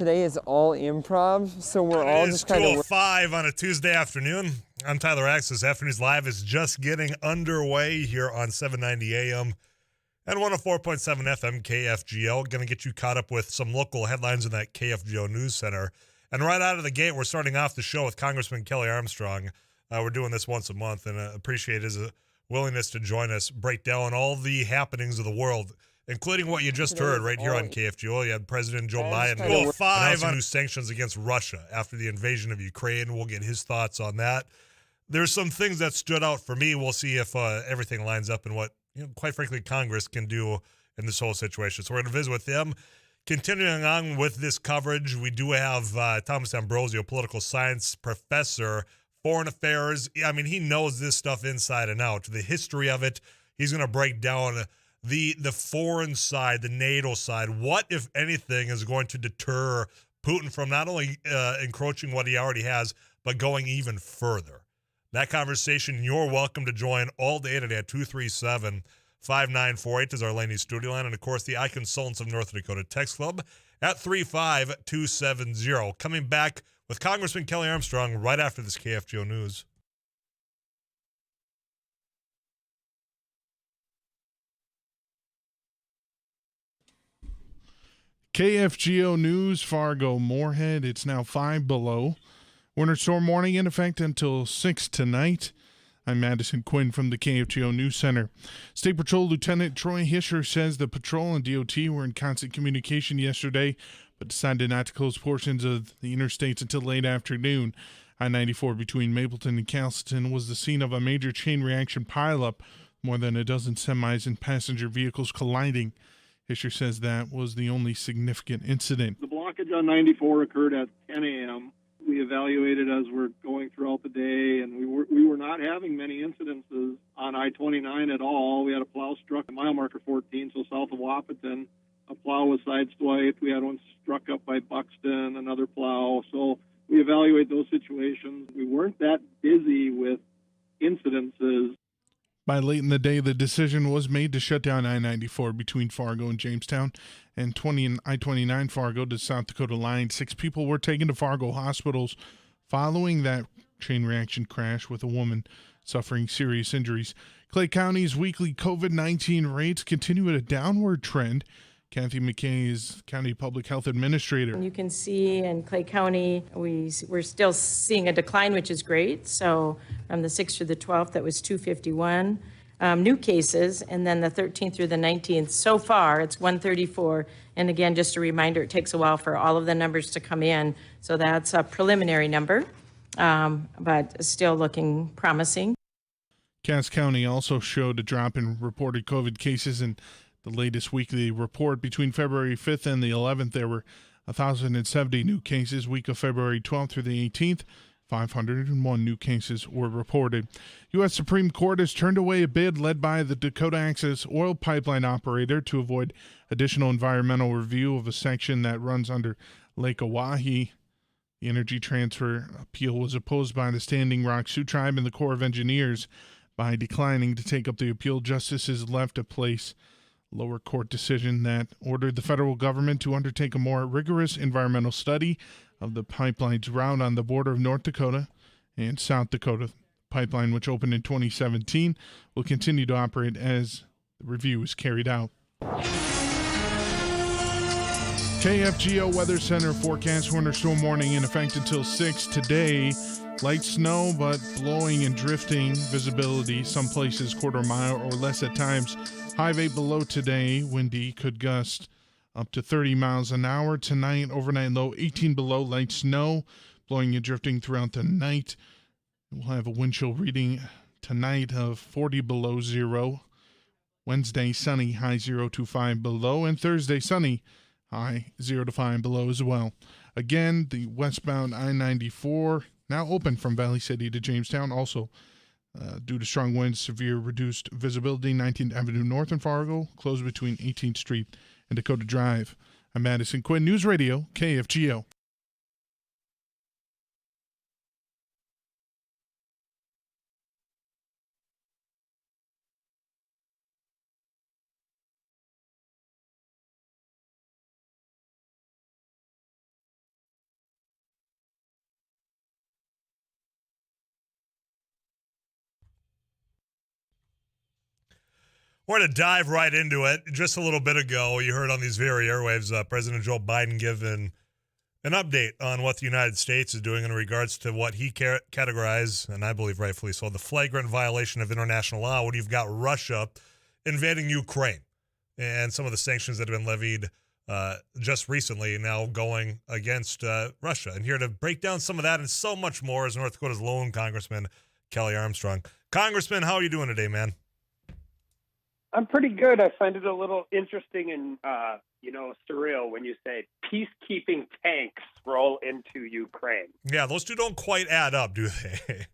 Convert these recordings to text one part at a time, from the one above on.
today is all improv, so we're all just kind of... 2:05 on a Tuesday afternoon. I'm Tyler Axis. Afternoons Live is just getting underway here on 790 AM and 104.7 FM KFGO. Going to get you caught up with some local headlines in that KFGO News Center. And right out of the gate, we're starting off the show with Congressman Kelly Armstrong. We're doing this once a month, and appreciate his willingness to join us, break down all the happenings of the world, including what you just heard right here on KFGO. You had President Joe Biden announcing new sanctions against Russia after the invasion of Ukraine. We'll get his thoughts on that. There's some things that stood out for me. We'll see if everything lines up in what, quite frankly, Congress can do in this whole situation. So we're going to visit with them. Continuing on with this coverage, we do have Thomas Ambrosio, political science professor, foreign affairs. I mean, he knows this stuff inside and out. The history of it, he's going to break down the foreign side, the NATO side. What, if anything, is going to deter Putin from not only encroaching what he already has, but going even further? That conversation, you're welcome to join all day today at 237-5948 is our Laney studio line. And, of course, the iConsultants of North Dakota Text Club at 35270. Coming back with Congressman Kelly Armstrong right after this KFGO News. KFGO News, Fargo-Moorhead. It's now 5 below. Winter storm warning in effect until 6 tonight. I'm Madison Quinn from the KFGO News Center. State Patrol Lieutenant Troy Hischer says the patrol and DOT were in constant communication yesterday, but decided not to close portions of the interstates until late afternoon. I-94 between Mapleton and Castleton was the scene of a major chain reaction pileup, more than a dozen semis and passenger vehicles colliding. Hischer says that was the only significant incident. The blockage on 94 occurred at 10 a.m. We evaluated as we're going throughout the day, and we were not having many incidences on I-29 at all. We had a plow struck at mile marker 14, so south of Wahpeton. A plow was sideswiped. We had one struck up by Buxton, another plow. So we evaluate those situations. We weren't that busy with incidences. By late in the day, the decision was made to shut down I-94 between Fargo and Jamestown and I-29 Fargo to South Dakota line. 6 people were taken to Fargo hospitals following that chain reaction crash, with a woman suffering serious injuries. Clay County's weekly COVID-19 rates continue at a downward trend. Kathy McKay is County Public Health Administrator. You can see in Clay County, we're still seeing a decline, which is great. So from the 6th through the 12th, that was 251 new cases. And then the 13th through the 19th, so far, it's 134. And again, just a reminder, it takes a while for all of the numbers to come in. So that's a preliminary number, but still looking promising. Cass County also showed a drop in reported COVID cases in the latest weekly report. Between February 5th and the 11th, there were 1,070 new cases. Week of February 12th through the 18th, 501 new cases were reported. U.S. Supreme Court has turned away a bid led by the Dakota Access oil pipeline operator to avoid additional environmental review of a section that runs under Lake Oahe. The Energy Transfer appeal was opposed by the Standing Rock Sioux Tribe and the Corps of Engineers. By declining to take up the appeal, justices left a place lower court decision that ordered the federal government to undertake a more rigorous environmental study of the pipeline's route on the border of North Dakota and South Dakota. The pipeline, which opened in 2017, will continue to operate as the review is carried out. KFGO Weather Center forecast winter storm warning in effect until 6 today. Light snow, but blowing and drifting visibility. Some places quarter mile or less at times. High of 8 below today. Windy, could gust up to 30 miles an hour. Tonight, overnight low 18 below. Light snow, blowing and drifting throughout the night. We'll have a wind chill reading tonight of 40 below zero. Wednesday, sunny, high 0 to 5 below. And Thursday, sunny, high 0 to 5 below as well. Again, the westbound I-94 now open from Valley City to Jamestown. Also, due to strong winds, severe reduced visibility. 19th Avenue North in Fargo, closed between 18th Street and Dakota Drive. I'm Madison Quinn, News Radio, KFGO. We're going to dive right into it. Just a little bit ago, you heard on these very airwaves, President Joe Biden giving an update on what the United States is doing in regards to what he categorized, and I believe rightfully so, the flagrant violation of international law when you've got Russia invading Ukraine and some of the sanctions that have been levied just recently now going against Russia. And here to break down some of that and so much more is North Dakota's lone Congressman, Kelly Armstrong. Congressman, how are you doing today, man? I'm pretty good. I find it a little interesting and, surreal when you say peacekeeping tanks roll into Ukraine. Yeah, those two don't quite add up, do they?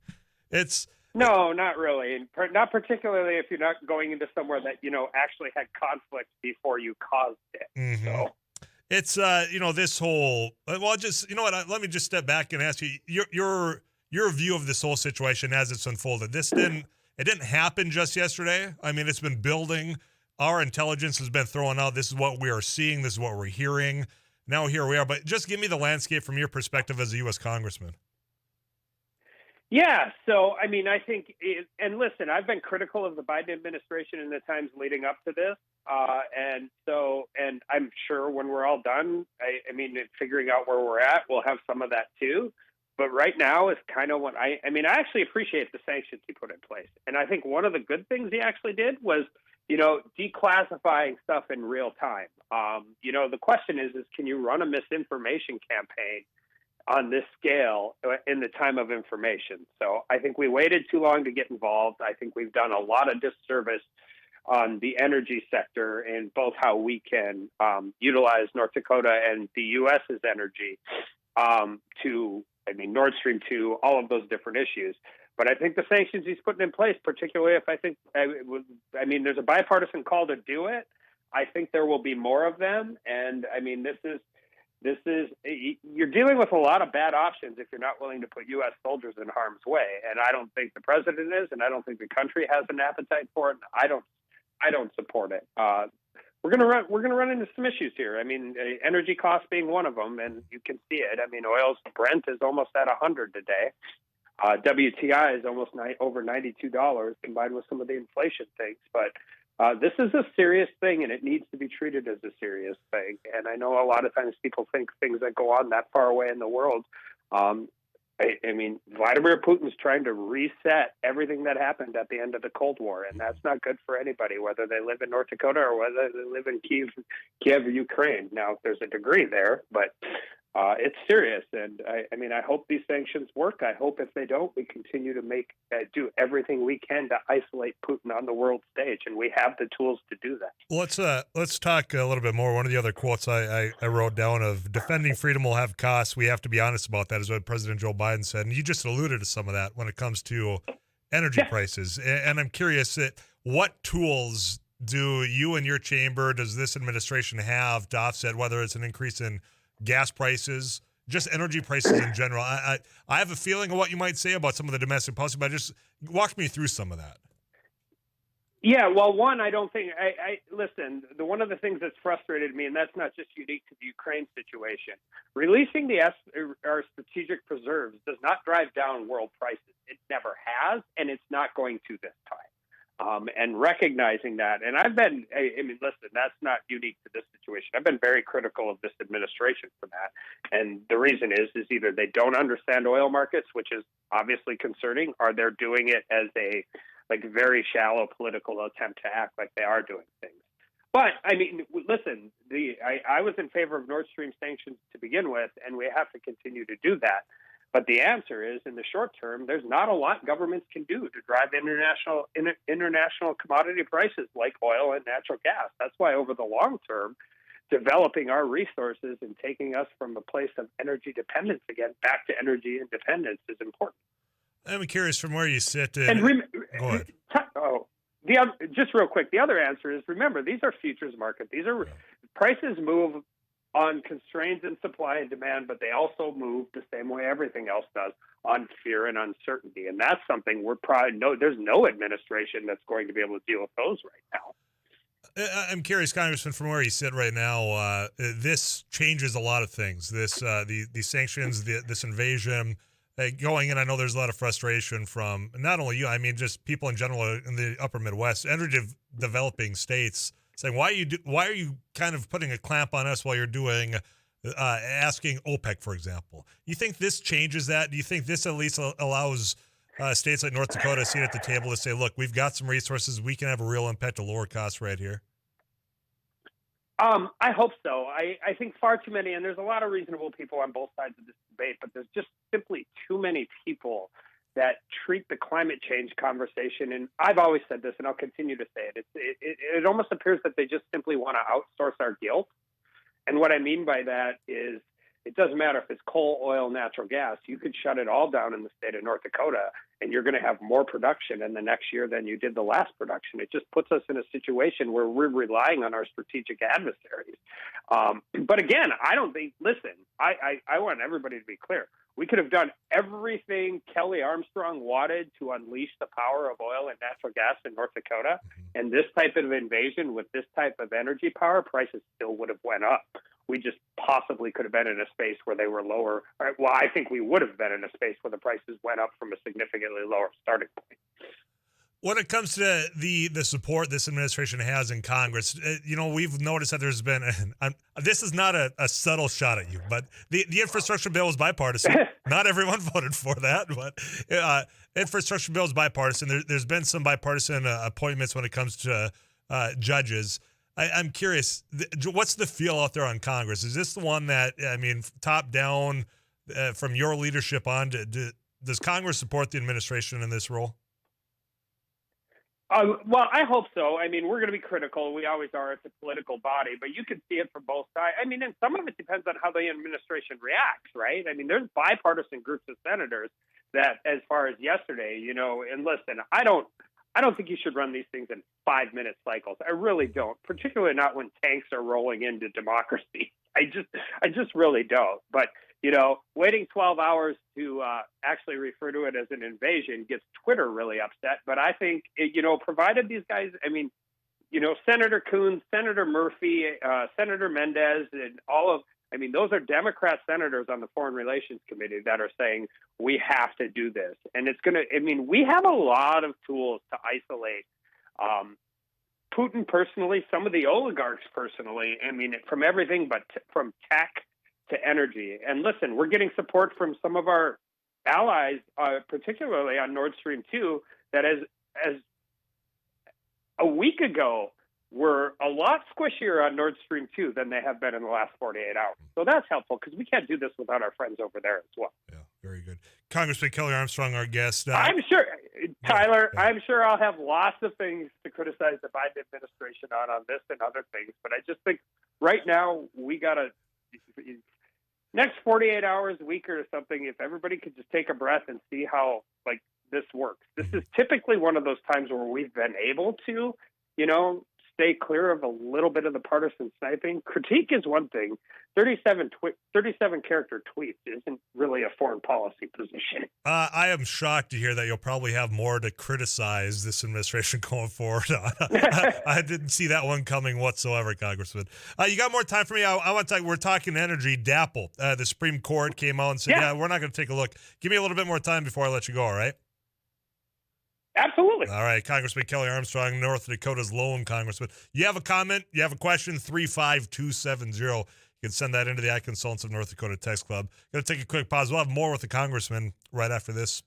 No, not really. And not particularly if you're not going into somewhere that, actually had conflict before you caused it. Mm-hmm. So it's, this whole, let me just step back and ask you your view of this whole situation as it's unfolded. It didn't happen just yesterday. I mean, it's been building. Our intelligence has been throwing out, this is what we are seeing, this is what we're hearing. Now here we are. But just give me the landscape from your perspective as a U.S. Congressman. Yeah, so, I think, and listen, I've been critical of the Biden administration in the times leading up to this. And I'm sure when we're all done, figuring out where we're at, we'll have some of that too. But right now is kind of what I actually appreciate the sanctions he put in place. And I think one of the good things he actually did was, declassifying stuff in real time. The question is can you run a misinformation campaign on this scale in the time of information? So I think we waited too long to get involved. I think we've done a lot of disservice on the energy sector and both how we can utilize North Dakota and the U.S.'s energy to Nord Stream 2, all of those different issues. But I think the sanctions he's putting in place, particularly if there's a bipartisan call to do it. I think there will be more of them. And this is you're dealing with a lot of bad options if you're not willing to put U.S. soldiers in harm's way. And I don't think the president is, and I don't think the country has an appetite for it. I don't support it. We're gonna run into some issues here. Energy costs being one of them, and you can see it. Oil's Brent is almost at 100 today. WTI is almost over $92, combined with some of the inflation things. But this is a serious thing, and it needs to be treated as a serious thing. And I know a lot of times people think things that go on that far away in the world. Vladimir Putin's trying to reset everything that happened at the end of the Cold War, and that's not good for anybody, whether they live in North Dakota or whether they live in Kiev or Ukraine. Now, there's a degree there, but it's serious. And I hope these sanctions work. I hope if they don't, we continue to do everything we can to isolate Putin on the world stage, and we have the tools to do that. Let's talk a little bit more. One of the other quotes I wrote down of defending freedom will have costs. We have to be honest about that, is what President Joe Biden said. And you just alluded to some of that when it comes to energy prices. And I'm curious, what tools do you and your chamber, does this administration have to offset, whether it's an increase in gas prices, just energy prices in general? I have a feeling of what you might say about some of the domestic policy, but just walk me through some of that. Yeah, well, one, I don't think listen, one of the things that's frustrated me, and that's not just unique to the Ukraine situation, releasing our strategic preserves does not drive down world prices. It never has, and it's not going to this time. And recognizing that, and listen, that's not unique to this situation. I've been very critical of this administration for that. And the reason is either they don't understand oil markets, which is obviously concerning, or they're doing it as a very shallow political attempt to act like they are doing things. But listen, I was in favor of Nord Stream sanctions to begin with, and we have to continue to do that. But the answer is, in the short term, there's not a lot governments can do to drive international commodity prices like oil and natural gas. That's why over the long term, developing our resources and taking us from a place of energy dependence again back to energy independence is important. I'm curious from where you sit. Go ahead. Just real quick, the other answer is, remember, these are futures market. These are prices move on constraints in supply and demand, but they also move the same way everything else does, on fear and uncertainty. And that's something there's no administration that's going to be able to deal with those right now. I'm curious, Congressman, from where you sit right now, this changes a lot of things. These sanctions, this invasion, going in, I know there's a lot of frustration from not only you, I mean, just people in general in the upper Midwest, energy developing states saying, why are you kind of putting a clamp on us while you're doing, asking OPEC, for example? You think this changes that? Do you think this at least allows states like North Dakota a seat at the table to say, look, we've got some resources, we can have a real impact to lower costs right here? I hope so. I think far too many, and there's a lot of reasonable people on both sides of this debate, but there's just simply too many people that treat the climate change conversation, and I've always said this, and I'll continue to say it. It almost appears that they just simply want to outsource our guilt. And what I mean by that is it doesn't matter if it's coal, oil, natural gas. You could shut it all down in the state of North Dakota, and you're going to have more production in the next year than you did the last production. It just puts us in a situation where we're relying on our strategic adversaries. But again, I don't think, listen, I want everybody to be clear. We could have done everything Kelly Armstrong wanted to unleash the power of oil and natural gas in North Dakota. And this type of invasion with this type of energy power, prices still would have went up. We just possibly could have been in a space where they were lower. Well, I think we would have been in a space where the prices went up from a significantly lower starting point. When it comes to the support this administration has in Congress, we've noticed that there's been, this is not a subtle shot at you, but the infrastructure bill is bipartisan. Not everyone voted for that, but infrastructure bill is bipartisan. There's been some bipartisan appointments when it comes to judges. I'm curious, what's the feel out there on Congress? Is this the one that, top down from your leadership on, does Congress support the administration in this role? Well, I hope so. I mean, we're going to be critical. We always are. It's a political body, but you can see it from both sides. I mean, and some of it depends on how the administration reacts, right? I mean, there's bipartisan groups of senators that, as far as yesterday, and listen, I don't think you should run these things in 5-minute cycles. I really don't, particularly not when tanks are rolling into democracy. I just really don't. But waiting 12 hours to actually refer to it as an invasion gets Twitter really upset. But I think, provided these guys, Senator Coons, Senator Murphy, Senator Mendez, and those are Democrat senators on the Foreign Relations Committee that are saying we have to do this. And we have a lot of tools to isolate Putin personally, some of the oligarchs personally, from everything but from tech to energy. And listen, we're getting support from some of our allies, particularly on Nord Stream 2, that as a week ago were a lot squishier on Nord Stream 2 than they have been in the last 48 hours. So that's helpful because we can't do this without our friends over there as well. Yeah, very good. Congressman Kelly Armstrong, our guest. I'm sure, Tyler, I'm sure I'll have lots of things to criticize the Biden administration on this and other things. But I just think right now we got to, next 48 hours, week or something, if everybody could just take a breath and see how this works. This is typically one of ththose times where we've been able to, stay clear of a little bit of the partisan sniping. Critique is one thing. 37 character tweets isn't really a foreign policy position. I am shocked to hear that you'll probably have more to criticize this administration going forward. I didn't see that one coming whatsoever, Congressman. You got more time for me? I want to talk. We're talking energy. DAPL, the Supreme Court came out and said, yeah, we're not going to take a look. Give me a little bit more time before I let you go, all right? Absolutely. All right, Congressman Kelly Armstrong, North Dakota's lone congressman. You have a comment? You have a question? 35270. You can send that into the iConsultants of North Dakota Text Club. Going to take a quick pause. We'll have more with the congressman right after this.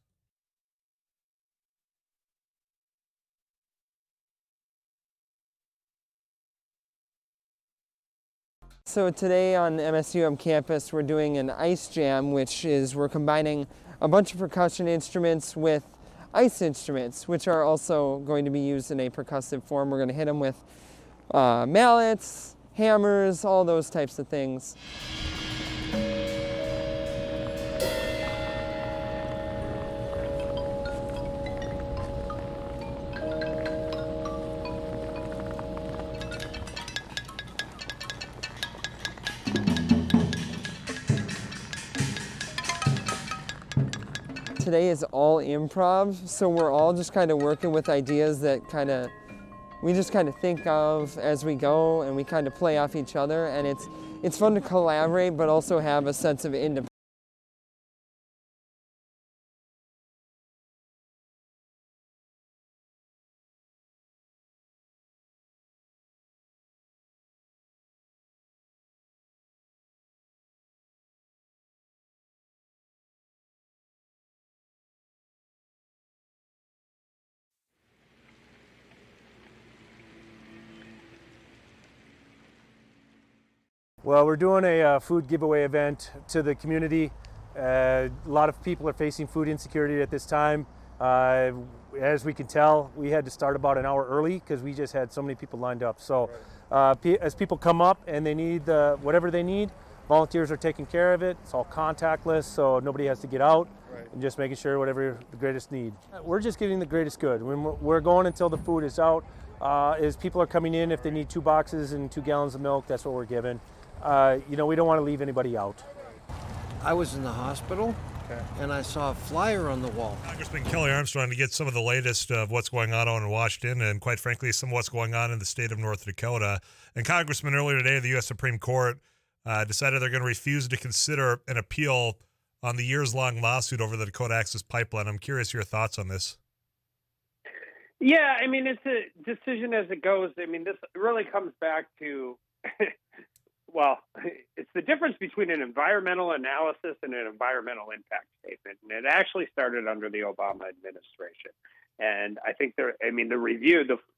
So today on MSUM campus, we're doing an ice jam, which is we're combining a bunch of percussion instruments with ice instruments, which are also going to be used in a percussive form. We're going to hit them with mallets, hammers, all those types of things. Today is all improv, so we're all just kind of working with ideas that we just kind of think of as we go, and we kind of play off each other, and it's fun to collaborate but also have a sense of independence. Well, we're doing a food giveaway event to the community. A lot of people are facing food insecurity at this time. As we can tell, we had to start about an hour early because we just had so many people lined up. So as people come up and they need whatever they need, volunteers are taking care of it. It's all contactless, so nobody has to get out. And just making sure whatever the greatest need. We're just getting the greatest good. We're going until the food is out. As people are coming in, if they need 2 boxes and 2 gallons of milk, that's what we're giving. We don't want to leave anybody out. I was in the hospital, and I saw a flyer on the wall. Congressman Kelly Armstrong to get some of the latest of what's going on in Washington and, quite frankly, some of what's going on in the state of North Dakota. And Congressman, earlier today, the U.S. Supreme Court decided they're going to refuse to consider an appeal on the years-long lawsuit over the Dakota Access Pipeline. I'm curious your thoughts on this. Yeah, I mean, it's a decision as it goes. I mean, this really comes back to, well, it's the difference between an environmental analysis and an environmental impact statement. And it actually started under the Obama administration. And I think the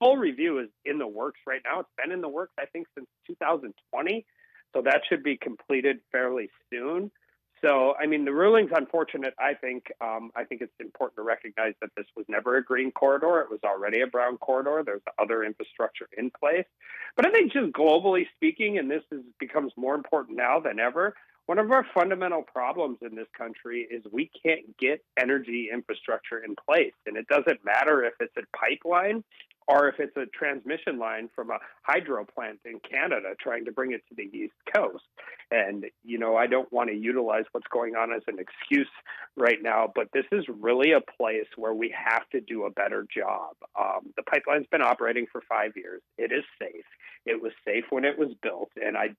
full review is in the works right now. It's been in the works, I think, since 2020. So that should be completed fairly soon. So, I mean, the ruling's unfortunate, I think. I think it's important to recognize that this was never a green corridor. It was already a brown corridor. There's other infrastructure in place. But I think just globally speaking, and this becomes more important now than ever, one of our fundamental problems in this country is we can't get energy infrastructure in place. And it doesn't matter if it's a pipeline or if it's a transmission line from a hydro plant in Canada trying to bring it to the East Coast. And, I don't want to utilize what's going on as an excuse right now, but this is really a place where we have to do a better job. The pipeline's been operating for 5 years. It is safe. It was safe when it was built, and I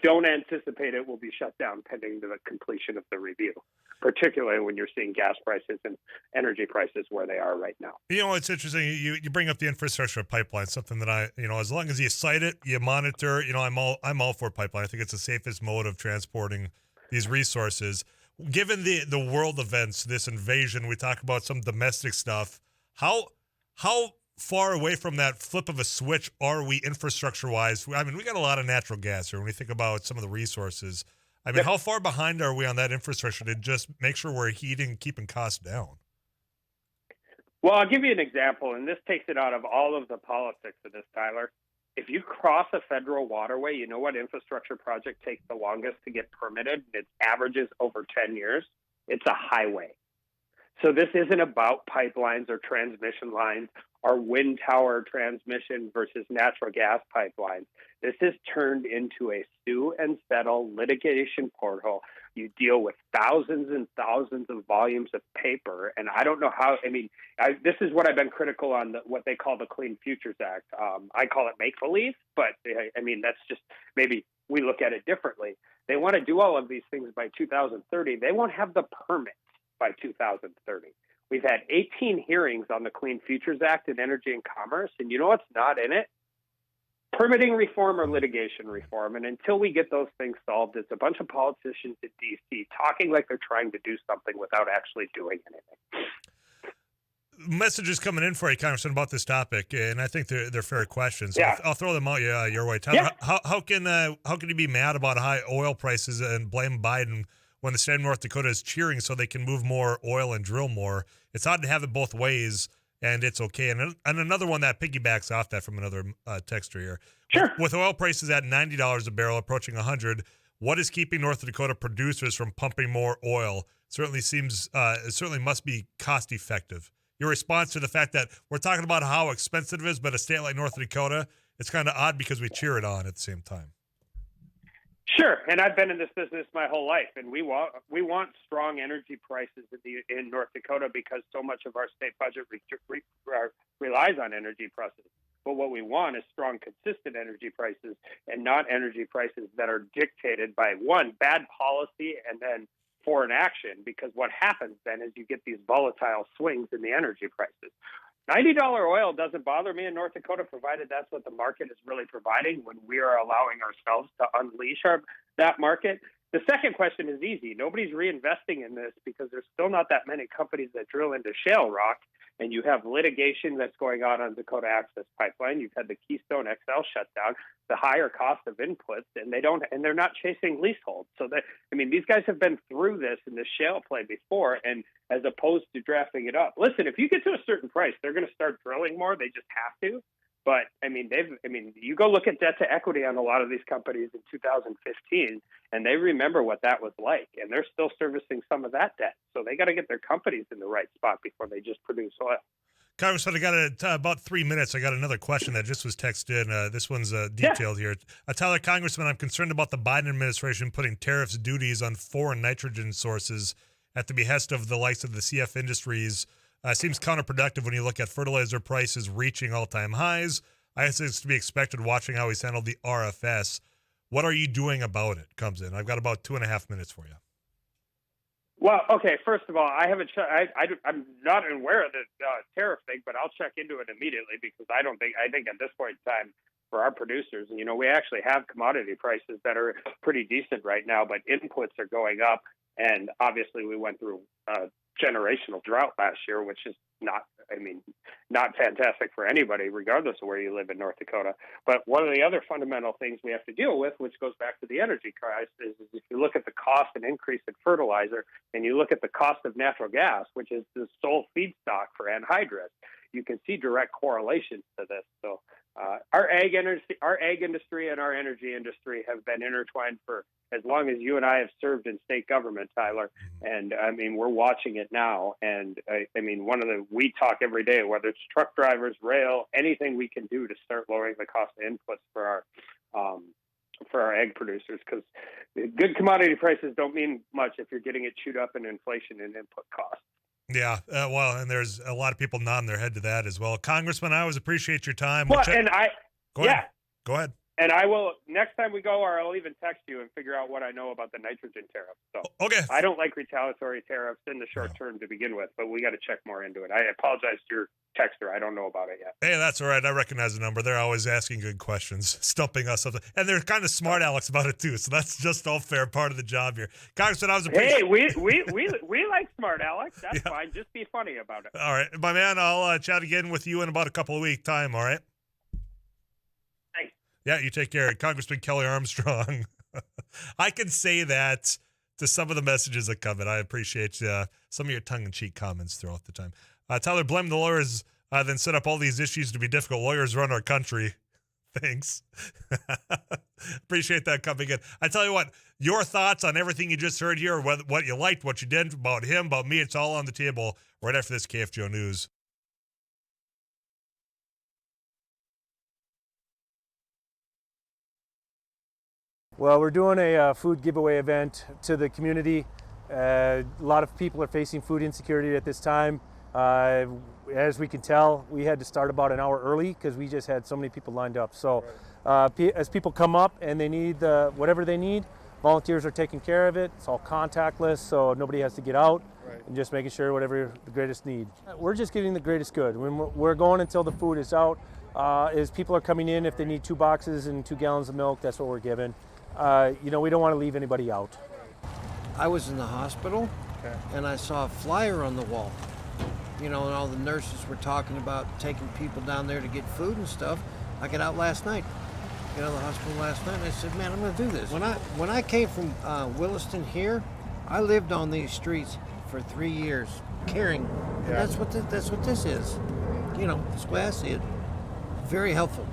don't anticipate it will be shut down pending the completion of the review, particularly when you're seeing gas prices and energy prices where they are right now. It's interesting. You bring up the infrastructure of pipeline, something that as long as you cite it, you monitor. I'm all for pipeline. I think it's the safest mode of transporting these resources. Given the world events, this invasion, we talk about some domestic stuff. How far away from that flip of a switch are we infrastructure-wise? I mean, we got a lot of natural gas here when we think about some of the resources. I mean, how far behind are we on that infrastructure to just make sure we're keeping costs down? Well, I'll give you an example, and this takes it out of all of the politics of this, Tyler. If you cross a federal waterway, you know what infrastructure project takes the longest to get permitted? It averages over 10 years. It's a highway. So this isn't about pipelines or transmission lines or wind tower transmission versus natural gas pipelines. This has turned into a sue and settle litigation portal. You deal with thousands and thousands of volumes of paper, and I don't know how. This is what I've been critical on what they call the Clean Futures Act. I call it make-believe, but that's just maybe we look at it differently. They want to do all of these things by 2030. They won't have the permits by 2030. We've had 18 hearings on the Clean Futures Act in Energy and Commerce, and you know what's not in it? Permitting reform or litigation reform. And until we get those things solved, it's a bunch of politicians in D.C. talking like they're trying to do something without actually doing anything. Messages coming in for you, Congressman, about this topic, and I think they're fair questions. So yeah. I'll throw them out your way. Tyler, yeah. How can you be mad about high oil prices and blame Biden when the state of North Dakota is cheering so they can move more oil and drill more? It's odd to have it both ways, and it's okay. And another one that piggybacks off that from another texter here. Sure. With oil prices at $90 a barrel, approaching $100, what is keeping North Dakota producers from pumping more oil? It certainly must be cost effective. Your response to the fact that we're talking about how expensive it is, but a state like North Dakota, it's kind of odd because we cheer it on at the same time. Sure, and I've been in this business my whole life, and we want strong energy prices in North Dakota because so much of our state budget relies on energy prices. But what we want is strong, consistent energy prices, and not energy prices that are dictated by one, bad policy, and then foreign action. Because what happens then is you get these volatile swings in the energy prices. $90 oil doesn't bother me in North Dakota, provided that's what the market is really providing when we are allowing ourselves to unleash that market. The second question is easy. Nobody's reinvesting in this because there's still not that many companies that drill into shale rock. and you have litigation that's going on Dakota Access Pipeline. You've had the Keystone XL shutdown, the higher cost of inputs, and they're not chasing leaseholds. So these guys have been through this in the shale play before, and as opposed to drafting it up. Listen, if you get to a certain price, they're going to start drilling more. They just have to. But you go look at debt to equity on a lot of these companies in 2015, and they remember what that was like, and they're still servicing some of that debt. So they got to get their companies in the right spot before they just produce oil. Congressman, I got about 3 minutes. I got another question that just was texted in. This one's detailed here. Tyler, Congressman, I'm concerned about the Biden administration putting tariffs, duties on foreign nitrogen sources at the behest of the likes of the CF Industries. Seems counterproductive when you look at fertilizer prices reaching all-time highs. I guess it's to be expected watching how he's handled the RFS. What are you doing about it? Comes in. I've got about 2.5 minutes for you. Well, okay. First of all, I haven't. I'm not aware of the tariff thing, but I'll check into it immediately because I think at this point in time for our producers, we actually have commodity prices that are pretty decent right now, but inputs are going up, and obviously we went through generational drought last year, which is not fantastic for anybody, regardless of where you live in North Dakota. But one of the other fundamental things we have to deal with, which goes back to the energy crisis, is if you look at the cost and increase in fertilizer, and you look at the cost of natural gas, which is the sole feedstock for anhydrous, you can see direct correlations to this. So our ag industry and our energy industry have been intertwined for as long as you and I have served in state government, Tyler. And we're watching it now. And we talk every day, whether it's truck drivers, rail, anything we can do to start lowering the cost of inputs for our ag producers, because good commodity prices don't mean much if you're getting it chewed up in inflation and input costs. Yeah, and there's a lot of people nodding their head to that as well. Congressman, I always appreciate your time. Go ahead. And I will, next time we go, or I'll even text you and figure out what I know about the nitrogen tariff. So okay. I don't like retaliatory tariffs in the short term to begin with, but we got to check more into it. I apologize to your texter. I don't know about it yet. Hey, that's all right. I recognize the number. They're always asking good questions, stumping us up. And they're kind of smart Alex about it too. So that's just all fair, part of the job here. Congressman, I was Hey, we like smart Alex. That's fine. Just be funny about it. All right, my man, I'll chat again with you in about a couple of weeks' time, all right? Thanks. Yeah, you take care. Congressman Kelly Armstrong. I can say that to some of the messages that come in. I appreciate some of your tongue-in-cheek comments throughout the time. Tyler, blame the lawyers, then set up all these issues to be difficult. Lawyers run our country. Thanks. Appreciate that coming in. I tell you what, your thoughts on everything you just heard here, what you liked, what you didn't, about him, about me, it's all on the table right after this KFGO News. Well, we're doing a food giveaway event to the community. A lot of people are facing food insecurity at this time. As we can tell, we had to start about an hour early because we just had so many people lined up. So as people come up and they need whatever they need, volunteers are taking care of it. It's all contactless, so nobody has to get out, and just making sure whatever the greatest need. We're just getting the greatest good. We're going until the food is out. As people are coming in, if they need 2 boxes and 2 gallons of milk, that's what we're giving. We don't want to leave anybody out. I was in the hospital, and I saw a flyer on the wall. And all the nurses were talking about taking people down there to get food and stuff. I got out last night. Got out of the hospital last night, and I said, man, I'm going to do this. When I came from Williston here, I lived on these streets for 3 years, caring. And that's what this is. That's the way I see it. Very helpful.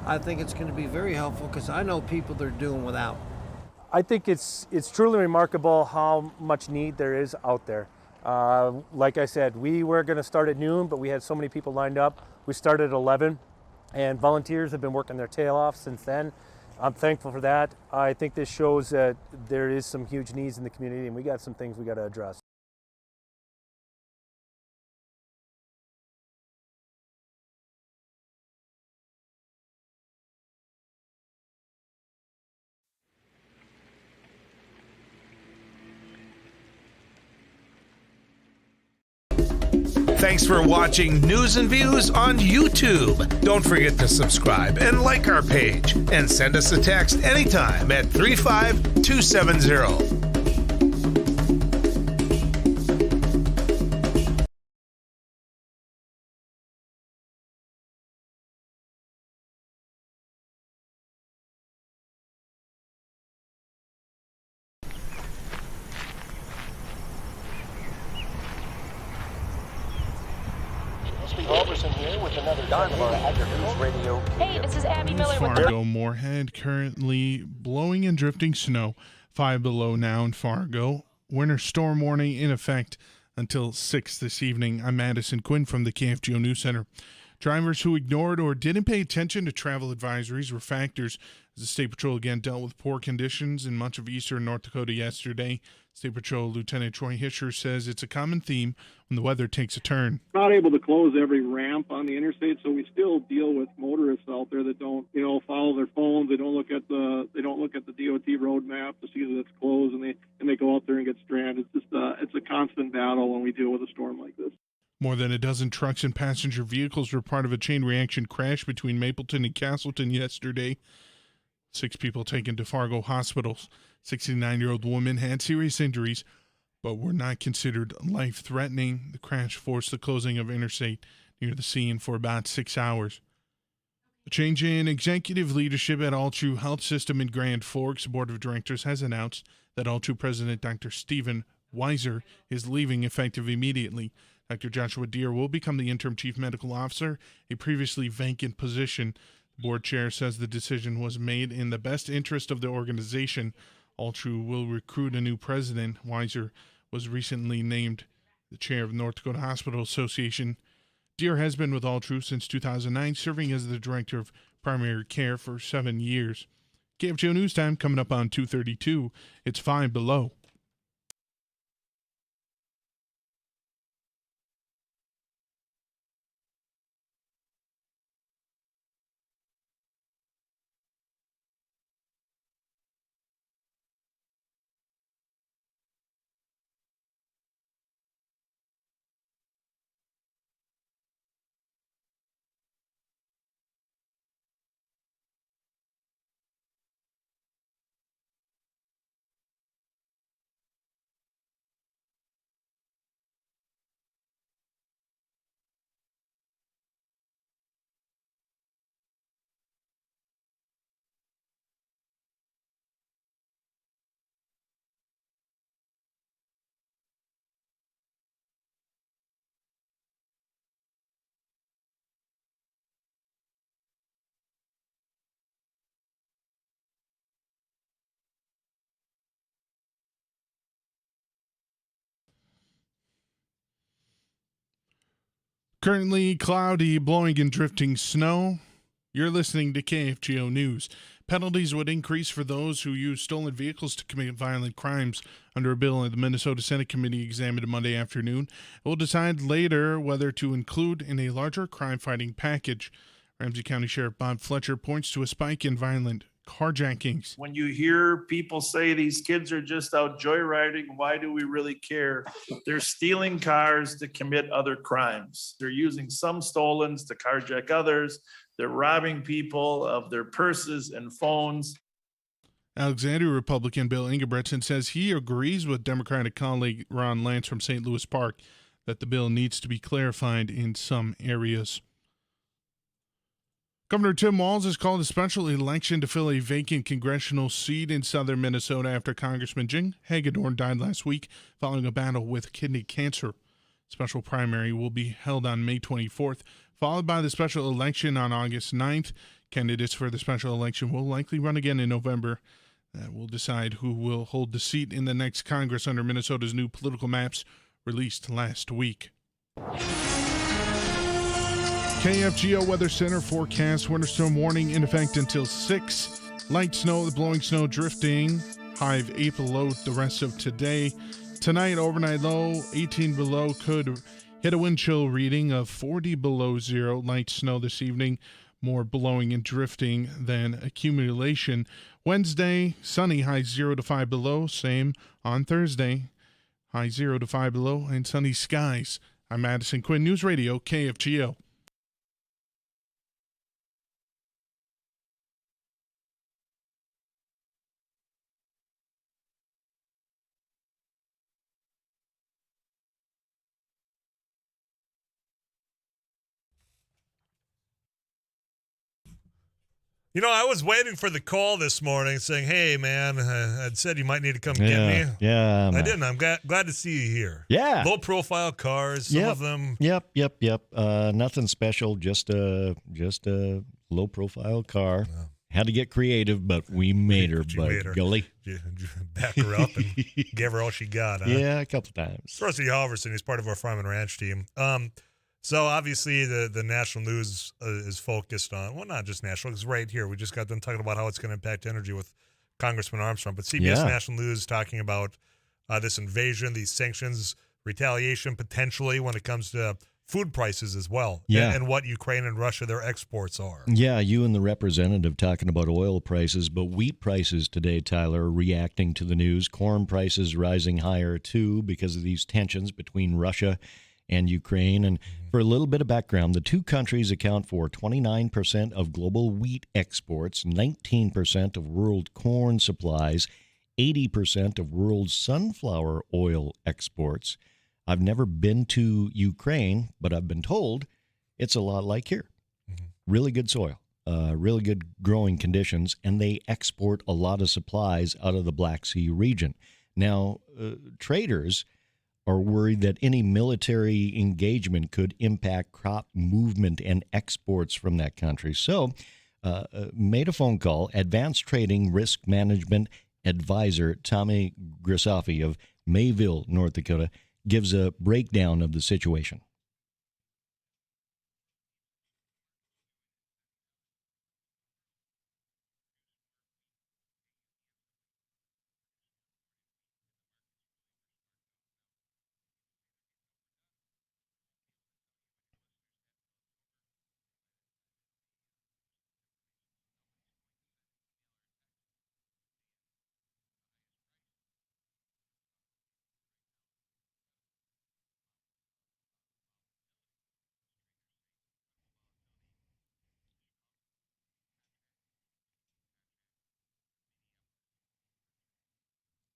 I think it's going to be very helpful because I know people that are doing without. I think it's truly remarkable how much need there is out there. Like I said, we were going to start at noon, but we had so many people lined up. We started at 11, and volunteers have been working their tail off since then. I'm thankful for that. I think this shows that there is some huge needs in the community, and we got some things we got to address. Thanks for watching News and Views on YouTube. Don't forget to subscribe and like our page, and send us a text anytime at 35270. Culberson here with another News Radio. Hey, this is Abby Miller with Fargo-Moorhead, currently blowing and drifting snow. 5 below now in Fargo. Winter storm warning in effect until 6 this evening. I'm Madison Quinn from the KFGO News Center. Drivers who ignored or didn't pay attention to travel advisories were factors as the State Patrol again dealt with poor conditions in much of eastern North Dakota yesterday. State Patrol Lieutenant Troy Hischer says it's a common theme when the weather takes a turn. Not able to close every ramp on the interstate, so we still deal with motorists out there that don't, follow their phones. They don't look at the DOT roadmap to see that it's closed, and they go out there and get stranded. It's just it's a constant battle when we deal with a storm like this. More than a dozen trucks and passenger vehicles were part of a chain reaction crash between Mapleton and Castleton yesterday. 6 people taken to Fargo hospitals. 69-year-old woman had serious injuries, but were not considered life-threatening. The crash forced the closing of interstate near the scene for about 6 hours. A change in executive leadership at All True Health System in Grand Forks. The Board of Directors has announced that All True President Dr. Stephen Weiser is leaving effective immediately. Dr. Joshua Deter will become the interim chief medical officer, a previously vacant position. The board chair says the decision was made in the best interest of the organization. All True will recruit a new president. Weiser was recently named the chair of the North Dakota Hospital Association. Deter has been with All True since 2009, serving as the director of primary care for 7 years. KFGO News Time coming up on 2:32. It's 5 below. Currently cloudy, blowing and drifting snow. You're listening to KFGO News. Penalties would increase for those who use stolen vehicles to commit violent crimes under a bill the Minnesota Senate Committee examined Monday afternoon. It will decide later whether to include in a larger crime-fighting package. Ramsey County Sheriff Bob Fletcher points to a spike in violent carjackings. When you hear people say these kids are just out joyriding, why do we really care? They're stealing cars to commit other crimes. They're using some stolens to carjack others. They're robbing people of their purses and phones. Alexandria Republican Bill Ingebretson says he agrees with Democratic colleague Ron Lance from St. Louis Park that the bill needs to be clarified in some areas. Governor Tim Walz has called a special election to fill a vacant congressional seat in southern Minnesota after Congressman Jim Hagedorn died last week following a battle with kidney cancer. Special primary will be held on May 24th, followed by the special election on August 9th. Candidates for the special election will likely run again in November. That will decide who will hold the seat in the next Congress under Minnesota's new political maps released last week. KFGO Weather Center forecast winter storm warning in effect until 6. Light snow, blowing snow, drifting. High of 8 below the rest of today. Tonight, overnight low, 18 below, could hit a wind chill reading of 40 below zero. Light snow this evening, more blowing and drifting than accumulation. Wednesday, sunny, high 0 to 5 below. Same on Thursday, high 0 to 5 below, and sunny skies. I'm Madison Quinn, News Radio, KFGO. You know, I was waiting for the call this morning saying, hey, man, I'd said you might need to come get me. Yeah. I didn't. I'm glad to see you here. Yeah. Low-profile cars, some of them. Yep. Nothing special, just a low-profile car. Yeah. Had to get creative, but we made her, Gully. You back her up and gave her all she got, huh? Yeah, a couple times. Rusty Halverson is part of our farm and ranch team. So obviously the national news is focused on, well, not just national, because right here we just got done talking about how it's going to impact energy with Congressman Armstrong, but CBS National News talking about this invasion, these sanctions, retaliation potentially when it comes to food prices as well, and what Ukraine and Russia, their exports are. Yeah, you and the representative talking about oil prices, but wheat prices today, Tyler, reacting to the news. Corn prices rising higher too because of these tensions between Russia and Ukraine. And for a little bit of background, the two countries account for 29% of global wheat exports, 19% of world corn supplies, 80% of world sunflower oil exports. I've never been to Ukraine, but I've been told it's a lot like here. Really good soil, really good growing conditions, and they export a lot of supplies out of the Black Sea region. Now, traders are worried that any military engagement could impact crop movement and exports from that country. So, made a phone call. Advanced Trading Risk Management Advisor Tommy Grisafi of Mayville, North Dakota, gives a breakdown of the situation.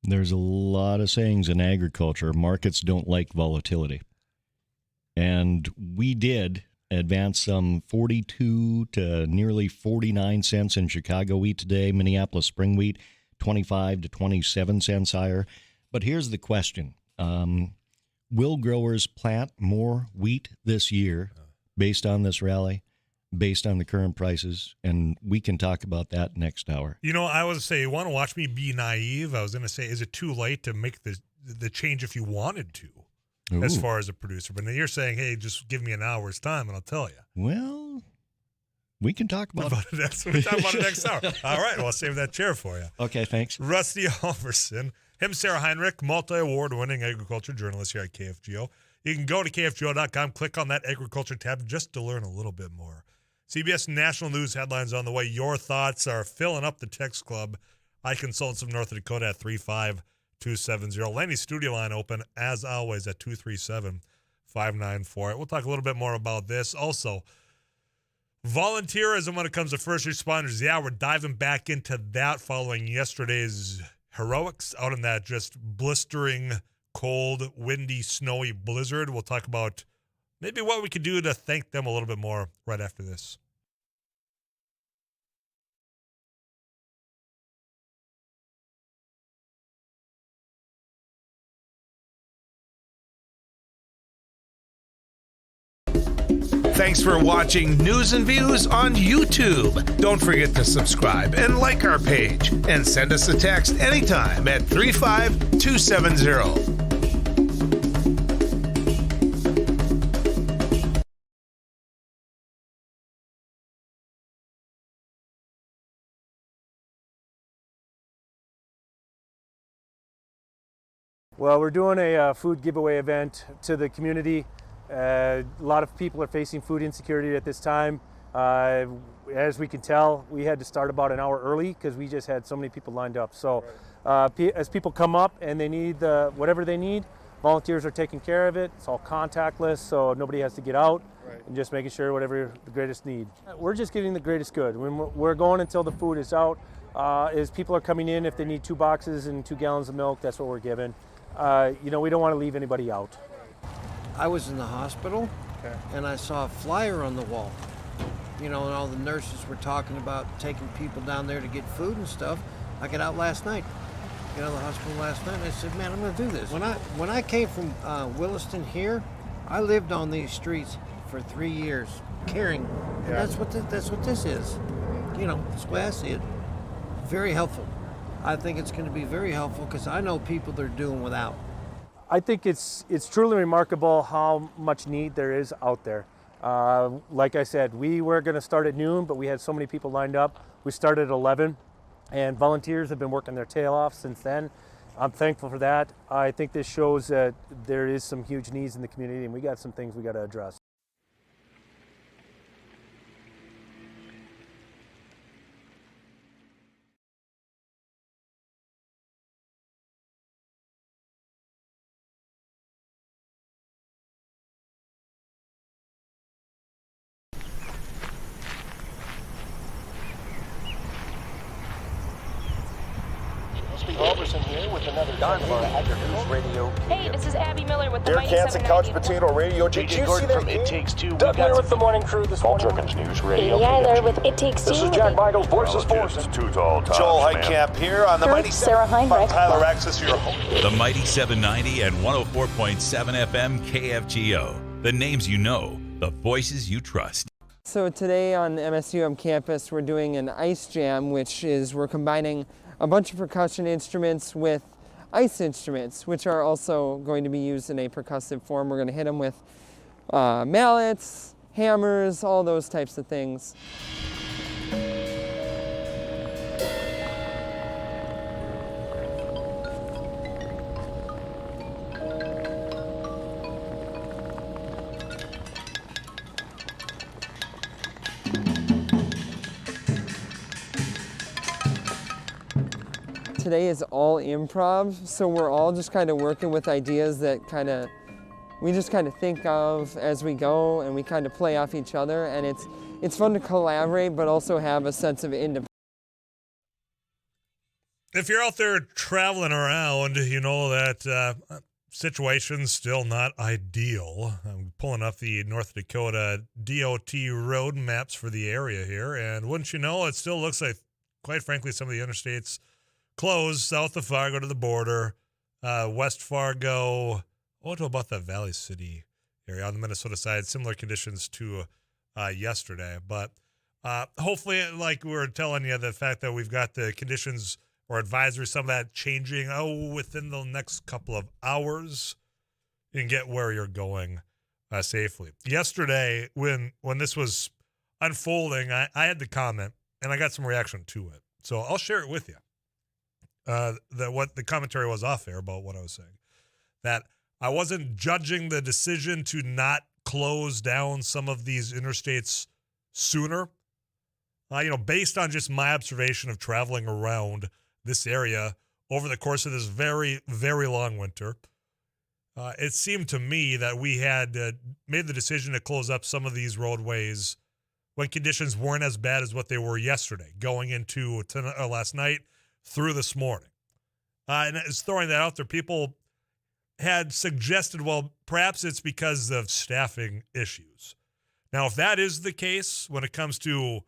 There's a lot of sayings in agriculture. Markets don't like volatility. And we did advance some 42 to nearly 49 cents in Chicago wheat today. Minneapolis spring wheat, 25 to 27 cents higher. But here's the question. Will growers plant more wheat this year based on this rally? Based on the current prices, and we can talk about that next hour. You know, I was say, you want to watch me be naive? I was going to say, is it too late to make the change if you wanted to, as far as a producer? But now you're saying, hey, just give me an hour's time, and I'll tell you. Well, we can talk about it. We'll talk about it next hour. All right, well, I'll save that chair for you. Okay, thanks. Rusty Halverson, him, Sarah Heinrich, multi-award-winning agriculture journalist here at KFGO. You can go to KFGO.com, click on that agriculture tab just to learn a little bit more. CBS National News headlines on the way. Your thoughts are filling up the text club. iConsultants of North Dakota at 35270. Lenny's studio line open, as always, at 237-594. We'll talk a little bit more about this. Also, volunteerism when it comes to first responders. Yeah, we're diving back into that following yesterday's heroics out in that just blistering, cold, windy, snowy blizzard. We'll talk about maybe what we could do to thank them a little bit more right after this. Thanks for watching News and Views on YouTube. Don't forget to subscribe and like our page. And send us a text anytime at 35270. Well, we're doing a food giveaway event to the community. A lot of people are facing food insecurity at this time. As we can tell, we had to start about an hour early because we just had so many people lined up. So as people come up and they need whatever they need, volunteers are taking care of it. It's all contactless, so nobody has to get out, and just making sure whatever the greatest need. We're just giving the greatest good. When we're going until the food is out. As people are coming in, if they need 2 boxes and 2 gallons of milk, that's what we're giving. We don't want to leave anybody out. I was in the hospital, and I saw a flyer on the wall, and all the nurses were talking about taking people down there to get food and stuff. I got out last night, got out of the hospital last night, and I said, man, I'm going to do this. When I came from Williston here, I lived on these streets for 3 years, caring. And that's what this is. That's the way I see it. Very helpful. I think it's going to be very helpful because I know people that are doing without. I think it's truly remarkable how much need there is out there. Like I said, we were going to start at noon, but we had so many people lined up. We started at 11, and volunteers have been working their tail off since then. I'm thankful for that. I think this shows that there is some huge needs in the community, and we got some things we got to address. Roberson here with another News Radio. Hey, this is Abby Miller with the Dear Mighty Kansas 790. Couch Potato Radio. Did you see that from It Takes Two. Doug here with the morning crew this morning. Jerkins News Radio. Amy Eiler with It Takes Two. This is Jack Michaels, Voices Force. Too tall. Joel Heitkamp here on the Mighty Sarah Heinrich. Tyler Axis, your host. The Mighty 790 and 104.7 FM KFGO. The names you know, the voices you trust. So today on MSUM campus, we're doing an ice jam, which is we're combining a bunch of percussion instruments with ice instruments, which are also going to be used in a percussive form. We're going to hit them with mallets, hammers, all those types of things. Today is all improv, so we're all just kind of working with ideas that we just kind of think of as we go, and we kind of play off each other, and it's fun to collaborate but also have a sense of independence. If you're out there traveling around, you know that situation's still not ideal. I'm pulling up the North Dakota DOT road maps for the area here, and wouldn't you know, it still looks like, quite frankly, some of the interstates closed south of Fargo to the border, West Fargo. What about the Valley City area on the Minnesota side? Similar conditions to yesterday. But hopefully, like we were telling you, the fact that we've got the conditions or advisory, some of that changing within the next couple of hours, you can get where you're going safely. Yesterday, when this was unfolding, I had to comment, and I got some reaction to it. So I'll share it with you. What the commentary was off air about what I was saying, that I wasn't judging the decision to not close down some of these interstates sooner. Based on just my observation of traveling around this area over the course of this very, very long winter, it seemed to me that we had made the decision to close up some of these roadways when conditions weren't as bad as what they were yesterday, going into last night through this morning. And it's throwing that out there. People had suggested, well, perhaps it's because of staffing issues. Now, if that is the case when it comes to,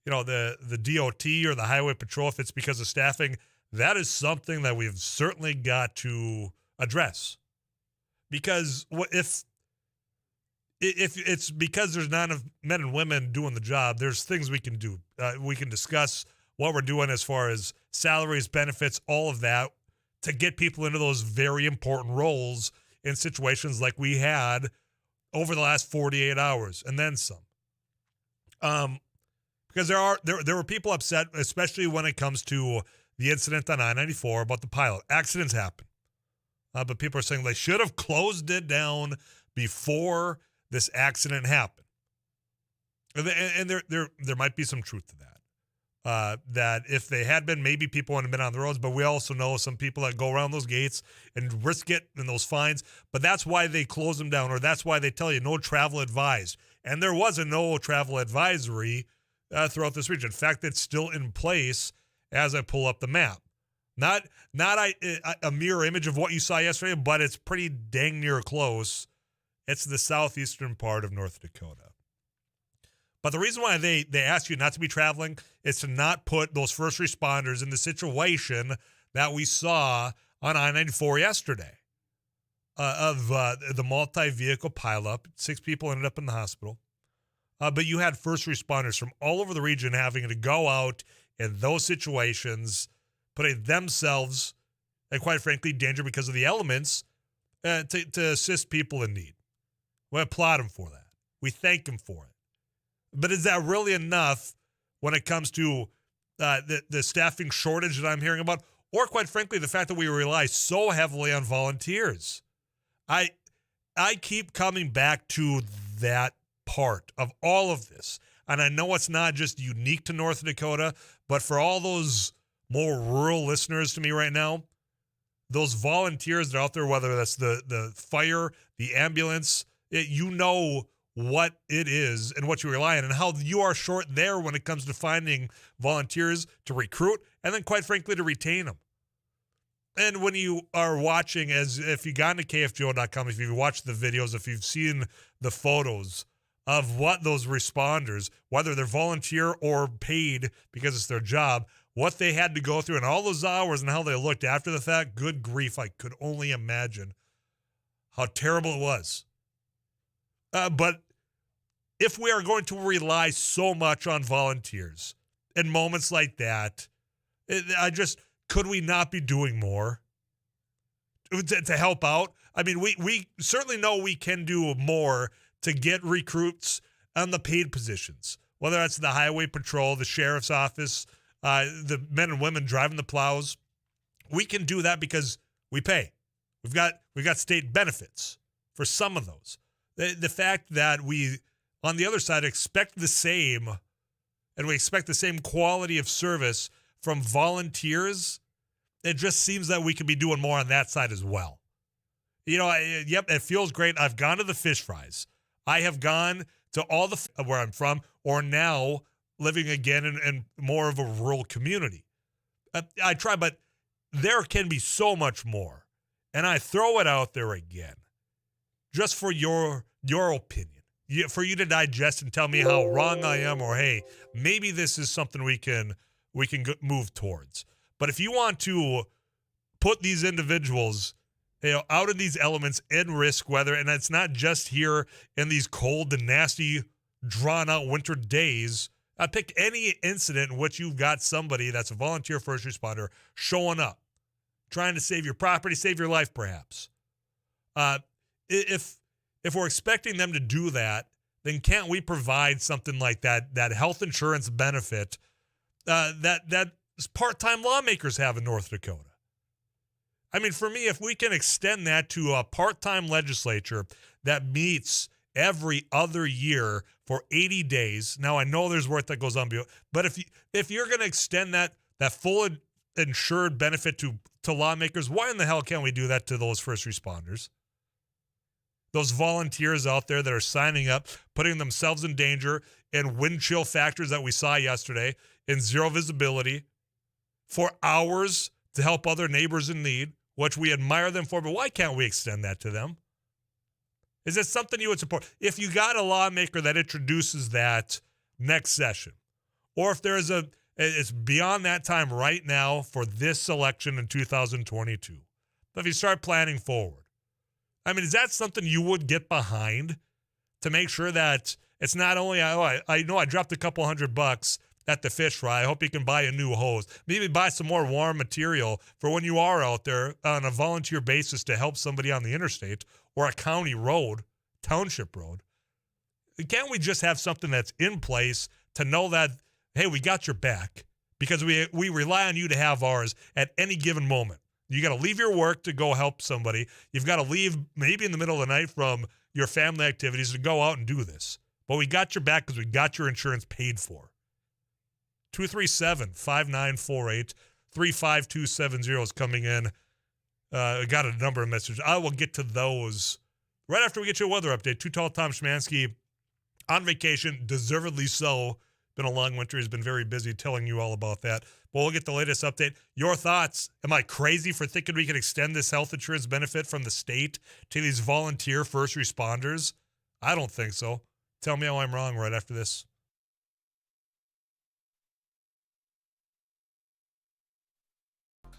the DOT or the Highway Patrol, if it's because of staffing, that is something that we've certainly got to address. Because if it's because there's not enough men and women doing the job, there's things we can do. We can discuss what we're doing as far as salaries, benefits, all of that, to get people into those very important roles in situations like we had over the last 48 hours and then some. Because there were people upset, especially when it comes to the incident on I-94 about the pilot. Accidents happen. But people are saying they should have closed it down before this accident happened. And there might be some truth to that. That if they had been, maybe people wouldn't have been on the roads, but we also know some people that go around those gates and risk it and those fines. But that's why they close them down, or that's why they tell you no travel advised. And there was a no travel advisory throughout this region. In fact, it's still in place as I pull up the map. Not a mirror image of what you saw yesterday, but it's pretty dang near close. It's the southeastern part of North Dakota. But the reason why they ask you not to be traveling is to not put those first responders in the situation that we saw on I-94 yesterday of the multi-vehicle pileup. 6 people ended up in the hospital. But you had first responders from all over the region having to go out in those situations, putting themselves, and quite frankly, danger because of the elements to assist people in need. We applaud them for that. We thank them for it. But is that really enough when it comes to the staffing shortage that I'm hearing about? Or quite frankly, the fact that we rely so heavily on volunteers? I keep coming back to that part of all of this. And I know it's not just unique to North Dakota, but for all those more rural listeners to me right now, those volunteers that are out there, whether that's the fire, the ambulance, you know what it is and what you rely on and how you are short there when it comes to finding volunteers to recruit and then, quite frankly, to retain them. And when you are watching, as if you got into KFGO.com, if you've watched the videos, if you've seen the photos of what those responders, whether they're volunteer or paid because it's their job, what they had to go through and all those hours and how they looked after the fact, good grief, I could only imagine how terrible it was. But if we are going to rely so much on volunteers in moments like that, could we not be doing more to help out? I mean, we certainly know we can do more to get recruits on the paid positions, whether that's the highway patrol, the sheriff's office, the men and women driving the plows. We can do that because we pay. We've got state benefits for some of those. The fact that we, on the other side, expect the same, and we expect the same quality of service from volunteers, it just seems that we could be doing more on that side as well. You know, it feels great. I've gone to the fish fries. I have gone to all where I'm from, or now living again in more of a rural community. I try, but there can be so much more. And I throw it out there again, just for your opinion, for you to digest and tell me how wrong I am, or hey, maybe this is something we can move towards. But if you want to put these individuals, out in these elements in risk weather, and it's not just here in these cold and nasty, drawn-out winter days, pick any incident in which you've got somebody that's a volunteer first responder showing up, trying to save your property, save your life, perhaps. If we're expecting them to do that, then can't we provide something like that health insurance benefit that part-time lawmakers have in North Dakota? I mean, for me, if we can extend that to a part-time legislature that meets every other year for 80 days. Now, I know there's work that goes on, but if you're going to extend that full insured benefit to lawmakers, why in the hell can't we do that to those first responders? Those volunteers out there that are signing up, putting themselves in danger in wind chill factors that we saw yesterday, in zero visibility, for hours to help other neighbors in need, which we admire them for, but why can't we extend that to them? Is it something you would support? If you got a lawmaker that introduces that next session, or if there is it's beyond that time right now for this election in 2022, but if you start planning forward, I mean, is that something you would get behind to make sure that it's not only, I know I dropped a couple $100 at the fish fry. I hope you can buy a new hose. Maybe buy some more warm material for when you are out there on a volunteer basis to help somebody on the interstate or a county road, township road. Can't we just have something that's in place to know that, hey, we got your back because we rely on you to have ours at any given moment? You got to leave your work to go help somebody. You've got to leave maybe in the middle of the night from your family activities to go out and do this. But we got your back because we got your insurance paid for. 237-5948, 35270 is coming in. I got a number of messages. I will get to those right after we get you a weather update. Too Tall Tom Szymanski on vacation, deservedly so. Been a long winter. He's been very busy telling you all about that. But we'll get the latest update. Your thoughts? Am I crazy for thinking we can extend this health insurance benefit from the state to these volunteer first responders? I don't think so. Tell me how I'm wrong right after this.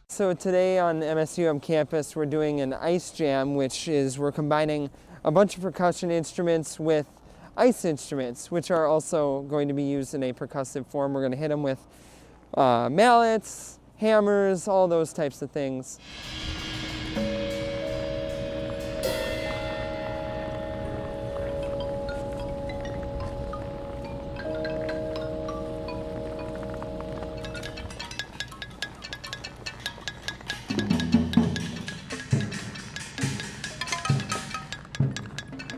So today on MSUM campus, we're doing an ice jam, which is we're combining a bunch of percussion instruments with ice instruments, which are also going to be used in a percussive form. We're going to hit them with mallets, hammers, all those types of things.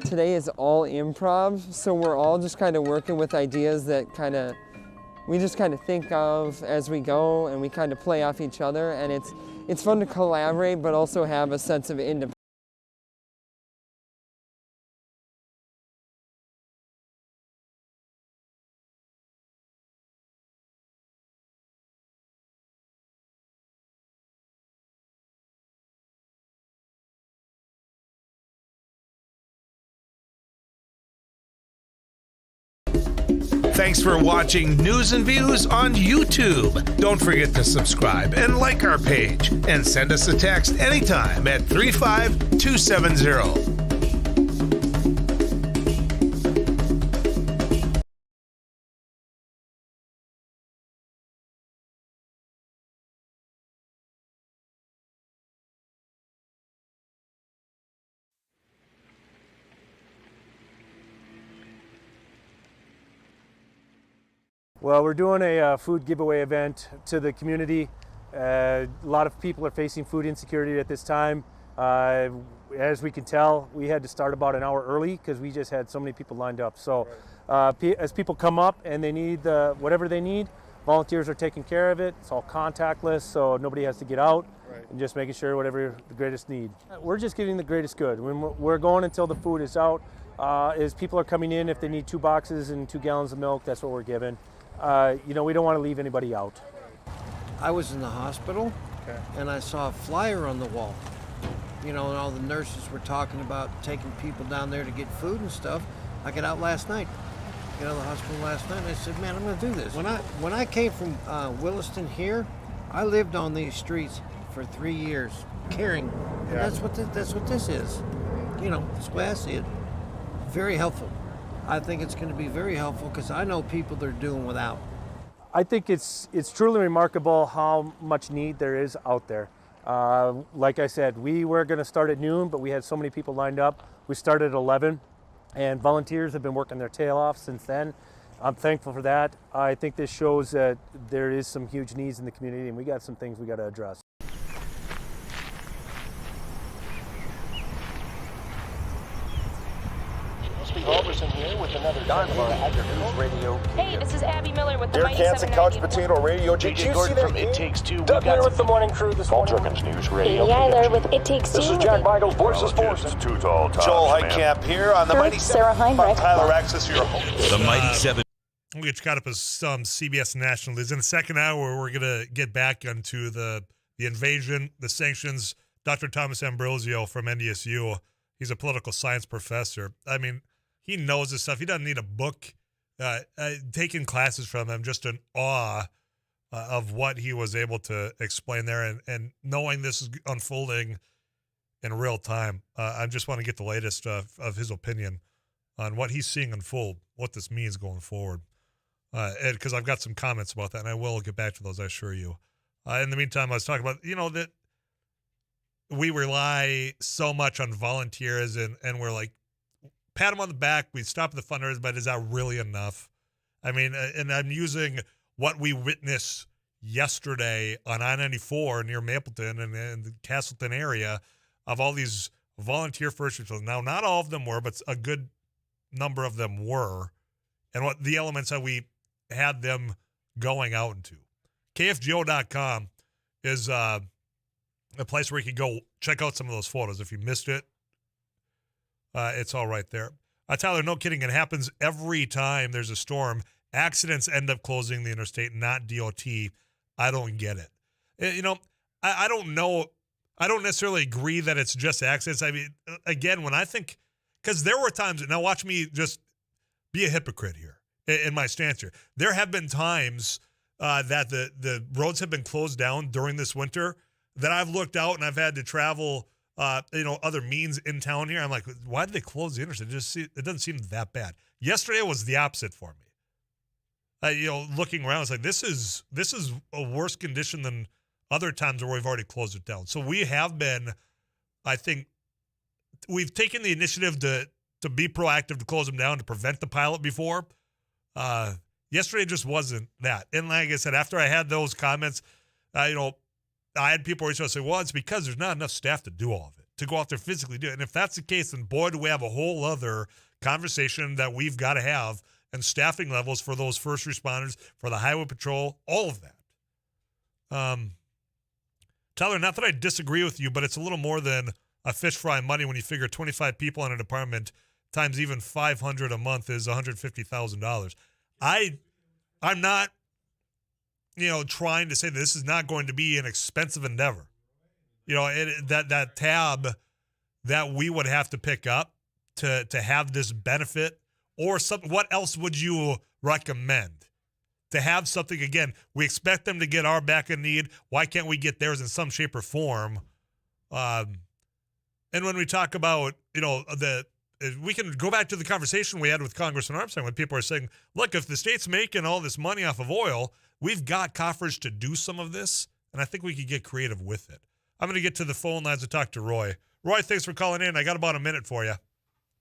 Today is all improv, so we're all just kind of working with ideas that we just kind of think of as we go, and we kind of play off each other, and it's fun to collaborate but also have a sense of independence. Thanks for watching News and Views on YouTube. Don't forget to subscribe and like our page, and send us a text anytime at 35270. Well, we're doing a food giveaway event to the community. A lot of people are facing food insecurity at this time. As we can tell, we had to start about an hour early because we just had so many people lined up. So as people come up and they need whatever they need, volunteers are taking care of it. It's all contactless, so nobody has to get out, and just making sure whatever the greatest need. We're just giving the greatest good. When we're going until the food is out. As people are coming in, if they need 2 boxes and 2 gallons of milk, that's what we're giving. We don't want to leave anybody out. I was in the hospital, and I saw a flyer on the wall. And all the nurses were talking about taking people down there to get food and stuff. I got out last night. Got out of the hospital last night, and I said, man, I'm going to do this. When I came from Williston here, I lived on these streets for 3 years, caring. And that's what this is. That's the way I see it. Very helpful. I think it's going to be very helpful because I know people that are doing without. I think it's truly remarkable how much need there is out there. Like I said, we were going to start at noon, but we had so many people lined up. We started at 11, and volunteers have been working their tail off since then. I'm thankful for that. I think this shows that there is some huge needs in the community, and we got some things we got to address. Robertson here with another Dynamite News Radio. Hey, this is Abby Miller with the Derek Mighty Hansen, Couch 790. Potato Radio. Did you see that? From It Takes Two. Doug here with the morning crew this morning. Jerkins News Radio. Katie Eiler with It Takes Two. This is Jack Michaels, Voices Force. Too tall. Joel Heitkamp here on the Mighty Sarah Seven. Heinrich. Tyler Axis, your host. The Mighty Seven. We'll get you caught up with some CBS national news. In the second hour, we're going to get back onto the invasion, the sanctions. Dr. Thomas Ambrosio from NDSU, he's a political science professor. I mean, he knows this stuff. He doesn't need a book. Taking classes from him, just in awe of what he was able to explain there, and knowing this is unfolding in real time. I just want to get the latest of his opinion on what he's seeing unfold, what this means going forward. Because I've got some comments about that, and I will get back to those, I assure you. In the meantime, I was talking about, that we rely so much on volunteers, and we're like, pat them on the back, we stop the fundraisers, but is that really enough? I mean, and I'm using what we witnessed yesterday on I-94 near Mapleton and the Castleton area of all these volunteer first responders. Now, not all of them were, but a good number of them were. And what the elements that we had them going out into. KFGO.com is a place where you can go check out some of those photos. If you missed it, it's all right there. Tyler, no kidding. It happens every time there's a storm. Accidents end up closing the interstate, not DOT. I don't get it. I don't know. I don't necessarily agree that it's just accidents. I mean, again, when I think, because there were times, now watch me just be a hypocrite here in my stance here. There have been times that the roads have been closed down during this winter that I've looked out and I've had to travel, other means in town here. I'm like, why did they close the interstate? It doesn't seem that bad. Yesterday was the opposite for me. Looking around, it's like this is a worse condition than other times where we've already closed it down. So we have been, I think, we've taken the initiative to be proactive, to close them down, to prevent the pilot before. Yesterday just wasn't that. And like I said, after I had those comments, I had people reach out and say, well, it's because there's not enough staff to do all of it, to go out there physically do it. And if that's the case, then boy, do we have a whole other conversation that we've got to have, and staffing levels for those first responders, for the highway patrol, all of that. Tyler, not that I disagree with you, but it's a little more than a fish fry money when you figure 25 people in a department times even 500 a month is $150,000. I'm not, trying to say that this is not going to be an expensive endeavor. That tab that we would have to pick up to have this benefit, or something. What else would you recommend? To have something, again, we expect them to get our back in need. Why can't we get theirs in some shape or form? And when we talk about, we can go back to the conversation we had with Congressman Armstrong when people are saying, look, if the state's making all this money off of oil, we've got coffers to do some of this, and I think we could get creative with it. I'm going to get to the phone lines to talk to Roy. Roy, thanks for calling in. I got about a minute for you.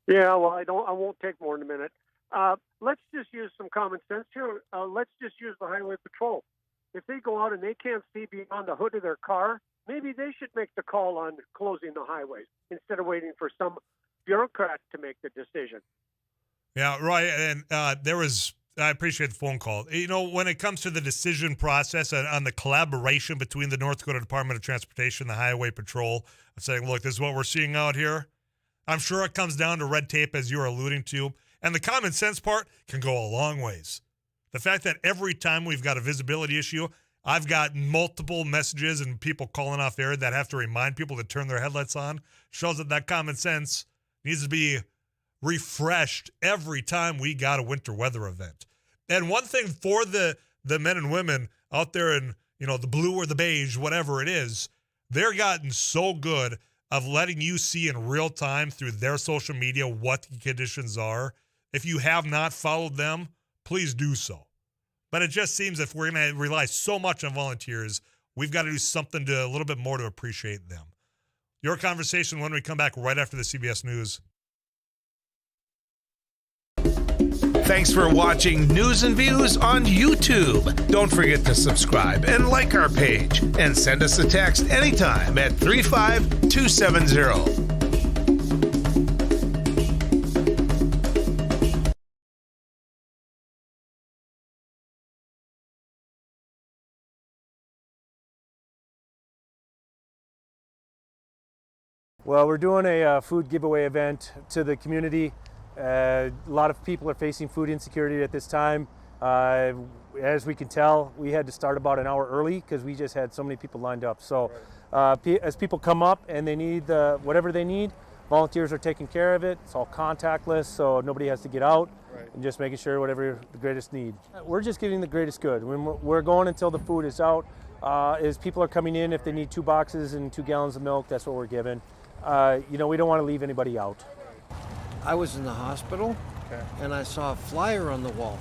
Yeah, well, I won't take more than a minute. Let's just use some common sense here. Let's just use the highway patrol. If they go out and they can't see beyond the hood of their car, maybe they should make the call on closing the highways instead of waiting for some bureaucrat to make the decision. Yeah, Roy, and I appreciate the phone call. When it comes to the decision process and on the collaboration between the North Dakota Department of Transportation, the Highway Patrol, of saying, look, this is what we're seeing out here. I'm sure it comes down to red tape, as you are alluding to. And the common sense part can go a long ways. The fact that every time we've got a visibility issue, I've got multiple messages and people calling off air that have to remind people to turn their headlights on shows that common sense needs to be refreshed every time we got a winter weather event. And one thing for the men and women out there in, the blue or the beige, whatever it is, they're gotten so good of letting you see in real time through their social media what the conditions are. If you have not followed them, please do so. But it just seems if we're going to rely so much on volunteers, we've got to do something a little bit more to appreciate them. Your conversation when we come back right after the CBS News. Thanks for watching News and Views on YouTube. Don't forget to subscribe and like our page, and send us a text anytime at 35270. Well, we're doing a food giveaway event to the community. A lot of people are facing food insecurity at this time. As we can tell, we had to start about an hour early because we just had so many people lined up. So as people come up and they need whatever they need, volunteers are taking care of it. It's all contactless, so nobody has to get out, and just making sure whatever the greatest need. We're just getting the greatest good. We're going until the food is out. As people are coming in, if they need 2 boxes and 2 gallons of milk, that's what we're giving. We don't want to leave anybody out. I was in the hospital, and I saw a flyer on the wall.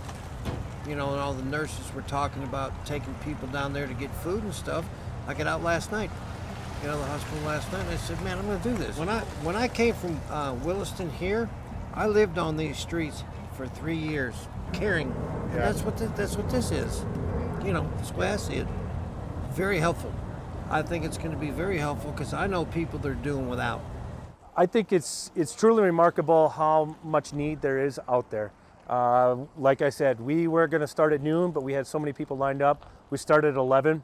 And all the nurses were talking about taking people down there to get food and stuff. I got out last night, the hospital last night, and I said, man, I'm going to do this. When I came from Williston here, I lived on these streets for 3 years, caring. And that's what this is. That's the way I see it. Very helpful. I think it's going to be very helpful because I know people that are doing without. I think it's truly remarkable how much need there is out there. Like I said, we were going to start at noon, but we had so many people lined up. We started at 11,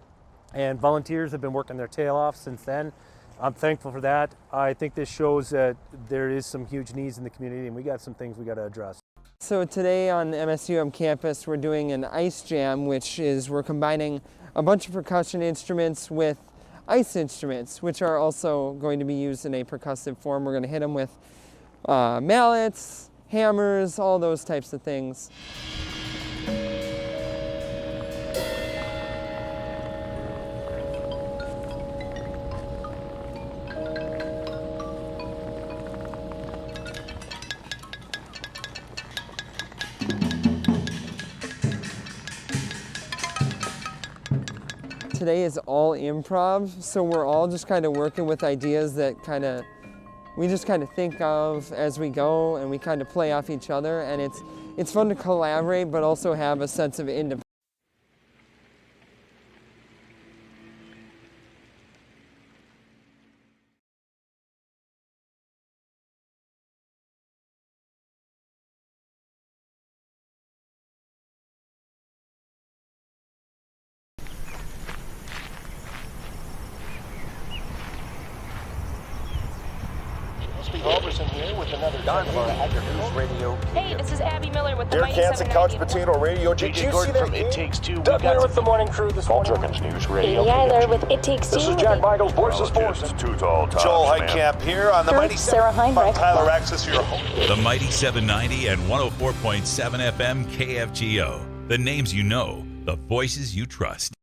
and volunteers have been working their tail off since then. I'm thankful for that. I think this shows that there is some huge needs in the community, and we got some things we got to address. So today on MSUM campus, we're doing an ice jam, which is we're combining a bunch of percussion instruments with ice instruments, which are also going to be used in a percussive form. We're going to hit them with mallets, hammers, all those types of things. today is all improv, so we're all just kind of working with ideas that we just kind of think of as we go, and we kind of play off each other, and it's fun to collaborate but also have a sense of independence. Robertson here with another Don of our Agri-News Radio. Hey, this is Abby Miller with the Derek Mighty Hansen, Couch 790. Potato Radio. Did JJ you Gordon see that from It Takes Two. Doug Miller with the morning crew this morning. Paul Jerkins News Radio. Amy Eiler with It Takes Two. This is Jack Michaels, Voices Forces. Too tall, Tops, Joel man. Heitkamp here on the Mighty Sarah Heinrich. I'm Tyler Axis, your host. The Mighty 790 and 104.7 FM KFGO. The names you know, the voices you trust.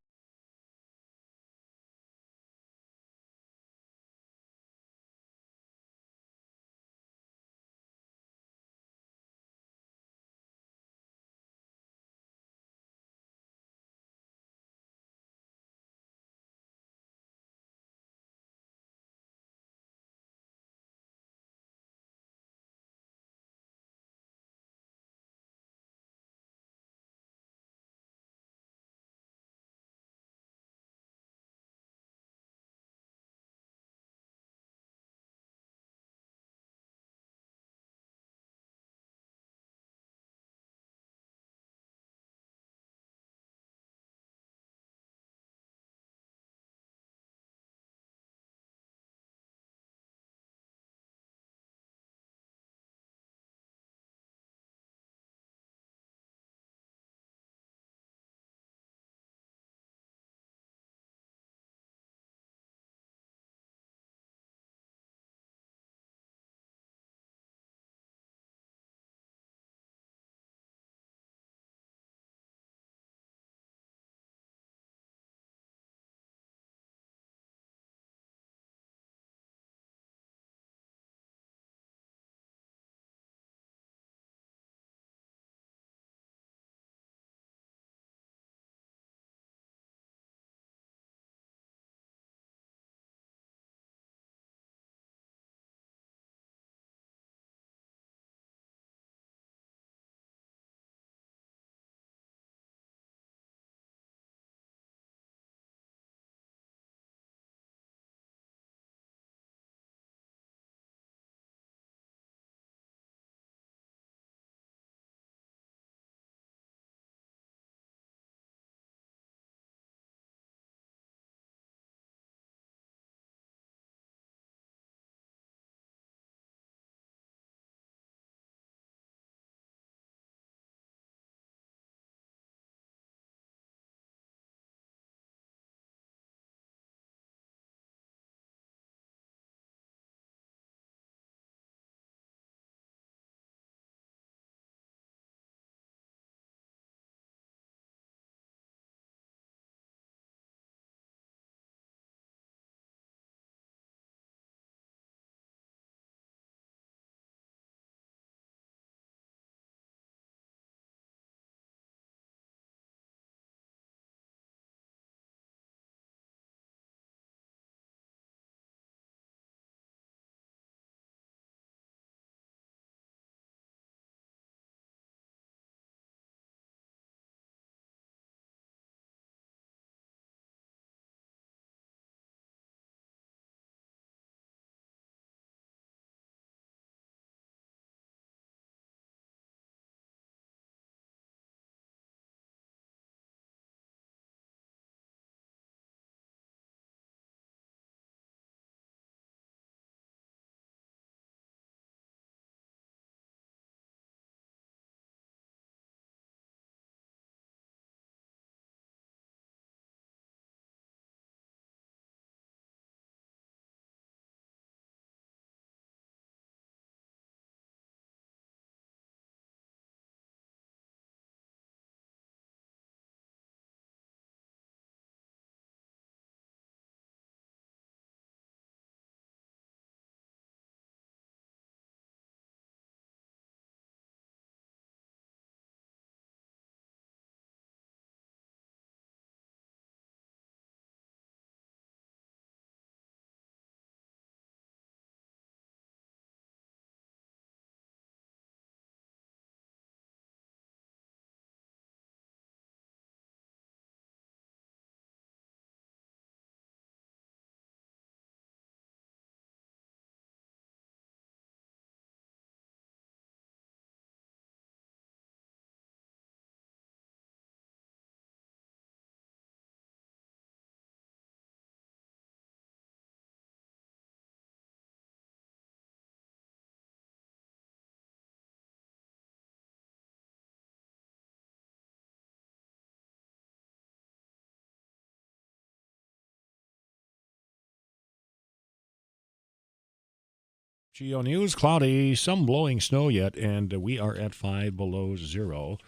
Geo News, cloudy, some blowing snow yet, and we are at 5 below zero.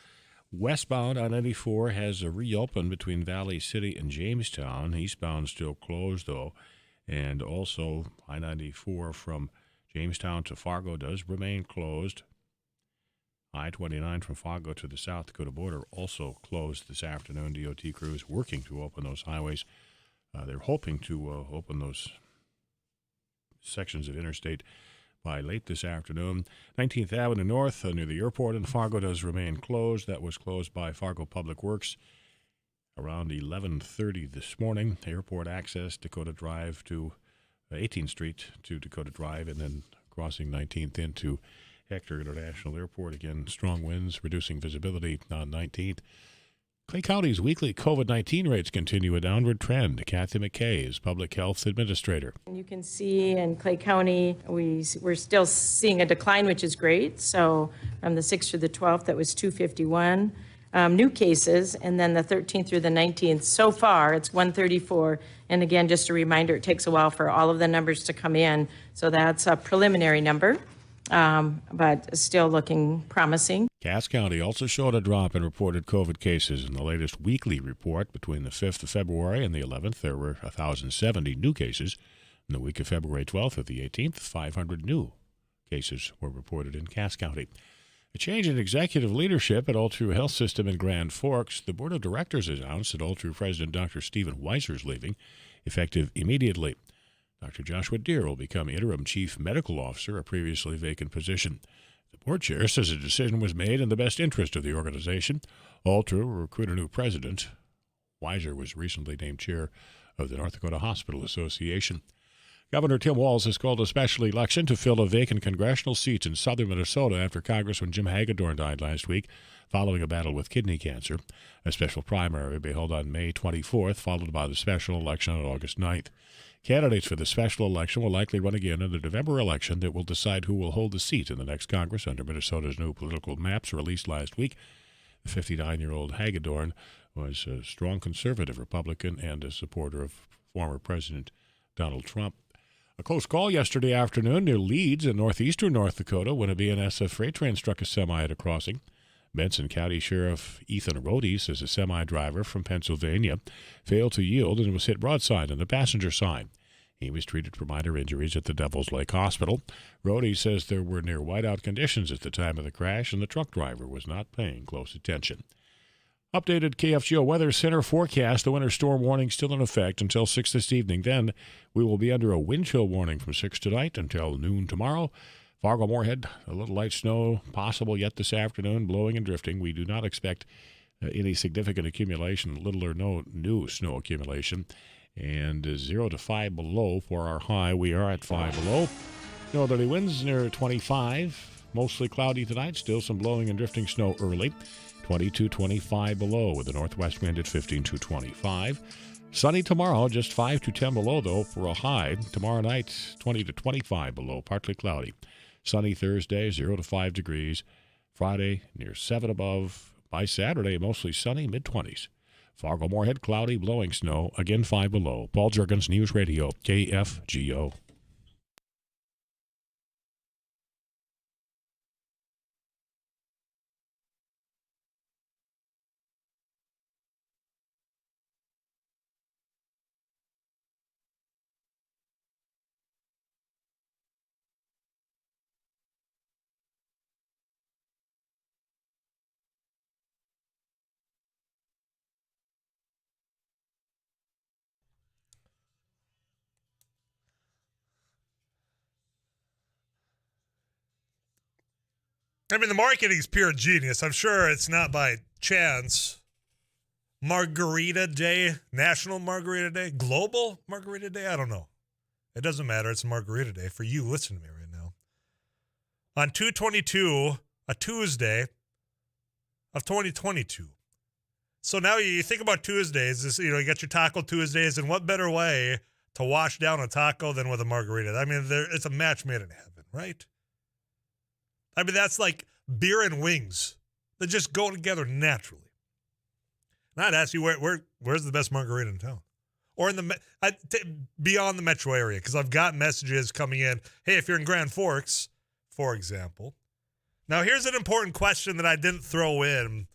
Westbound I-94 has reopened between Valley City and Jamestown. Eastbound still closed, though. And also I-94 from Jamestown to Fargo does remain closed. I-29 from Fargo to the South Dakota border also closed this afternoon. DOT crews working to open those highways. They're hoping to open those sections of interstate by late this afternoon. 19th Avenue North near the airport in Fargo does remain closed. That was closed by Fargo Public Works around 11:30 this morning. Airport access, Dakota Drive to 18th Street to Dakota Drive, and then crossing 19th into Hector International Airport. Again, strong winds, reducing visibility on 19th. Clay County's weekly COVID-19 rates continue a downward trend. Kathy McKay is Public Health Administrator. You can see in Clay County, we're still seeing a decline, which is great. So from the 6th through the 12th, that was 251 new cases. And then the 13th through the 19th, so far, it's 134. And again, just a reminder, it takes a while for all of the numbers to come in. So that's a preliminary number, but still looking promising. Cass County also showed a drop in reported COVID cases. In the latest weekly report between the 5th of February and the 11th, there were 1,070 new cases. In the week of February 12th to the 18th, 500 new cases were reported in Cass County. A change in executive leadership at All True Health System in Grand Forks. The board of directors has announced that All True President Dr. Stephen Weiser is leaving, effective immediately. Dr. Joshua Deer will become interim chief medical officer, a previously vacant position. The board chair says a decision was made in the best interest of the organization. All True will recruit a new president. Weiser was recently named chair of the North Dakota Hospital Association. Governor Tim Walz has called a special election to fill a vacant congressional seat in southern Minnesota after Congressman Jim Hagedorn died last week following a battle with kidney cancer. A special primary will be held on May 24th, followed by the special election on August 9th. Candidates for the special election will likely run again in the November election that will decide who will hold the seat in the next Congress under Minnesota's new political maps released last week. The 59-year-old Hagedorn was a strong conservative Republican and a supporter of former President Donald Trump. A close call yesterday afternoon near Leeds in northeastern North Dakota when a BNSF freight train struck a semi at a crossing. Benson County Sheriff Ethan Rohde says a semi-driver from Pennsylvania failed to yield and was hit broadside on the passenger side. He was treated for minor injuries at the Devil's Lake Hospital. Rohde says there were near whiteout conditions at the time of the crash and the truck driver was not paying close attention. Updated KFGO Weather Center forecast. The winter storm warning still in effect until 6 this evening. Then we will be under a wind chill warning from 6 tonight until noon tomorrow. Fargo-Moorhead, a little light snow possible yet this afternoon, blowing and drifting. We do not expect any significant accumulation, little or no new snow accumulation. And 0 to 5 below for our high. We are at 5 below. Northerly winds near 25. Mostly cloudy tonight. Still some blowing and drifting snow early. 20 to 25 below with the northwest wind at 15 to 25. Sunny tomorrow, just 5 to 10 below, though, for a high. Tomorrow night, 20 to 25 below, partly cloudy. Sunny Thursday, 0 to 5 degrees. Friday, near 7 above. By Saturday, mostly sunny, mid-20s. Fargo-Moorhead, cloudy, blowing snow, again 5 below. Paul Juergens, News Radio, KFGO. I mean, the marketing is pure genius. I'm sure it's not by chance. Margarita Day, National Margarita Day, Global Margarita Day, I don't know. It doesn't matter. It's Margarita Day for you. Listen to me right now. On 2/22, a Tuesday of 2022. So now you think about Tuesdays, this, you got your Taco Tuesdays, and what better way to wash down a taco than with a margarita? I mean, it's a match made in heaven, right? I mean, that's like beer and wings. They just go together naturally. And I'd ask you, where's the best margarita in town? or in the beyond the metro area, because I've got messages coming in. Hey, if you're in Grand Forks, for example. Now, here's an important question that I didn't throw in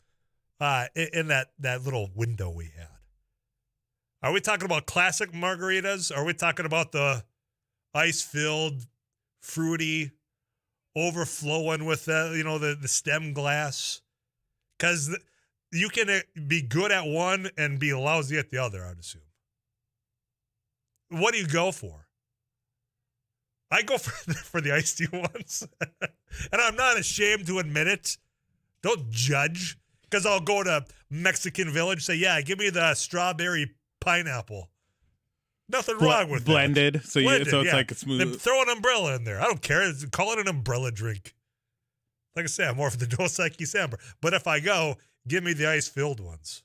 that little window we had. Are we talking about classic margaritas? Are we talking about the ice-filled, fruity, overflowing with the stem glass? Because you can be good at one and be lousy at the other, I'd assume. What do you go for? I go for the iced tea ones. And I'm not ashamed to admit it. Don't judge. Because I'll go to Mexican Village, say, yeah, give me the strawberry pineapple. Nothing wrong with blended, that. so Blended, so it's yeah. like a smooth. Then throw an umbrella in there. I don't care. Call it an umbrella drink. Like I said, I'm more for the Dos Equis Amber. But if I go, give me the ice-filled ones.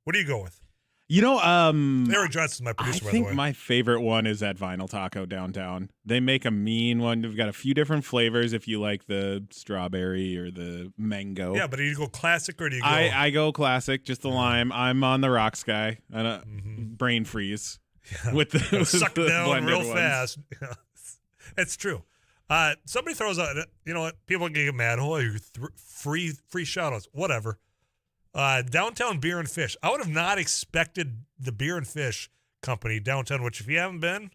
What do you go with? Eric Johnson's my producer, by I the way. think my favorite one is at Vinyl Taco downtown. They make a mean one. They've got a few different flavors if you like the strawberry or the mango. Yeah, but do you go classic or do you go? I go classic, just the lime. I'm on the rocks guy. Brain freeze. Yeah. With the suck the down blended real ones. fast. It's true. Somebody throws out, you know what? People can get mad. Oh, free shout outs. Whatever. Downtown Beer and Fish. I would have not expected the Beer and Fish Company downtown, which if you haven't been,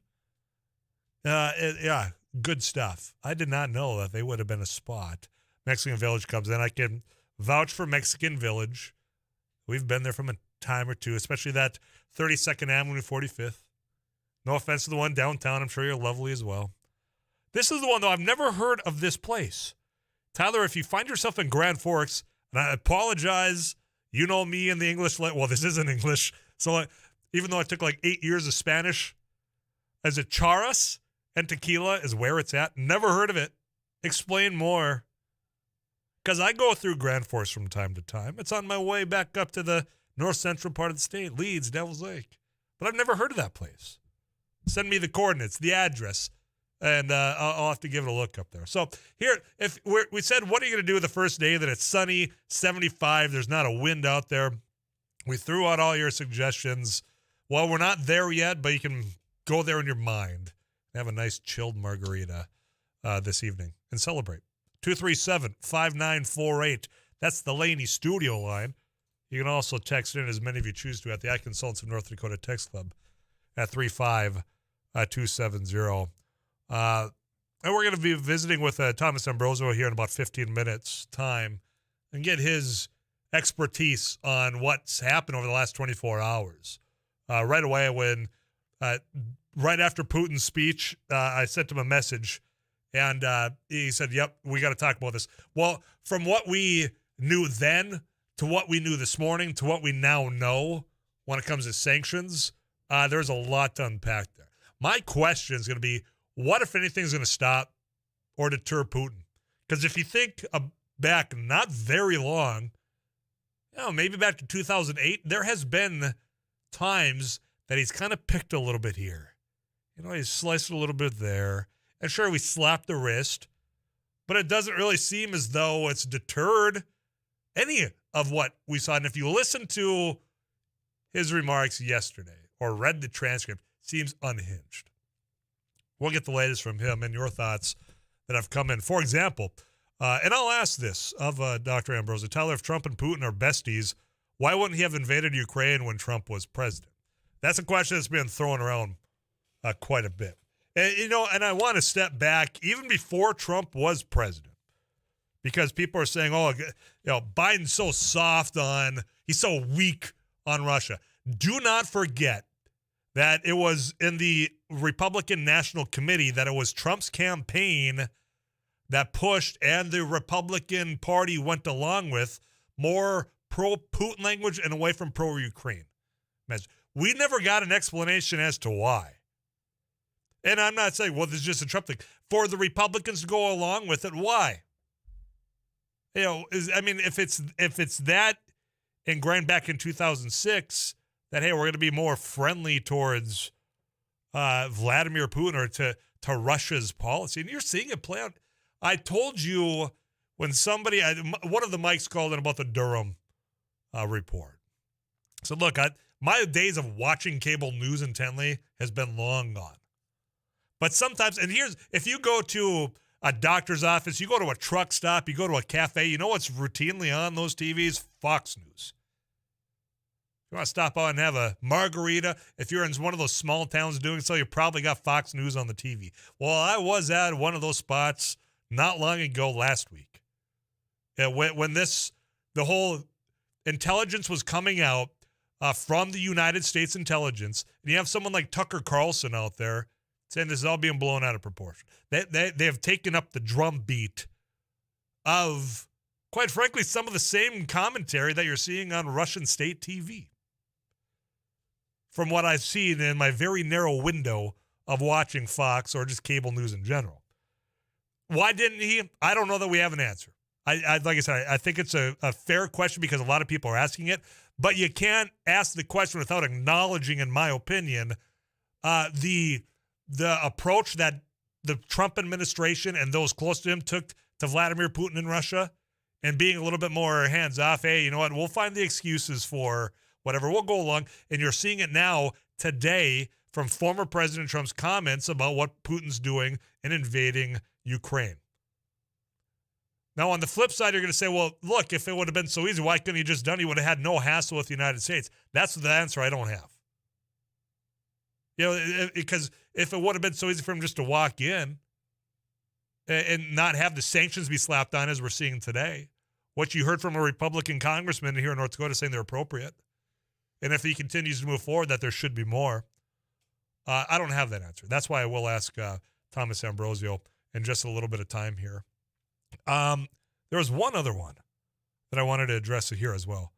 good stuff. I did not know that they would have been a spot. Mexican Village comes in. I can vouch for Mexican Village. We've been there from a time or two, especially that 32nd Avenue, 45th. No offense to the one downtown. I'm sure you're lovely as well. This is the one, though. I've never heard of this place. Tyler, if you find yourself in Grand Forks, and I apologize, you know me in the English. Well, this isn't English. So even though I took like 8 years of Spanish, is it charas and tequila is where it's at? Never heard of it. Explain more. Because I go through Grand Forks from time to time. It's on my way back up to the north central part of the state, Leeds, Devil's Lake. But I've never heard of that place. Send me the coordinates, the address, and I'll have to give it a look up there. So here, if we said, what are you going to do the first day that it's sunny, 75, there's not a wind out there? We threw out all your suggestions. Well, we're not there yet, but you can go there in your mind and have a nice chilled margarita this evening and celebrate. 237-5948. That's the Laney studio line. You can also text in, as many of you choose to, at the Ag Consultants of North Dakota Text Club at 35270. And we're going to be visiting with Thomas Ambrosio here in about 15 minutes' time and get his expertise on what's happened over the last 24 hours. Right away, right after Putin's speech, I sent him a message, and he said, yep, we got to talk about this. Well, from what we knew then to what we knew this morning to what we now know when it comes to sanctions, there's a lot to unpack there. My question is going to be, what, if anything, is going to stop or deter Putin? Because if you think back not very long, maybe back to 2008, there has been times that he's kind of picked a little bit here. He's sliced a little bit there. And sure, we slapped the wrist, but it doesn't really seem as though it's deterred any of what we saw. And if you listen to his remarks yesterday or read the transcript, seems unhinged. We'll get the latest from him and your thoughts that have come in. For example, and I'll ask this of Dr. Ambrosio, Tyler, if Trump and Putin are besties, why wouldn't he have invaded Ukraine when Trump was president? That's a question that's been thrown around quite a bit. And, and I want to step back even before Trump was president, because people are saying, Biden's so soft he's so weak on Russia. Do not forget that it was in the Republican National Committee that it was Trump's campaign that pushed, and the Republican Party went along with, more pro-Putin language and away from pro-Ukraine. We never got an explanation as to why. And I'm not saying, this is just a Trump thing. For the Republicans to go along with it, why? If it's that ingrained back in 2006 that, hey, we're going to be more friendly towards Vladimir Putin or to Russia's policy, and you're seeing it play out. I told you when one of the mics called in about the Durham report. So look, My days of watching cable news intently has been long gone. But sometimes, and here's, if you go to a doctor's office, you go to a truck stop, you go to a cafe, you know what's routinely on those TVs? Fox News. You want to stop out and have a margarita, if you're in one of those small towns doing so, you probably got Fox News on the TV. Well, I was at one of those spots not long ago last week. When the whole intelligence was coming out from the United States intelligence, and you have someone like Tucker Carlson out there saying this is all being blown out of proportion. They have taken up the drumbeat of, quite frankly, some of the same commentary that you're seeing on Russian state TV. From what I've seen in my very narrow window of watching Fox or just cable news in general. Why didn't he? I don't know that we have an answer. Like I said, I think it's a fair question because a lot of people are asking it, but you can't ask the question without acknowledging, in my opinion, the approach that the Trump administration and those close to him took to Vladimir Putin in Russia, and being a little bit more hands-off. Hey, you know what? We'll find the excuses for whatever. We'll go along. And you're seeing it now today from former President Trump's comments about what Putin's doing in invading Ukraine. Now, on the flip side, you're going to say, well, look, if it would have been so easy, why couldn't he just done it? He would have had no hassle with the United States. That's the answer I don't have. You know, because if it would have been so easy for him just to walk in and not have the sanctions be slapped on as we're seeing today, what you heard from a Republican congressman here in North Dakota saying they're appropriate, and if he continues to move forward, that there should be more, I don't have that answer. That's why I will ask Thomas Ambrosio in just a little bit of time here. There was one other one that I wanted to address here as well.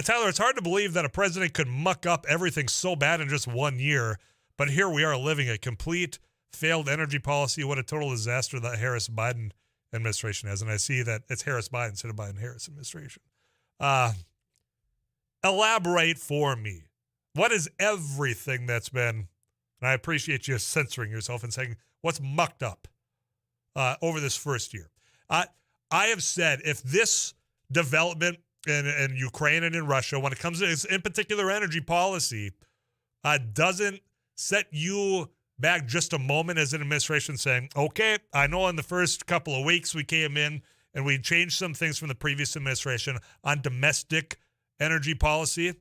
Tyler, it's hard to believe that a president could muck up everything so bad in just 1 year, but here we are living a complete failed energy policy. What a total disaster that Harris-Biden administration has. And I see that it's Harris-Biden instead of Biden-Harris administration. Elaborate for me. What is everything that's been, and I appreciate you censoring yourself and saying what's mucked up over this first year. I have said if this development in Ukraine and in Russia, when it comes to, in particular, energy policy, doesn't set you back just a moment as an administration saying, okay, I know in the first couple of weeks we came in and we changed some things from the previous administration on domestic energy policy.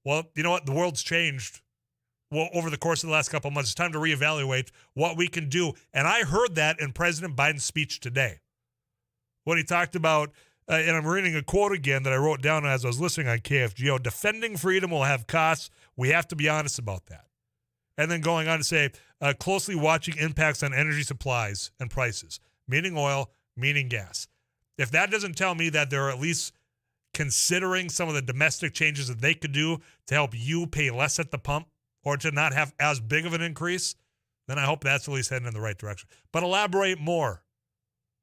Well, you know what? The world's changed over the course of the last couple of months. It's time to reevaluate what we can do. And I heard that in President Biden's speech today when he talked about, and I'm reading a quote again that I wrote down as I was listening on KFGO, defending freedom will have costs. We have to be honest about that. And then going on to say, closely watching impacts on energy supplies and prices, meaning oil, meaning gas. If that doesn't tell me that they're at least considering some of the domestic changes that they could do to help you pay less at the pump or to not have as big of an increase, then I hope that's at least heading in the right direction. But elaborate more.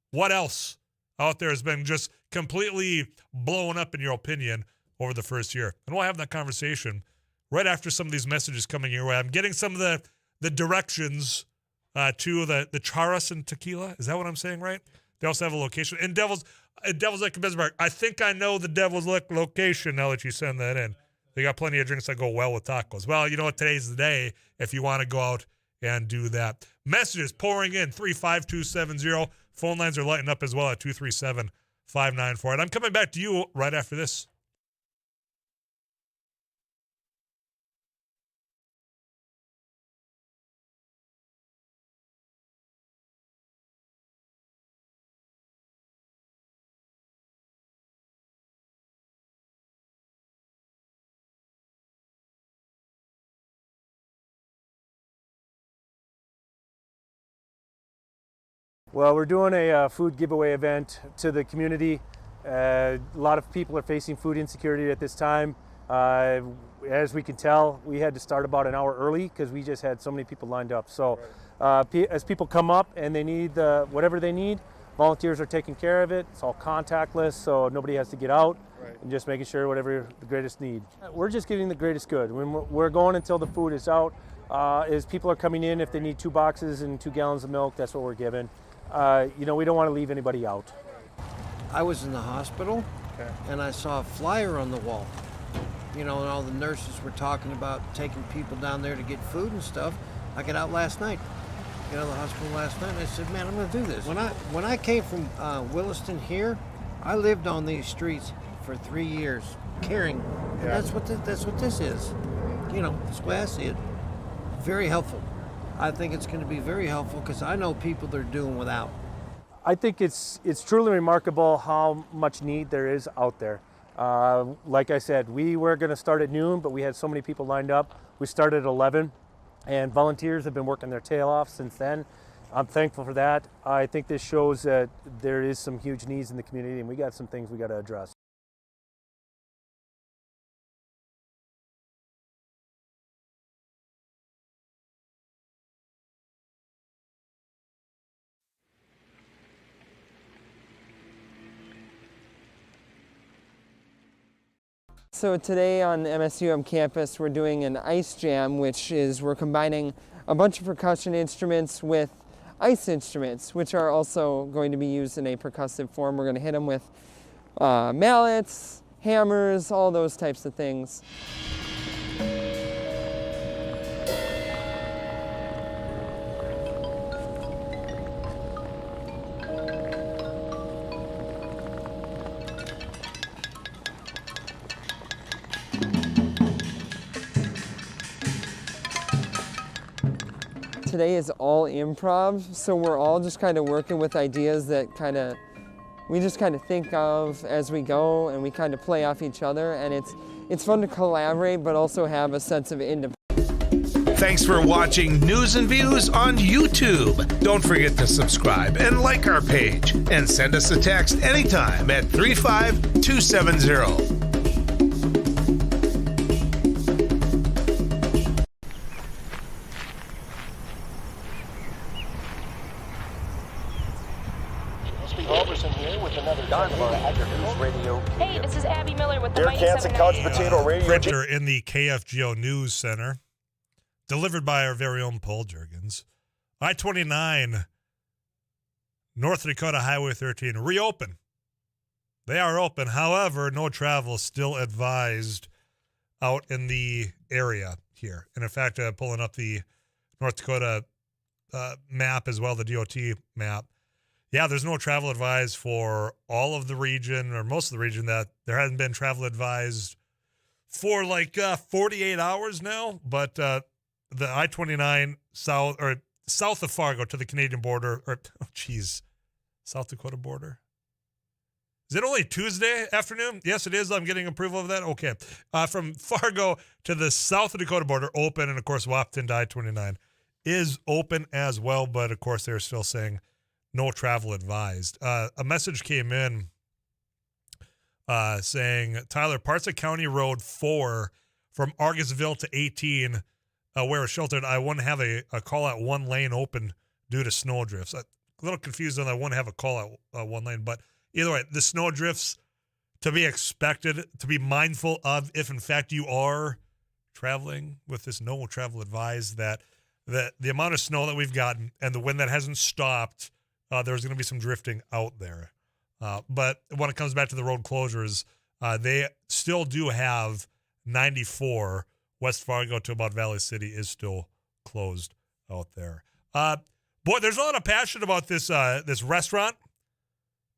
What else out there has been just completely blown up, in your opinion, over the first year? And we'll have that conversation right after some of these messages coming your way. I'm getting some of the directions to the Charas and Tequila. Is that what I'm saying right? They also have a location. In Devil's Lake in Bismarck. I think I know the Devil's Lake location now that you send that in. They got plenty of drinks that go well with tacos. Well, you know what? Today's the day if you want to go out and do that. Messages pouring in, 35270. Phone lines are lighting up as well at 237-5948. I'm coming back to you right after this. Well, we're doing a food giveaway event to the community. A lot of people are facing food insecurity at this time. As we can tell, we had to start about an hour early because we just had so many people lined up. So as people come up and they need whatever they need, volunteers are taking care of it. It's all contactless, so nobody has to get out, and just making sure whatever the greatest need. We're just giving the greatest good. We're going until the food is out. As people are coming in, if they need 2 boxes and 2 gallons of milk, that's what we're giving. We don't want to leave anybody out. I was in the hospital, and I saw a flyer on the wall, you know, and all the nurses were talking about taking people down there to get food and stuff. I got out last night, the hospital last night, and I said, man, I'm going to do this. When I came from Williston here, I lived on these streets for 3 years, caring. And that's what this is. You know, that's the way I see it. Very helpful. I think it's going to be very helpful because I know people that are doing without. I think it's truly remarkable how much need there is out there. Like I said, we were going to start at noon, but we had so many people lined up. We started at 11, and volunteers have been working their tail off since then. I'm thankful for that. I think this shows that there is some huge needs in the community, and we got some things we got to address. So today on MSUM campus, we're doing an ice jam, which is we're combining a bunch of percussion instruments with ice instruments, which are also going to be used in a percussive form. We're going to hit them with mallets, hammers, all those types of things. Today is all improv, so we're all just kind of working with ideas that we just kind of think of as we go, and we kind of play off each other, and it's fun to collaborate but also have a sense of independence. Thanks for watching News and Views on YouTube. Don't forget to subscribe and like our page, and send us a text anytime at 35270. Hey, this is Abby Miller with the Dear Kansas Couch Potato Radio. Printer in the KFGO News Center, delivered by our very own Paul Juergens. I-29, North Dakota Highway 13, reopen. They are open. However, no travel still advised out in the area here. And in fact, pulling up the North Dakota map as well, the DOT map. Yeah, there's no travel advised for all of the region or most of the region. That there hasn't been travel advised for like 48 hours now. But the I-29 south of Fargo to the Canadian border, South Dakota border. Is it only Tuesday afternoon? Yes, it is. I'm getting approval of that. Okay. From Fargo to the South Dakota border, open, and of course, Wahpeton to I-29 is open as well. But of course, they're still saying no travel advised. A message came in saying, Tyler, parts of County Road 4 from Argusville to 18, where it's sheltered, I wouldn't have a call out one lane open due to snow drifts. A little confused on I wouldn't have a call out one lane, but either way, the snow drifts to be expected, to be mindful of if in fact you are traveling with this no travel advised, that the amount of snow that we've gotten and the wind that hasn't stopped, there's going to be some drifting out there. But when it comes back to the road closures, they still do have 94 West Fargo to about Valley City is still closed out there. Boy, there's a lot of passion about this restaurant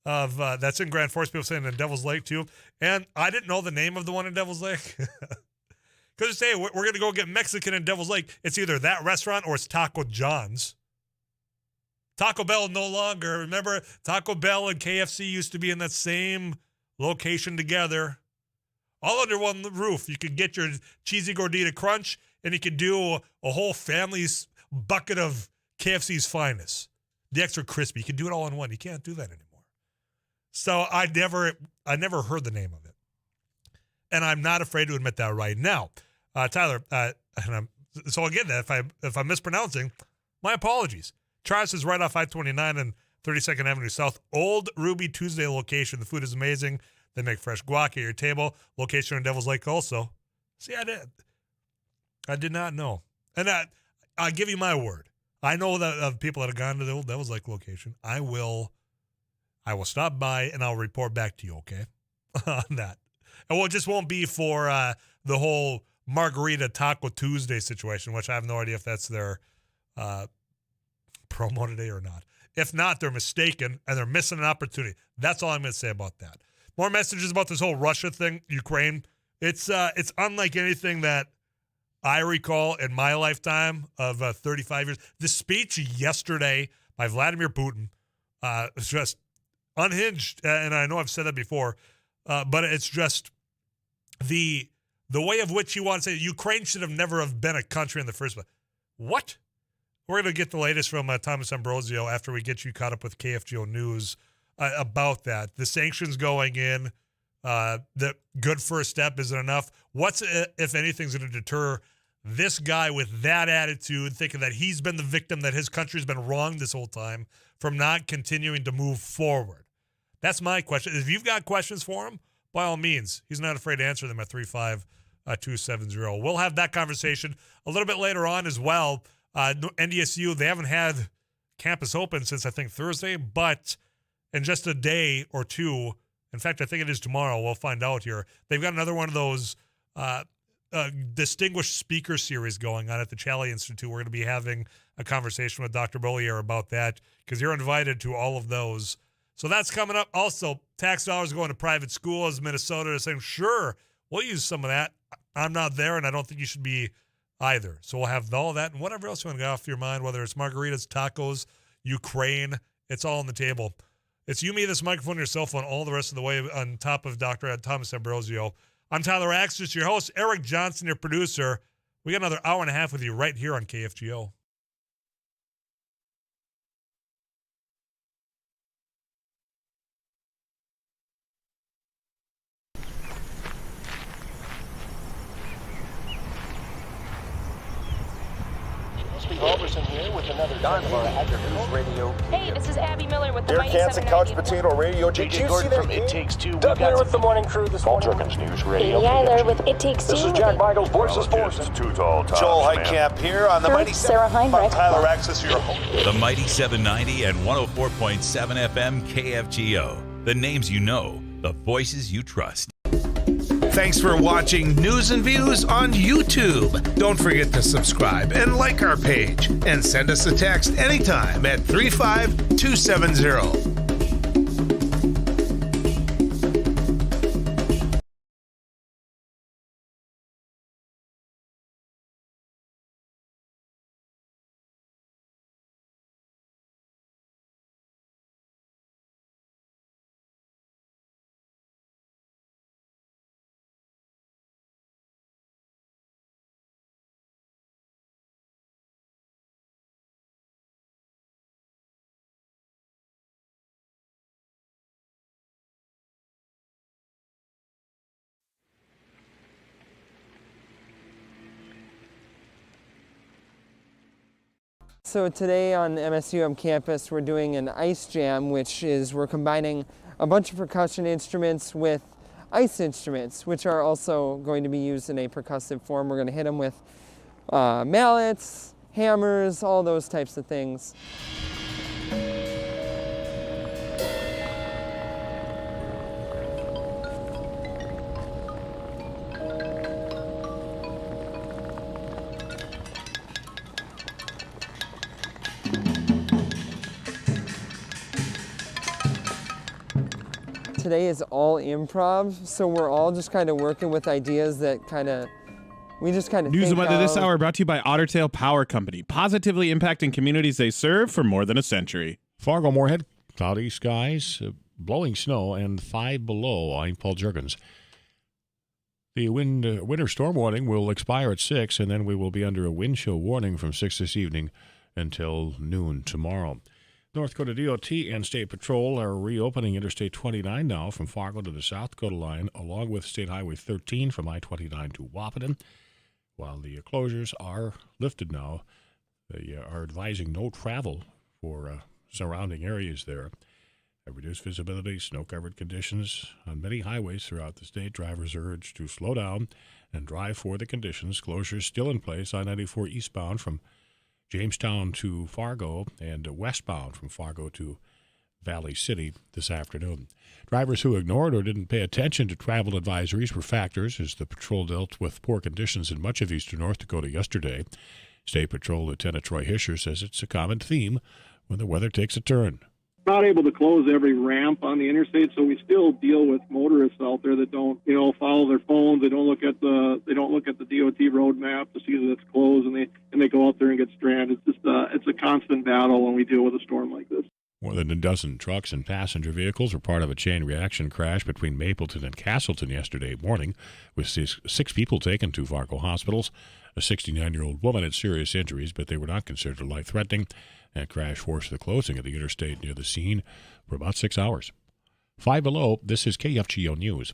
of that's in Grand Forks. People saying in Devil's Lake too, and I didn't know the name of the one in Devil's Lake. Because they say we're going to go get Mexican in Devil's Lake. It's either that restaurant or it's Taco John's. Taco Bell no longer. Remember, Taco Bell and KFC used to be in that same location together, all under one roof. You could get your cheesy gordita crunch, and you could do a whole family's bucket of KFC's finest. The extra crispy. You could do it all in one. You can't do that anymore. So I never heard the name of it, and I'm not afraid to admit that right now, Tyler. So again, if I'm mispronouncing, my apologies. Charles is right off I-29 and 32nd Avenue South. Old Ruby Tuesday location. The food is amazing. They make fresh guac at your table. Location in Devil's Lake also. See, I did not know. And I give you my word. I know that of people that have gone to the old Devil's Lake location. I will stop by and I'll report back to you, okay, on that. And it just won't be for the whole Margarita Taco Tuesday situation, which I have no idea if that's their promo today or not. If not, they're mistaken and they're missing an opportunity. That's all I'm going to say about that. More messages about this whole Russia thing, Ukraine. It's unlike anything that I recall in my lifetime of 35 years. The speech yesterday by Vladimir Putin is just unhinged, and I know I've said that before, but it's just the way of which you want to say Ukraine should have never have been a country in the first place. What? We're going to get the latest from Thomas Ambrosio after we get you caught up with KFGO News about that. The sanctions going in, the good first step isn't enough. What's, if anything, is going to deter this guy with that attitude, thinking that he's been the victim, that his country's been wrong this whole time, from not continuing to move forward? That's my question. If you've got questions for him, by all means, he's not afraid to answer them at 35270. We'll have that conversation a little bit later on as well. NDSU, they haven't had campus open since I think Thursday, but in just a day or two, in fact, I think it is tomorrow, we'll find out here, they've got another one of those distinguished speaker series going on at the Challey Institute. We're going to be having a conversation with Dr. Bollier about that because you're invited to all of those. So that's coming up. Also, tax dollars going to private schools. Minnesota is saying, sure, we'll use some of that. I'm not there, and I don't think you should be either. So we'll have all that and whatever else you want to get off your mind, whether it's margaritas, tacos, Ukraine, it's all on the table. It's you, me, this microphone, your cell phone, all the rest of the way on top of Dr. Thomas Ambrosio. I'm Tyler Axis, your host, Eric Johnson, your producer. We got another hour and a half with you right here on KFGO. Robertson here with another Agri News Radio. Hey, this is Abby Miller with the Dear Mighty Kansas Couch 790. Potato Radio. Did you see that from It Takes Two. Doug here with the morning crew this morning. News Radio. Amy Eiler with It Takes Two. This is Jack Michaels, Voice of Sports. Too tall. Joel Heitkamp here on the Mighty Sarah Heinrich. I'm Tyler Axis, your host. The Mighty 790 and 104.7 FM KFGO. The names you know, the voices you trust. Thanks for watching News and Views on YouTube. Don't forget to subscribe and like our page. And send us a text anytime at 35270. So today on MSUM campus, we're doing an ice jam, which is we're combining a bunch of percussion instruments with ice instruments, which are also going to be used in a percussive form. We're going to hit them with mallets, hammers, all those types of things. Today is all improv, so we're all just kind of working with ideas that we just kind of News think about this of. hour brought to you by Otter Tail Power Company, positively impacting communities they serve for more than a century. Fargo-Moorhead, cloudy skies, blowing snow, and 5 below. I'm Paul Juergens. The winter storm warning will expire at 6, and then we will be under a wind chill warning from 6 this evening until noon tomorrow. North Dakota DOT and State Patrol are reopening Interstate 29 now from Fargo to the South Dakota line, along with State Highway 13 from I-29 to Wahpeton. While the closures are lifted now, they are advising no travel for surrounding areas there. Reduced visibility, snow-covered conditions on many highways throughout the state. Drivers are urged to slow down and drive for the conditions. Closures still in place. I-94 eastbound from Jamestown to Fargo and westbound from Fargo to Valley City this afternoon. Drivers who ignored or didn't pay attention to travel advisories were factors as the patrol dealt with poor conditions in much of eastern North Dakota yesterday. State Patrol Lieutenant Troy Hischer says it's a common theme when the weather takes a turn. Not able to close every ramp on the interstate, so we still deal with motorists out there that don't, follow their phones. They don't look at the DOT road map to see that it's closed, and they go out there and get stranded. It's just it's a constant battle when we deal with a storm like this. More than a dozen trucks and passenger vehicles were part of a chain reaction crash between Mapleton and Castleton yesterday morning, with six people taken to Fargo hospitals. A 69-year-old woman had serious injuries, but they were not considered life-threatening. That crash forced the closing of the interstate near the scene for about 6 hours. 5 below, this is KFGO News.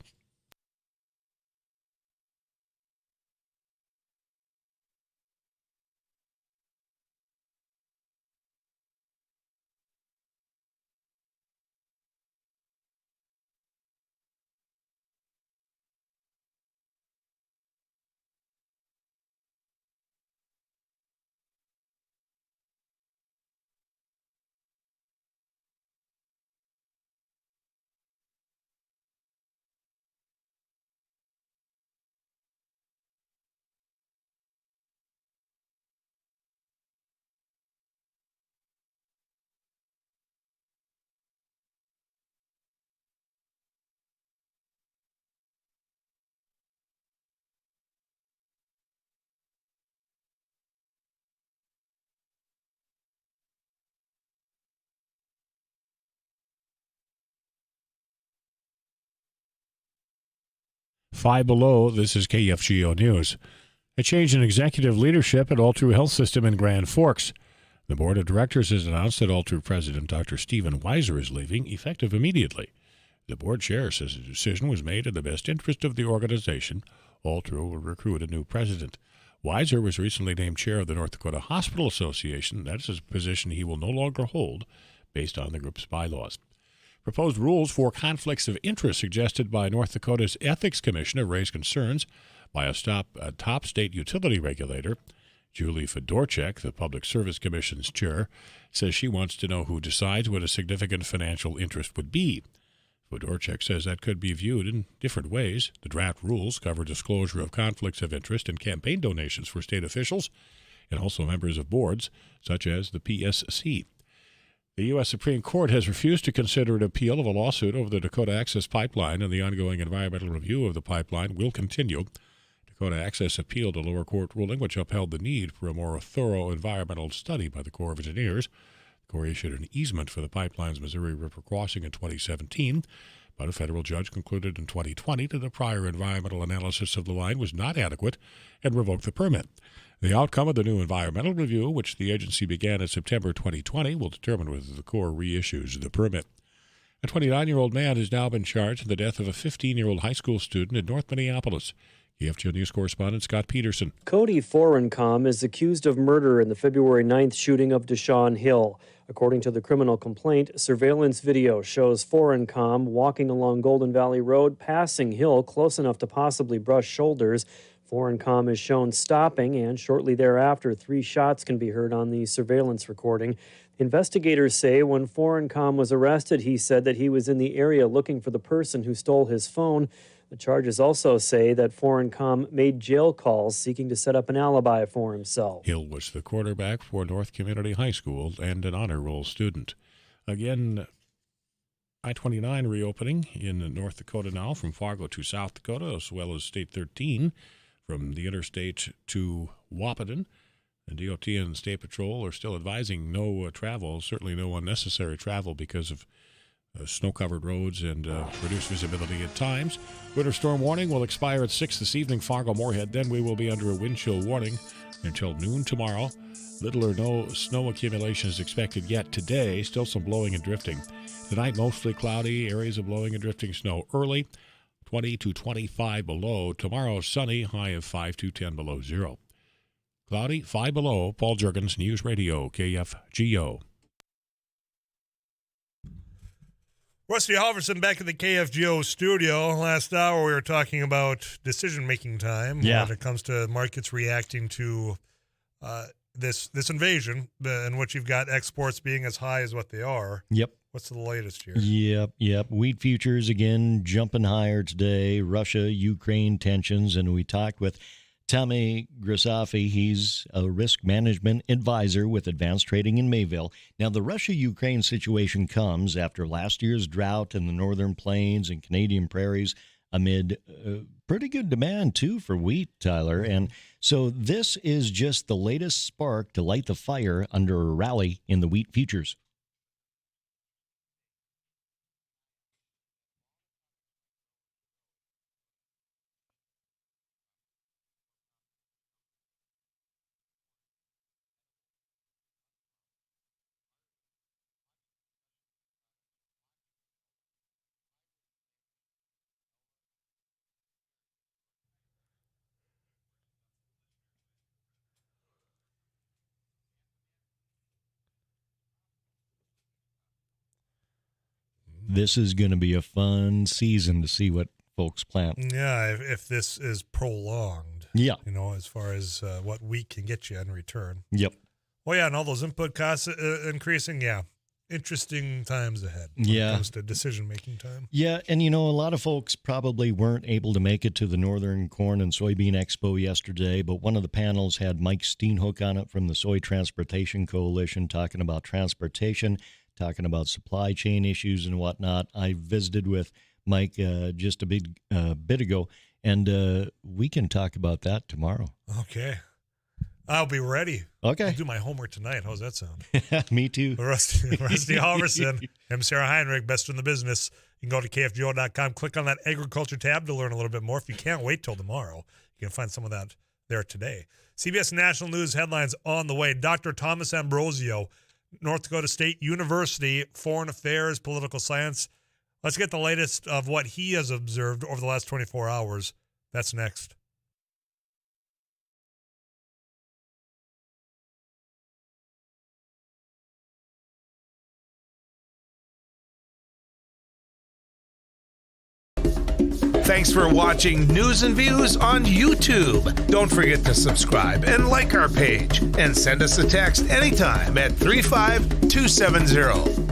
Five below, this is KFGO News. A change in executive leadership at All True Health System in Grand Forks. The board of directors has announced that All True president Dr. Stephen Weiser is leaving, effective immediately. The board chair says the decision was made in the best interest of the organization. All True will recruit a new president. Weiser was recently named chair of the North Dakota Hospital Association. That is a position he will no longer hold based on the group's bylaws. Proposed rules for conflicts of interest suggested by North Dakota's Ethics Commission have raised concerns by a top state utility regulator. Julie Fedorchak, the Public Service Commission's chair, says she wants to know who decides what a significant financial interest would be. Fedorchak says that could be viewed in different ways. The draft rules cover disclosure of conflicts of interest and campaign donations for state officials and also members of boards, such as the PSC. The U.S. Supreme Court has refused to consider an appeal of a lawsuit over the Dakota Access Pipeline, and the ongoing environmental review of the pipeline will continue. Dakota Access appealed a lower court ruling which upheld the need for a more thorough environmental study by the Corps of Engineers. The Corps issued an easement for the pipeline's Missouri River crossing in 2017, but a federal judge concluded in 2020 that the prior environmental analysis of the line was not adequate and revoked the permit. The outcome of the new environmental review, which the agency began in September 2020, will determine whether the Corps reissues the permit. A 29-year-old man has now been charged in the death of a 15-year-old high school student in North Minneapolis. KFGO News correspondent Scott Peterson. Cody Forencom is accused of murder in the February 9th shooting of Deshaun Hill. According to the criminal complaint, surveillance video shows Forencom walking along Golden Valley Road, passing Hill close enough to possibly brush shoulders. Forencom is shown stopping, and shortly thereafter, 3 shots can be heard on the surveillance recording. Investigators say when Forencom was arrested, he said that he was in the area looking for the person who stole his phone. The charges also say that Forencom made jail calls seeking to set up an alibi for himself. Hill was the quarterback for North Community High School and an honor roll student. Again, I-29 reopening in North Dakota now from Fargo to South Dakota, as well as State 13 from the interstate to Wahpeton. The DOT and State Patrol are still advising no travel, certainly no unnecessary travel because of snow-covered roads and reduced visibility at times. Winter storm warning will expire at 6 this evening, Fargo-Moorhead. Then we will be under a wind chill warning until noon tomorrow. Little or no snow accumulation is expected yet today. Still some blowing and drifting. Tonight, mostly cloudy, areas of blowing and drifting snow early, 20 to 25 below. Tomorrow, sunny, high of 5 to 10 below zero. Cloudy, 5 below. Paul Juergens, News Radio, KFGO. Rusty Halverson back at the KFGO studio. Last hour we were talking about decision-making time when it comes to markets reacting to this invasion, in which you've got exports being as high as what they are. Yep. What's the latest here? Yep. Wheat futures again jumping higher today. Russia-Ukraine tensions, and we talked with Tommy Grisafi. He's a risk management advisor with Advanced Trading in Mayville. Now, the Russia-Ukraine situation comes after last year's drought in the northern plains and Canadian prairies amid pretty good demand, too, for wheat, Tyler. And so this is just the latest spark to light the fire under a rally in the wheat futures. This is going to be a fun season to see what folks plant. Yeah, if this is prolonged. Yeah. As far as what wheat can get you in return. Yep. Well, yeah, and all those input costs increasing, yeah. Interesting times ahead when it comes to decision-making time. Yeah, and a lot of folks probably weren't able to make it to the Northern Corn and Soybean Expo yesterday, but one of the panels had Mike Steenhoek on it from the Soy Transportation Coalition talking about transportation, talking about supply chain issues and whatnot. I visited with Mike just a bit ago, and we can talk about that tomorrow. Okay. I'll be ready. Okay. I'll do my homework tonight. How's that sound? Me too. Rusty Halverson. I'm Sarah Heinrich, best in the business. You can go to KFGO.com, click on that agriculture tab to learn a little bit more. If you can't wait till tomorrow, you can find some of that there today. CBS National News headlines on the way. Dr. Thomas Ambrosio, North Dakota State University, Foreign Affairs, Political Science. Let's get the latest of what he has observed over the last 24 hours. That's next. Thanks for watching News and Views on YouTube. Don't forget to subscribe and like our page. And send us a text anytime at 35270.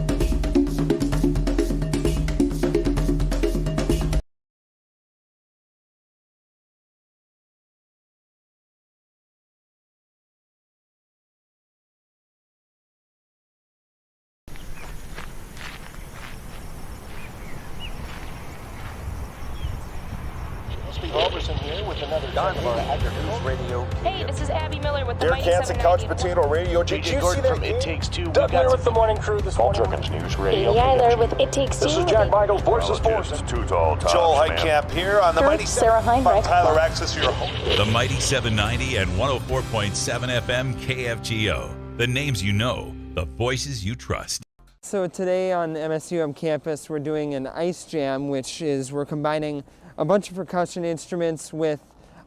Robertson here with another News Radio. Hey, this is Abby Miller with the Derek Mighty Hansen, Couch 790. Potato Radio. J.J. Did you Gordon see that from It Takes Two. Doug here with the morning crew this morning. News Radio. Katie Eiler with It Takes Two. This is Jack Michaels, Voices Forces. Too tall, Joel Heitkamp here on the Mighty Sarah Heinrich. I'm Tyler Axis, your host. The Mighty 790 and 104.7 FM KFGO. The names you know, the voices you trust. So today on MSUM campus, we're doing an ice jam, which is we're combining a bunch of percussion instruments with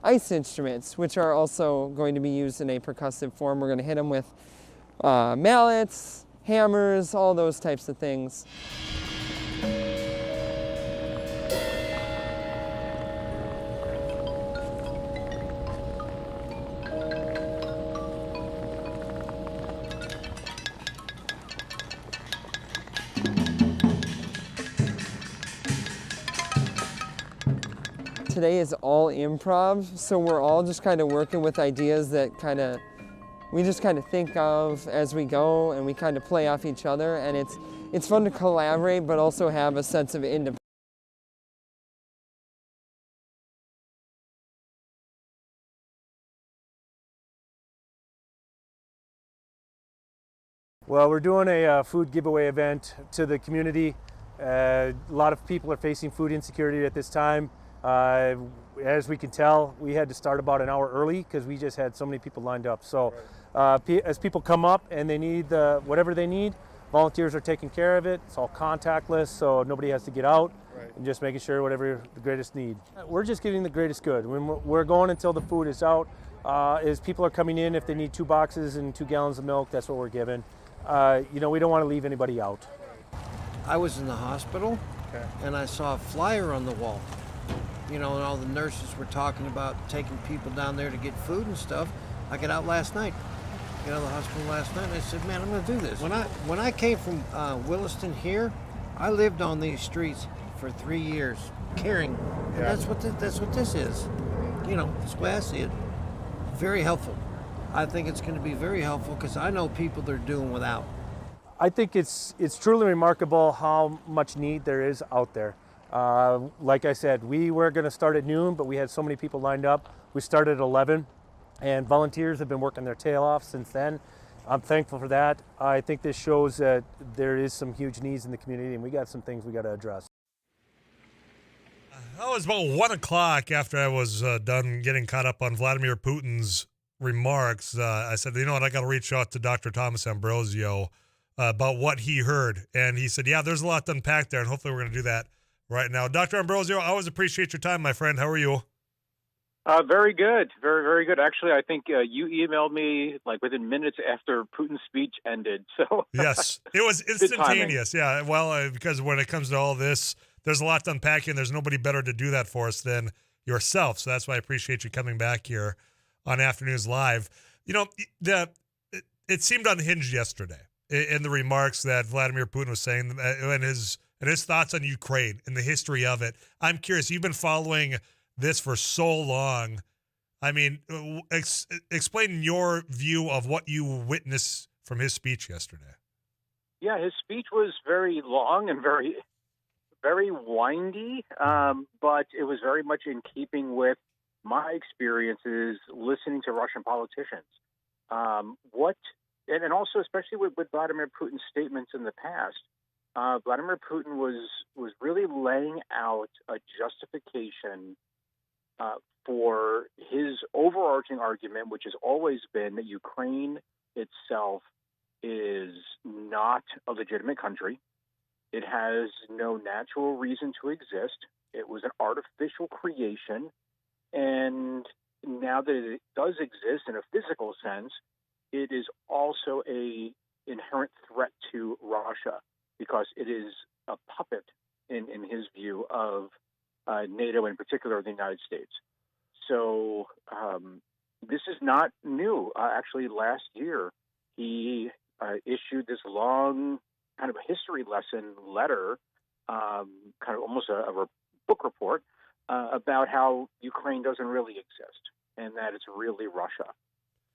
ice instruments, which are also going to be used in a percussive form. We're going to hit them with mallets, hammers, all those types of things. Today is all improv, so we're all just kind of working with ideas that we just kind of think of as we go, and we kind of play off each other, and it's fun to collaborate, but also have a sense of independence. Well, we're doing a food giveaway event to the community. A lot of people are facing food insecurity at this time. As we can tell, we had to start about an hour early because we just had so many people lined up. So as people come up and they need whatever they need, volunteers are taking care of it. It's all contactless, so nobody has to get out. Right. And just making sure whatever the greatest need. We're just giving the greatest good. When we're going until the food is out. As people are coming in, if they need 2 boxes and 2 gallons of milk, that's what we're giving. We don't want to leave anybody out. I was in the hospital, and I saw a flyer on the wall. And all the nurses were talking about taking people down there to get food and stuff. I got out last night. Got out of the hospital last night, and I said, man, I'm going to do this. When I came from Williston here, I lived on these streets for 3 years, caring. And that's what this is. You know, that's the way I see it. Very helpful. I think it's going to be very helpful because I know people that are doing without. I think it's truly remarkable how much need there is out there. Like I said, we were going to start at noon, but we had so many people lined up. We started at 11, and volunteers have been working their tail off since then. I'm thankful for that. I think this shows that there is some huge needs in the community, and we got some things we got to address. That was about 1 o'clock after I was done getting caught up on Vladimir Putin's remarks. I said, you know what, I got to reach out to Dr. Thomas Ambrosio about what he heard. And he said, yeah, there's a lot to unpack there, and hopefully we're going to do that right now. Dr. Ambrosio, I always appreciate your time, my friend. How are you? Very good. Very, very good. Actually, I think you emailed me like within minutes after Putin's speech ended. So yes, it was instantaneous. Yeah, well, because when it comes to all this, there's a lot to unpack, and there's nobody better to do that for us than yourself. So that's why I appreciate you coming back here on Afternoons Live. You know, it seemed unhinged yesterday in the remarks that Vladimir Putin was saying and his thoughts on Ukraine and the history of it. I'm curious, you've been following this for so long. I mean, explain your view of what you witnessed from his speech yesterday. Yeah, his speech was very long and very, very windy, but it was very much in keeping with my experiences listening to Russian politicians. And also especially with Vladimir Putin's statements in the past, Vladimir Putin was really laying out a justification for his overarching argument, which has always been that Ukraine itself is not a legitimate country. It has no natural reason to exist. It was an artificial creation. And now that it does exist in a physical sense, it is also an inherent threat to Russia because it is a puppet, in his view, of NATO, in particular the United States. So this is not new. Actually, last year, he issued this long kind of a history lesson letter, kind of almost a book report, about how Ukraine doesn't really exist and that it's really Russia.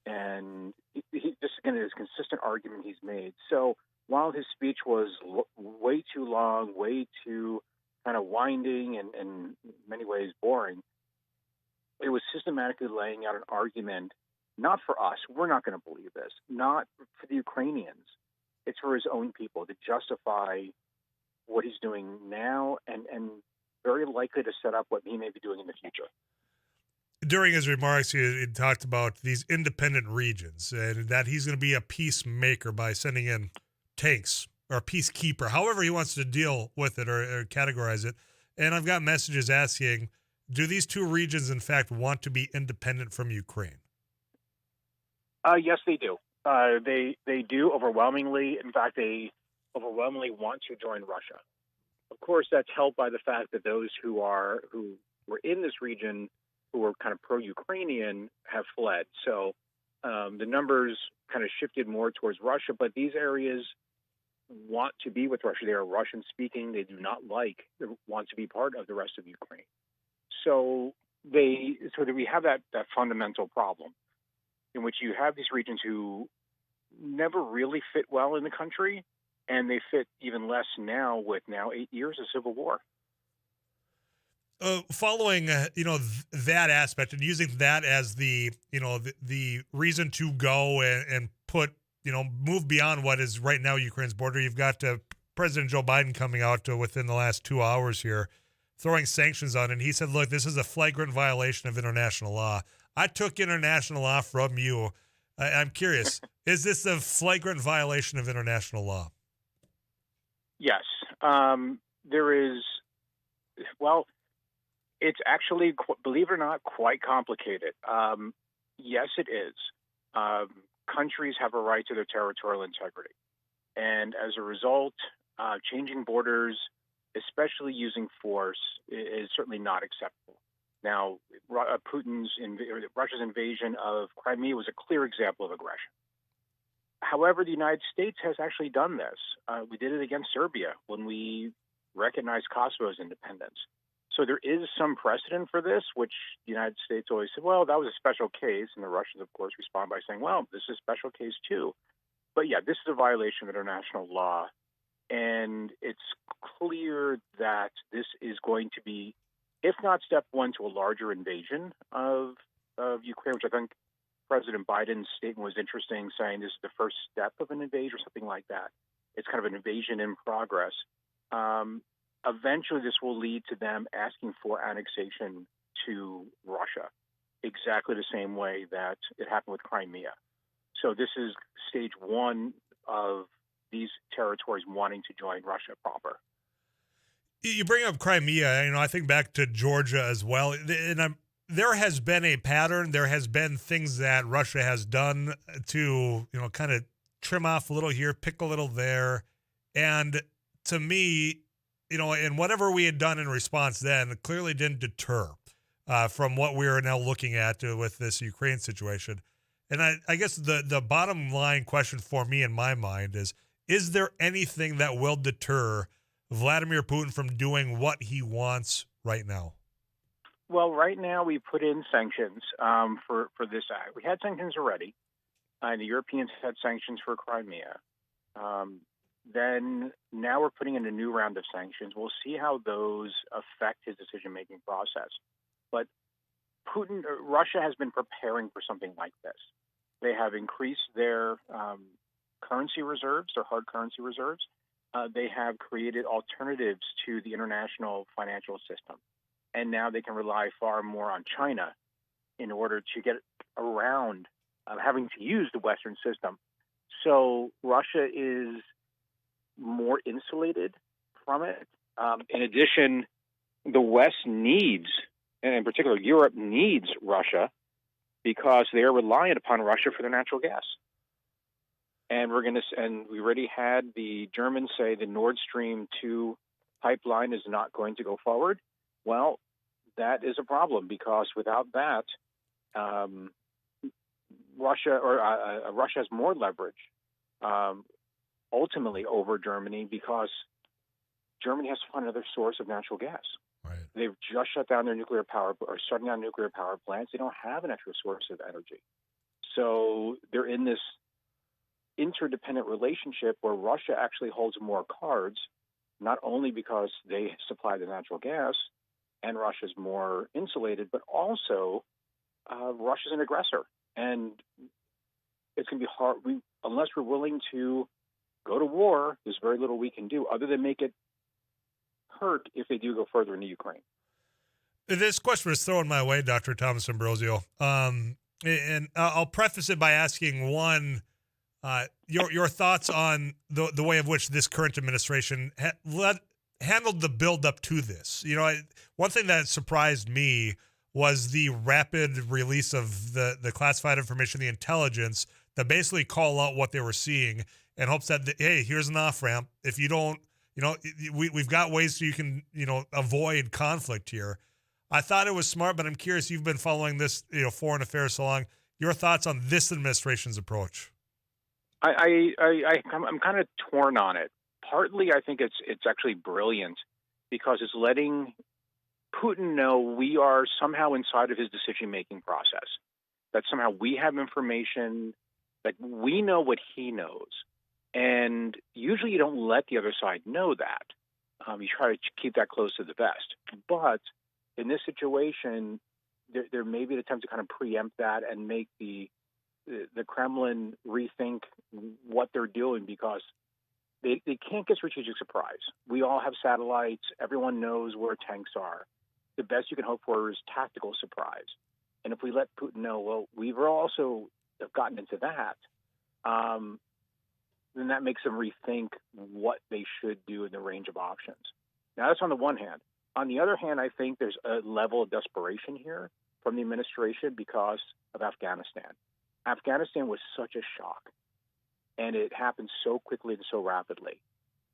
And this, again, is a consistent argument he's made. So while his speech was way too long, way too kind of winding and in many ways boring, it was systematically laying out an argument, not for us, we're not going to believe this, not for the Ukrainians, it's for his own people to justify what he's doing now and very likely to set up what he may be doing in the future. During his remarks, he talked about these independent regions and that he's going to be a peacemaker by sending in tanks or a peacekeeper, however he wants to deal with it or categorize it. And I've got messages asking, do these two regions, in fact, want to be independent from Ukraine? Yes, they do. They do overwhelmingly. In fact, they overwhelmingly want to join Russia. Of course, that's helped by the fact that those who were in this region, who were kind of pro-Ukrainian, have fled. So the numbers kind of shifted more towards Russia, but these areas want to be with Russia. They are Russian-speaking. They do not want to be part of the rest of Ukraine. So that we have that fundamental problem in which you have these regions who never really fit well in the country, and they fit even less now with 8 years of civil war. Following, that aspect and using that as the reason to go and put, move beyond what is right now Ukraine's border. You've got President Joe Biden coming out within the last 2 hours here, throwing sanctions on it. And he said, look, this is a flagrant violation of international law. I took international law from you. I'm curious, is this a flagrant violation of international law? Yes. There is, well, it's actually, believe it or not, quite complicated. Yes, it is. Countries have a right to their territorial integrity. And as a result, changing borders, especially using force, is certainly not acceptable. Now, Russia's invasion of Crimea was a clear example of aggression. However, the United States has actually done this. We did it against Serbia when we recognized Kosovo's independence. So there is some precedent for this, which the United States always said, well, that was a special case. And the Russians, of course, respond by saying, well, this is a special case too. But yeah, this is a violation of international law. And it's clear that this is going to be, if not step one to a larger invasion of Ukraine, which I think President Biden's statement was interesting, saying this is the first step of an invasion or something like that. It's kind of an invasion in progress. Eventually, this will lead to them asking for annexation to Russia, exactly the same way that it happened with Crimea. So this is stage one of these territories wanting to join Russia proper. You bring up Crimea, I think back to Georgia as well, and there has been a pattern. There has been things that Russia has done to, kind of trim off a little here, pick a little there. And to me, and whatever we had done in response then clearly didn't deter from what we are now looking at with this Ukraine situation. And I guess the bottom line question for me in my mind is there anything that will deter Vladimir Putin from doing what he wants right now? Well, right now we put in sanctions for this act. We had sanctions already. The Europeans had sanctions for Crimea. Then now we're putting in a new round of sanctions. We'll see how those affect his decision-making process. But Russia has been preparing for something like this. They have increased their currency reserves, their hard currency reserves. They have created alternatives to the international financial system. And now they can rely far more on China in order to get around having to use the Western system. So Russia is more insulated from it. In addition, the West needs, and in particular Europe needs Russia because they are reliant upon Russia for their natural gas. And we already had the Germans say the Nord Stream 2 pipeline is not going to go forward. Well, that is a problem because without that, Russia has more leverage ultimately over Germany because Germany has to find another source of natural gas. Right. They've just shut down their nuclear power or shutting down nuclear power plants. They don't have an extra source of energy. So they're in this interdependent relationship where Russia actually holds more cards, not only because they supply the natural gas and Russia's more insulated, but also Russia's an aggressor. And it's going to be hard. Unless we're willing to go to war, there's very little we can do other than make it hurt if they do go further into Ukraine. This question was thrown my way, Dr. Thomas Ambrosio. And I'll preface it by asking one, your thoughts on the way of which this current administration handled the build up to this. One thing that surprised me was the rapid release of the classified information, the intelligence that basically call out what they were seeing in hopes that, hey, here's an off ramp. If you don't, we've got ways so you can, avoid conflict here. I thought it was smart, but I'm curious, you've been following this, foreign affairs so long. Your thoughts on this administration's approach? I'm kind of torn on it. Partly, I think it's actually brilliant because it's letting Putin know we are somehow inside of his decision-making process, that somehow we have information, that we know what he knows. And usually you don't let the other side know that. You try to keep that close to the vest. But in this situation, there may be an attempt to kind of preempt that and make the Kremlin rethink what they're doing because they can't get strategic surprise. We all have satellites. Everyone knows where tanks are. The best you can hope for is tactical surprise. And if we let Putin know, well, we've also gotten into that, then that makes them rethink what they should do in the range of options. Now, that's on the one hand. On the other hand, I think there's a level of desperation here from the administration because of Afghanistan. Afghanistan was such a shock, and it happened so quickly and so rapidly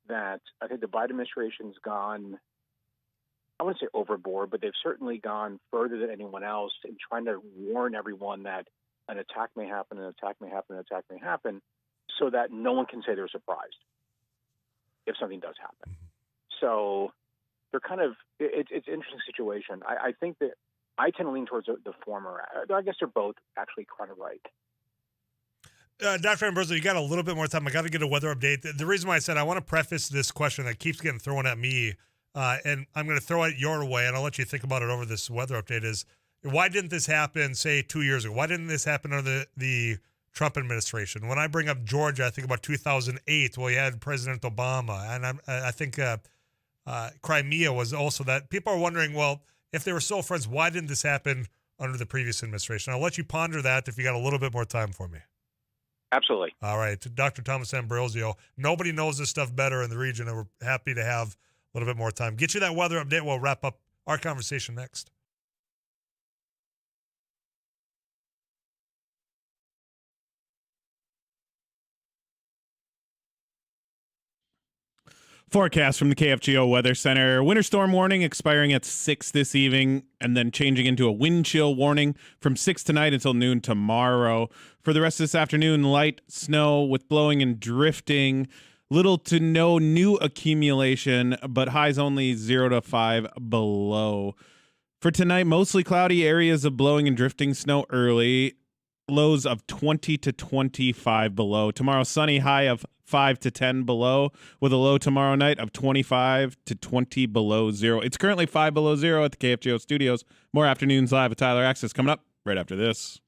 that I think the Biden administration's gone, I wouldn't say overboard, but they've certainly gone further than anyone else in trying to warn everyone that an attack may happen, an attack may happen, an attack may happen. so that no one can say they're surprised if something does happen. So they're kind of, it's an interesting situation. I think that I tend to lean towards the former. I guess they're both actually kind of right. Dr. Ambrosio, you got a little bit more time. I got to get a weather update. The reason why I said I want to preface this question that keeps getting thrown at me, and I'm going to throw it your way, and I'll let you think about it over this weather update, is why didn't this happen, say, 2 years ago? Why didn't this happen under the Trump administration? When I bring up Georgia, I think about 2008. Well, you had President Obama, and I think Crimea was also that. People are wondering, well, if they were so friends, why didn't this happen under the previous administration? I'll let you ponder that if you got a little bit more time for me. Absolutely. All right. Dr. Thomas Ambrosio. Nobody knows this stuff better in the region, and we're happy to have a little bit more time. Get you that weather update. We'll wrap up our conversation next. Forecast from the KFGO Weather Center. Winter storm warning expiring at 6 this evening and then changing into a wind chill warning from 6 tonight until noon tomorrow. For the rest of this afternoon, light snow with blowing and drifting. Little to no new accumulation, but highs only 0 to 5 below. For tonight, mostly cloudy, areas of blowing and drifting snow early. Lows of 20 to 25 below. Tomorrow, sunny, high of 5 to 10 below, with a low tomorrow night of 25 to 20 below zero. It's currently 5 below zero at the KFGO studios. More Afternoons Live with Tyler Axis coming up right after this.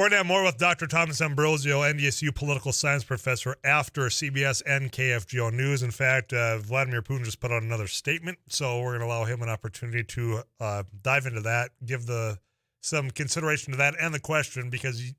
We're going to have more with Dr. Thomas Ambrosio, NDSU political science professor, after CBS and KFGO News. In fact, Vladimir Putin just put out another statement, so we're going to allow him an opportunity to dive into that, give some consideration to that and the question, because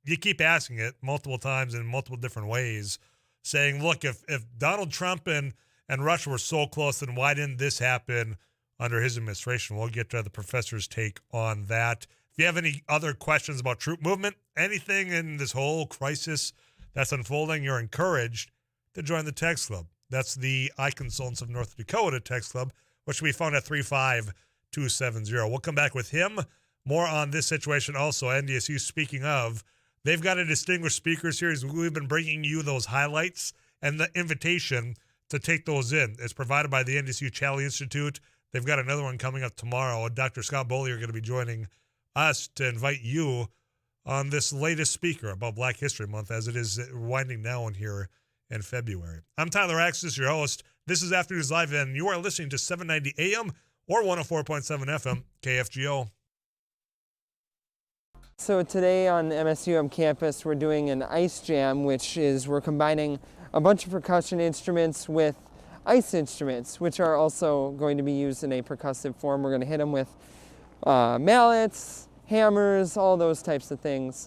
you keep asking it multiple times in multiple different ways, saying, look, if Donald Trump and Russia were so close, then why didn't this happen under his administration? We'll get to the professor's take on that. If you have any other questions about troop movement, anything in this whole crisis that's unfolding, you're encouraged to join the text club. That's the I-Consultants of North Dakota text club, which we found at 35270. We'll come back with him. More on this situation also. NDSU, speaking of, they've got a distinguished speaker series. We've been bringing you those highlights, and the invitation to take those in is provided by the NDSU Challey Institute. They've got another one coming up tomorrow. Dr. Scott Boley are going to be joining us to invite you on this latest speaker about Black History Month, as it is winding down here in February. I'm Tyler Axis, your host. This is Afternoons Live, and you are listening to 790 AM or 104.7 FM KFGO. So today on MSUM campus, we're doing an ice jam, which is we're combining a bunch of percussion instruments with ice instruments, which are also going to be used in a percussive form. We're going to hit them with mallets, hammers, all those types of things.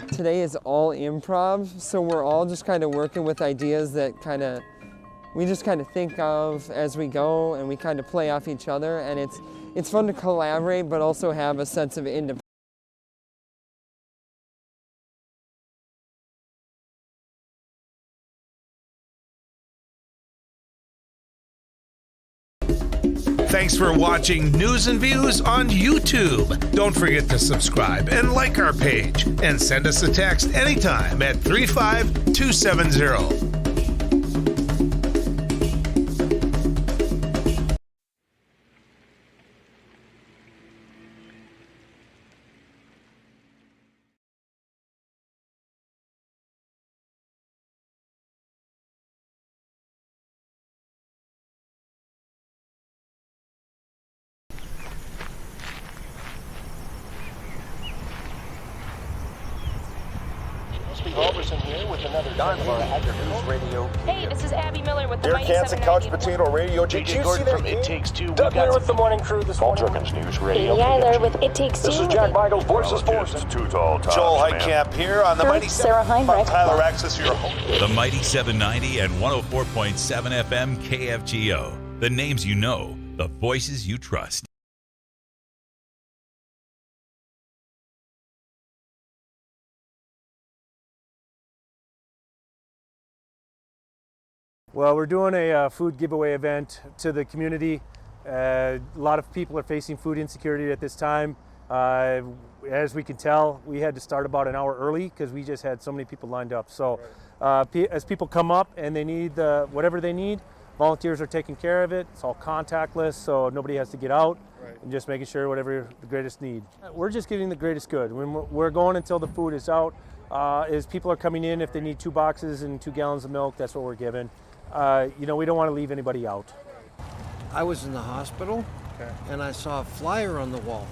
Today is all improv, so we're all just kind of working with ideas that we just kind of think of as we go, and we kind of play off each other, and it's fun to collaborate but also have a sense of independence. Thanks for watching News and Views on YouTube. Don't forget to subscribe and like our page, and send us a text anytime at 35270. Robertson here with another News Radio. Hey, this is Abby Miller with the Dear Mighty Kansas Couch 790. Potato Radio. Did you see that from It Takes Two. Deter with the morning crew this morning. News Radio. Eiler with It Takes Two. This is Jack Michaels, Voices Forces. Too tall. Joel Heitkamp here on the Mighty Sarah I'm Heinrich. Tyler Axis, your host. The Mighty 790 and 104.7 FM KFGO. The names you know, the voices you trust. Well, we're doing a food giveaway event to the community. A lot of people are facing food insecurity at this time. As we can tell, we had to start about an hour early because we just had so many people lined up. So as people come up and they need whatever they need, volunteers are taking care of it. It's all contactless, so nobody has to get out. Right. And just making sure whatever the greatest need. We're just giving the greatest good. When we're going until the food is out. As people are coming in, if they need 2 boxes and 2 gallons of milk, that's what we're giving. We don't want to leave anybody out. I was in the hospital, and I saw a flyer on the wall.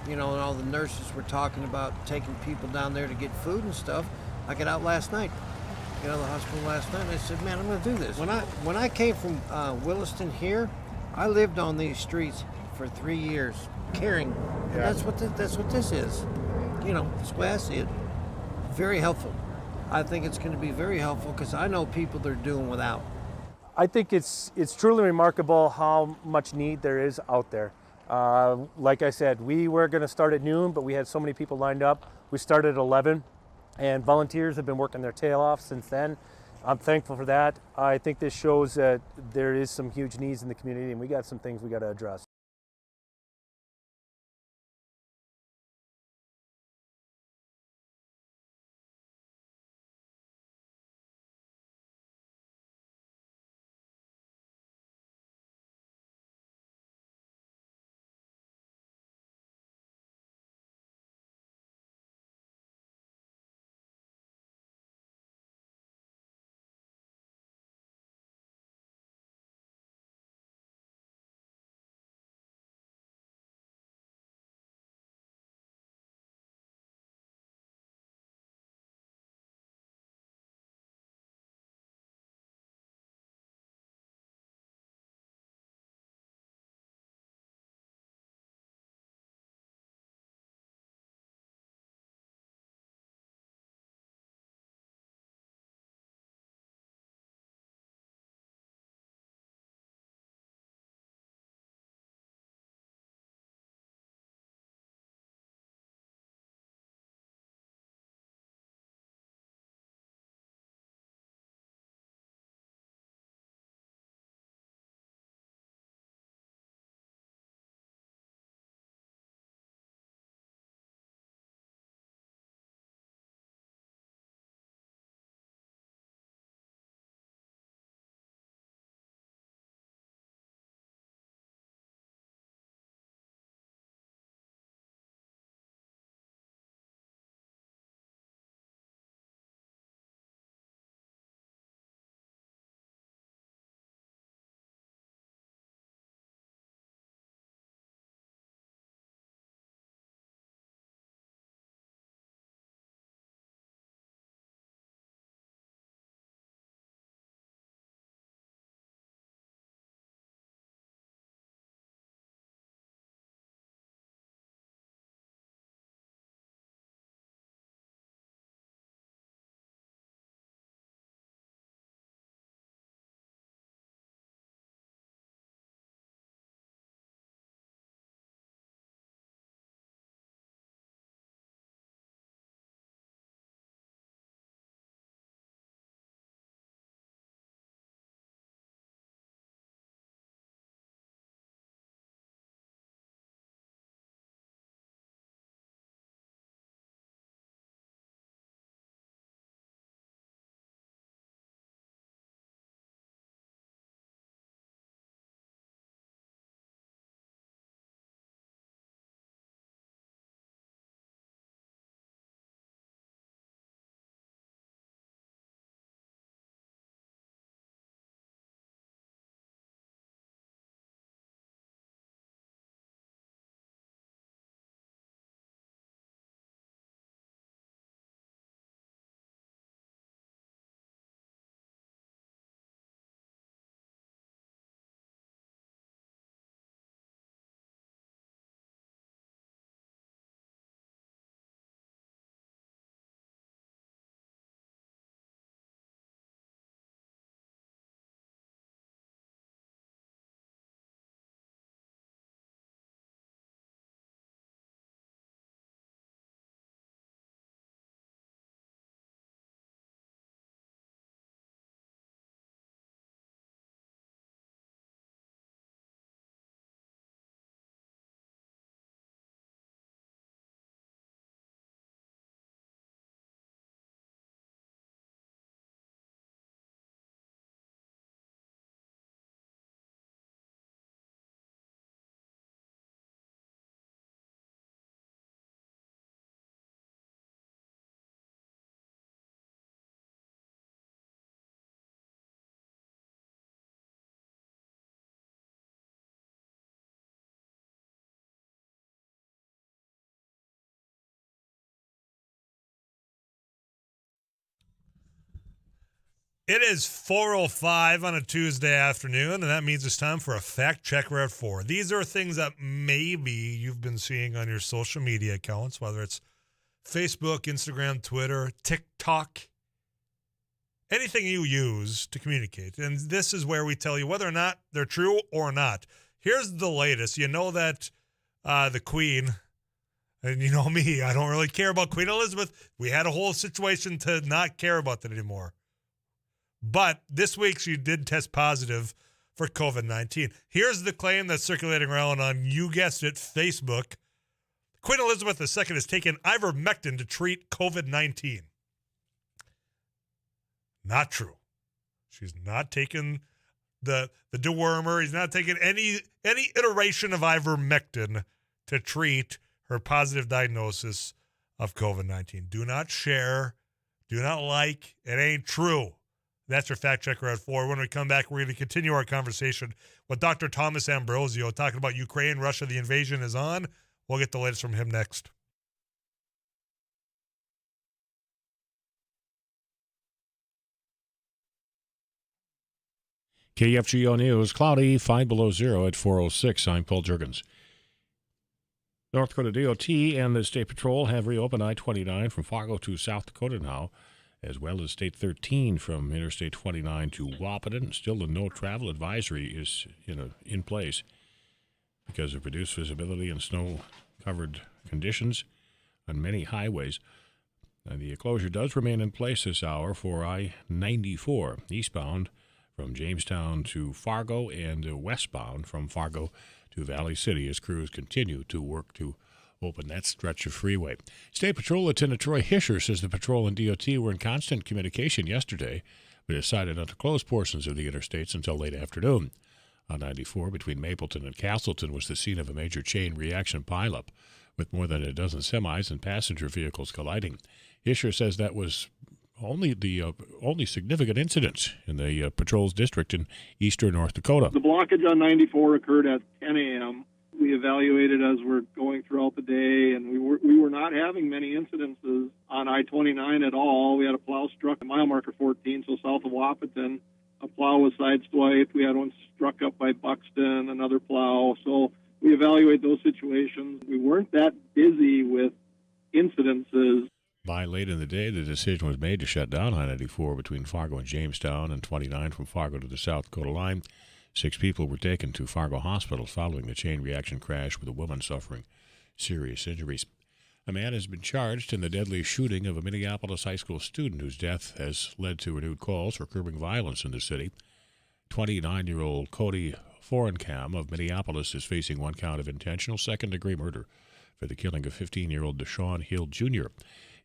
And all the nurses were talking about taking people down there to get food and stuff. I got out last night. Got out of the hospital last night, and I said, man, I'm going to do this. When I came from Williston here, I lived on these streets for 3 years, caring. And that's what this is. That's the way I see it. Very helpful. I think it's going to be very helpful because I know people that are doing without. I think it's truly remarkable how much need there is out there. Like I said, we were going to start at noon, but we had so many people lined up. We started at 11, and volunteers have been working their tail off since then. I'm thankful for that. I think this shows that there is some huge needs in the community, and we got some things we got to address. It is 4:05 on a Tuesday afternoon, and that means it's time for a fact checker at 4. These are things that maybe you've been seeing on your social media accounts, whether it's Facebook, Instagram, Twitter, TikTok, anything you use to communicate. And this is where we tell you whether or not they're true or not. Here's the latest. You know that the Queen, and you know me, I don't really care about Queen Elizabeth. We had a whole situation to not care about that anymore. But this week she did test positive for COVID-19. Here's the claim that's circulating around on, you guessed it, Facebook. Queen Elizabeth II has taken ivermectin to treat COVID-19. Not true. She's not taken the dewormer. He's not taken any iteration of ivermectin to treat her positive diagnosis of COVID-19. Do not share. Do not like. It ain't true. That's your fact checker at 4. When we come back, we're going to continue our conversation with Dr. Thomas Ambrosio talking about Ukraine, Russia, the invasion is on. We'll get the latest from him next. KFGO News, cloudy, 5 below zero at 4:06. I'm Paul Jurgens. North Dakota DOT and the State Patrol have reopened I-29 from Fargo to South Dakota now, as well as State 13 from Interstate 29 to Wahpeton. Still, the no travel advisory is in place because of reduced visibility and snow-covered conditions on many highways. And the closure does remain in place this hour for I-94 eastbound from Jamestown to Fargo and westbound from Fargo to Valley City as crews continue to work to open that stretch of freeway. State Patrol Lieutenant Troy Hischer says the patrol and DOT were in constant communication yesterday, but decided not to close portions of the interstates until late afternoon. On 94 between Mapleton and Castleton was the scene of a major chain reaction pileup, with more than a dozen semis and passenger vehicles colliding. Hischer says that was only significant incident in the patrol's district in eastern North Dakota. The blockage on 94 occurred at 10 a.m. We evaluated as we're going throughout the day, and we were not having many incidences on I-29 at all. We had a plow struck at mile marker 14, so south of Wahpeton. A plow was sideswiped. We had one struck up by Buxton, another plow. So we evaluate those situations. We weren't that busy with incidences. By late in the day, the decision was made to shut down I-94 between Fargo and Jamestown and 29 from Fargo to the South Dakota line. 6 people were taken to Fargo hospitals following the chain reaction crash, with a woman suffering serious injuries. A man has been charged in the deadly shooting of a Minneapolis high school student whose death has led to renewed calls for curbing violence in the city. 29-year-old Cody Forencam of Minneapolis is facing 1 count of intentional second-degree murder for the killing of 15-year-old Deshaun Hill Jr.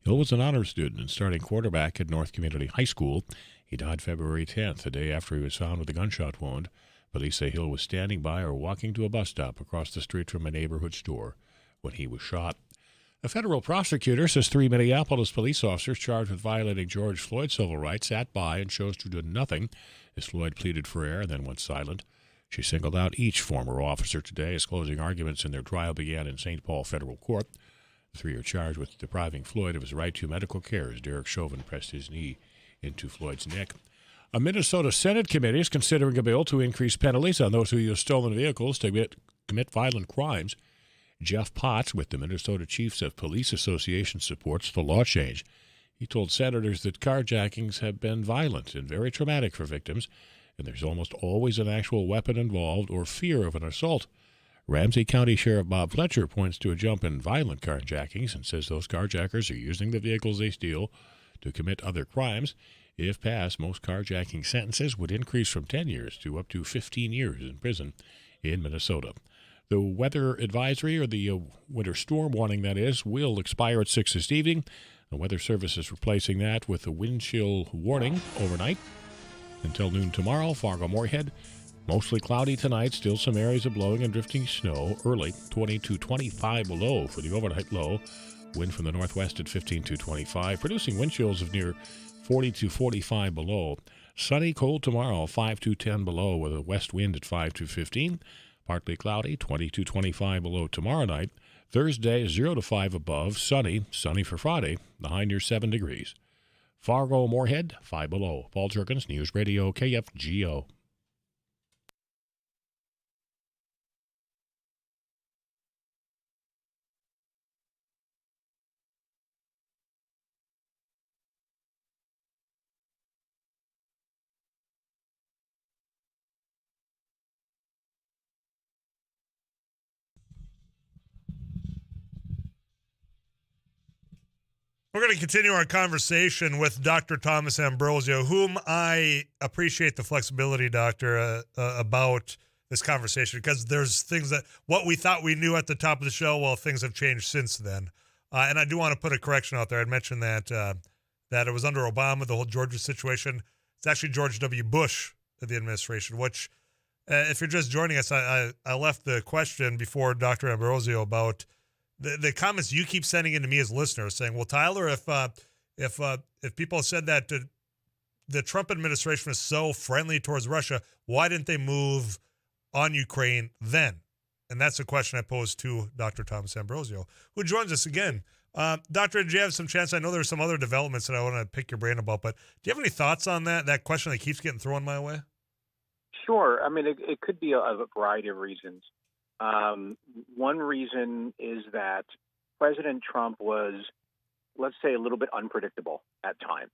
Hill was an honor student and starting quarterback at North Community High School. He died February 10th, the day after he was found with a gunshot wound. Police say Hill was standing by or walking to a bus stop across the street from a neighborhood store when he was shot. A federal prosecutor says 3 Minneapolis police officers charged with violating George Floyd's civil rights sat by and chose to do nothing as Floyd pleaded for air and then went silent. She singled out each former officer today as closing arguments in their trial began in St. Paul federal court. The 3 are charged with depriving Floyd of his right to medical care as Derek Chauvin pressed his knee into Floyd's neck. A Minnesota Senate committee is considering a bill to increase penalties on those who use stolen vehicles to commit violent crimes. Jeff Potts, with the Minnesota Chiefs of Police Association, supports the law change. He told senators that carjackings have been violent and very traumatic for victims, and there's almost always an actual weapon involved or fear of an assault. Ramsey County Sheriff Bob Fletcher points to a jump in violent carjackings and says those carjackers are using the vehicles they steal to commit other crimes. If passed, most carjacking sentences would increase from 10 years to up to 15 years in prison in Minnesota. The weather advisory, or the winter storm warning, that is, will expire at 6 this evening. The Weather Service is replacing that with a wind chill warning overnight. Until noon tomorrow, Fargo-Moorhead, mostly cloudy tonight, still some areas of blowing and drifting snow early, 20 to 25 below for the overnight low. Wind from the northwest at 15 to 25, producing wind chills of near 40 to 45 below. Sunny, cold tomorrow, 5 to 10 below with a west wind at 5 to 15. Partly cloudy, 20 to 25 below tomorrow night. Thursday, 0 to 5 above. Sunny for Friday, the high near 7 degrees. Fargo-Moorhead, 5 below. Paul Jerkins, News Radio KFGO. We're going to continue our conversation with Dr. Thomas Ambrosio, whom I appreciate the flexibility, Doctor, about this conversation, because there's things that what we thought we knew at the top of the show, well, things have changed since then. And I do want to put a correction out there. I'd mentioned that that it was under Obama, the whole Georgia situation. It's actually George W. Bush of the administration, which, if you're just joining us, I left the question before Dr. Ambrosio about the comments you keep sending in to me as listeners, saying, "Well, Tyler, if people said that the Trump administration was so friendly towards Russia, why didn't they move on Ukraine then?" And that's a question I posed to Dr. Thomas Ambrosio, who joins us again. Doctor, did you have some chance? I know there's some other developments that I want to pick your brain about, but do you have any thoughts on that question that keeps getting thrown my way? Sure. I mean, it could be a variety of reasons. One reason is that President Trump was, let's say, a little bit unpredictable at times,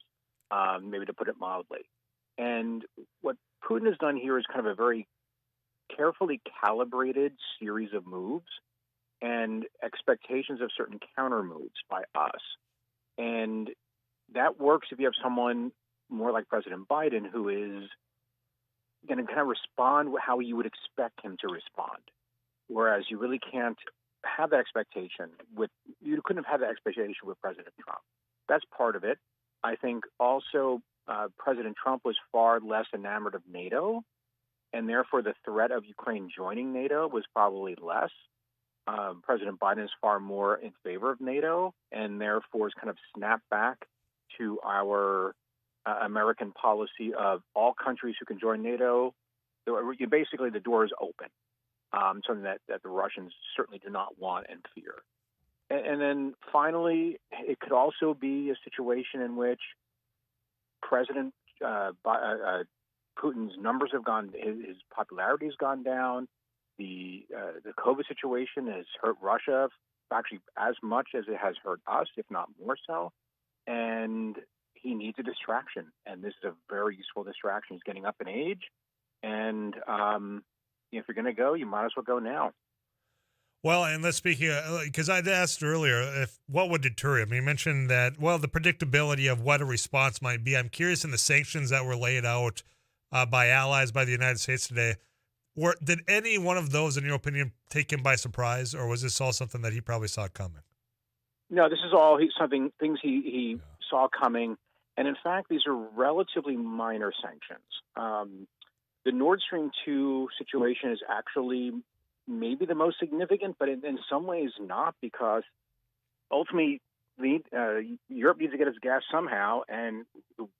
maybe to put it mildly. And what Putin has done here is kind of a very carefully calibrated series of moves and expectations of certain counter moves by us. And that works if you have someone more like President Biden, who is going to kind of respond how you would expect him to respond. Whereas you really can't have that expectation you couldn't have had that expectation with President Trump. That's part of it. I think also President Trump was far less enamored of NATO, and therefore the threat of Ukraine joining NATO was probably less. President Biden is far more in favor of NATO, and therefore has kind of snapped back to our American policy of all countries who can join NATO. Basically, the door is open. Something that the Russians certainly do not want and fear. And then finally, it could also be a situation in which President Putin's numbers have gone, his popularity has gone down. The COVID situation has hurt Russia actually as much as it has hurt us, if not more so. And he needs a distraction, and this is a very useful distraction. He's getting up in age, and if you're going to go, you might as well go now. Well, and let's speak here, because I'd asked earlier what would deter him. You mentioned that, well, the predictability of what a response might be. I'm curious in the sanctions that were laid out by allies, by the United States today. Did any one of those, in your opinion, take him by surprise, or was this all something that he probably saw coming? No, this is all things he saw coming. And in fact, these are relatively minor sanctions. The Nord Stream 2 situation is actually maybe the most significant, but in some ways not, because ultimately Europe needs to get its gas somehow, and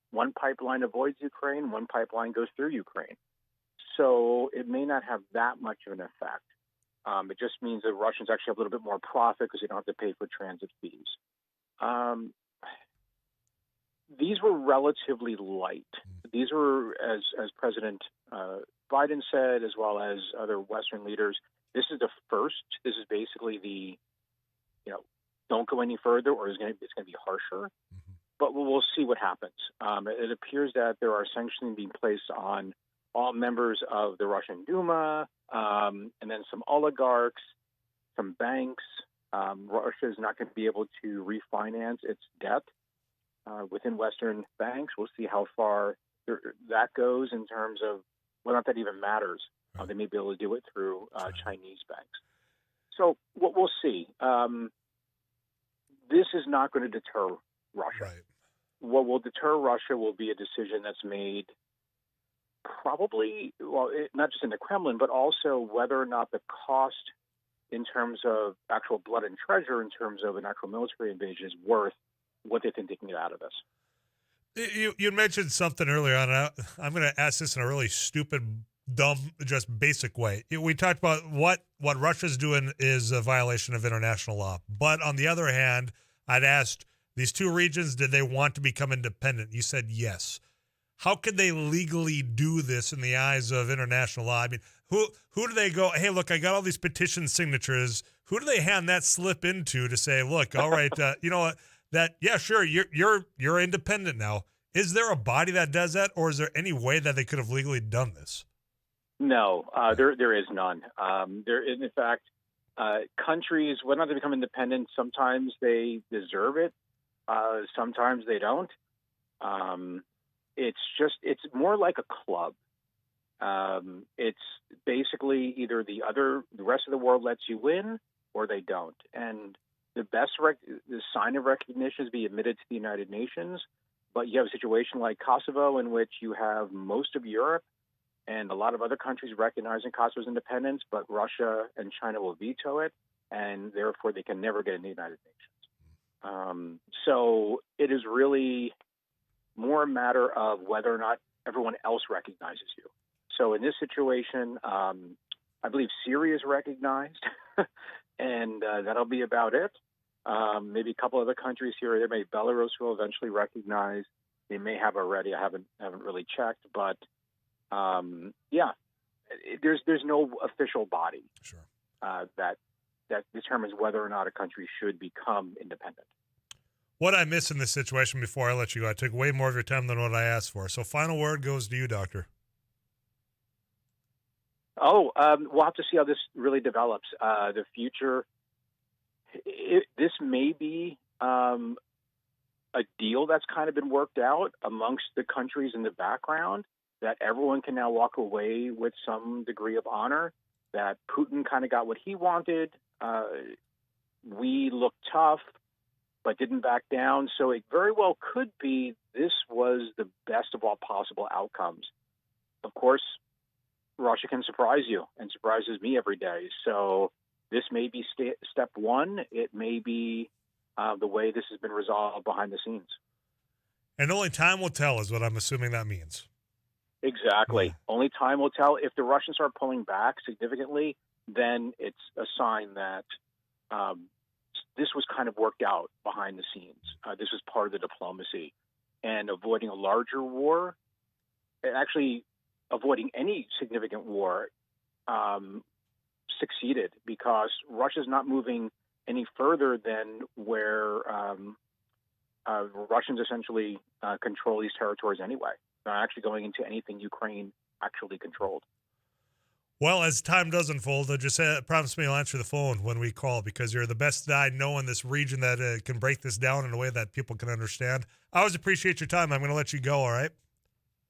one pipeline avoids Ukraine, one pipeline goes through Ukraine. So it may not have that much of an effect. It just means that Russians actually have a little bit more profit because they don't have to pay for transit fees. These were relatively light. These were, as President Biden said, as well as other Western leaders, this is the first. This is basically the, don't go any further, or it's going to be harsher. Mm-hmm. But we'll see what happens. It appears that there are sanctions being placed on all members of the Russian Duma, and then some oligarchs, some banks. Russia is not going to be able to refinance its debt within Western banks. We'll see how far that goes in terms of whether or not that even matters. They may be able to do it through Chinese banks. So we'll see. This is not going to deter Russia. Right. What will deter Russia will be a decision that's made probably, not just in the Kremlin, but also whether or not the cost in terms of actual blood and treasure, in terms of an actual military invasion, is worth what they think they can get out of this. You mentioned something earlier on. I'm going to ask this in a really stupid, dumb, just basic way. We talked about what Russia's doing is a violation of international law. But on the other hand, I'd asked These two regions, did they want to become independent? You said yes. How could they legally do this in the eyes of international law? I mean, who do they go, hey, look, I got all these petition signatures. Who do they hand that slip into to say, look, all right, you know what, that, yeah, sure, you're independent now. Is there a body that does that, or is there any way that they could have legally done this? No, there is none. In fact, countries, whether or not they become independent, sometimes they deserve it. Sometimes they don't. It's more like a club. It's basically either the rest of the world lets you in or they don't. And the sign of recognition is be admitted to the United Nations. But you have a situation like Kosovo in which you have most of Europe and a lot of other countries recognizing Kosovo's independence, but Russia and China will veto it, and therefore they can never get in the United Nations. So it is really more a matter of whether or not everyone else recognizes you. So in this situation, I believe Syria is recognized, and that'll be about it. Maybe a couple other countries here or there. Maybe Belarus will eventually recognize. They may have already. I haven't really checked, but yeah, there's no official body that determines whether or not a country should become independent. What I missed in this situation before I let you go, I took way more of your time than what I asked for. So final word goes to you, Doctor. We'll have to see how this really develops. The future, this may be a deal that's kind of been worked out amongst the countries in the background, that everyone can now walk away with some degree of honor, that Putin kind of got what he wanted. We looked tough, but didn't back down. So it very well could be this was the best of all possible outcomes. Of course, Russia can surprise you and surprises me every day. So this may be step one. It may be the way this has been resolved behind the scenes. And only time will tell is what I'm assuming that means. Exactly. Yeah. Only time will tell. If the Russians start pulling back significantly, then it's a sign that this was kind of worked out behind the scenes. This was part of the diplomacy. And avoiding a larger war, actually avoiding any significant war, succeeded because Russia's not moving any further than where Russians essentially control these territories anyway. They're not actually going into anything Ukraine actually controlled. Well, as time does unfold, just promise me you'll answer the phone when we call, because you're the best that I know in this region that can break this down in a way that people can understand. I always appreciate your time. I'm going to let you go, all right?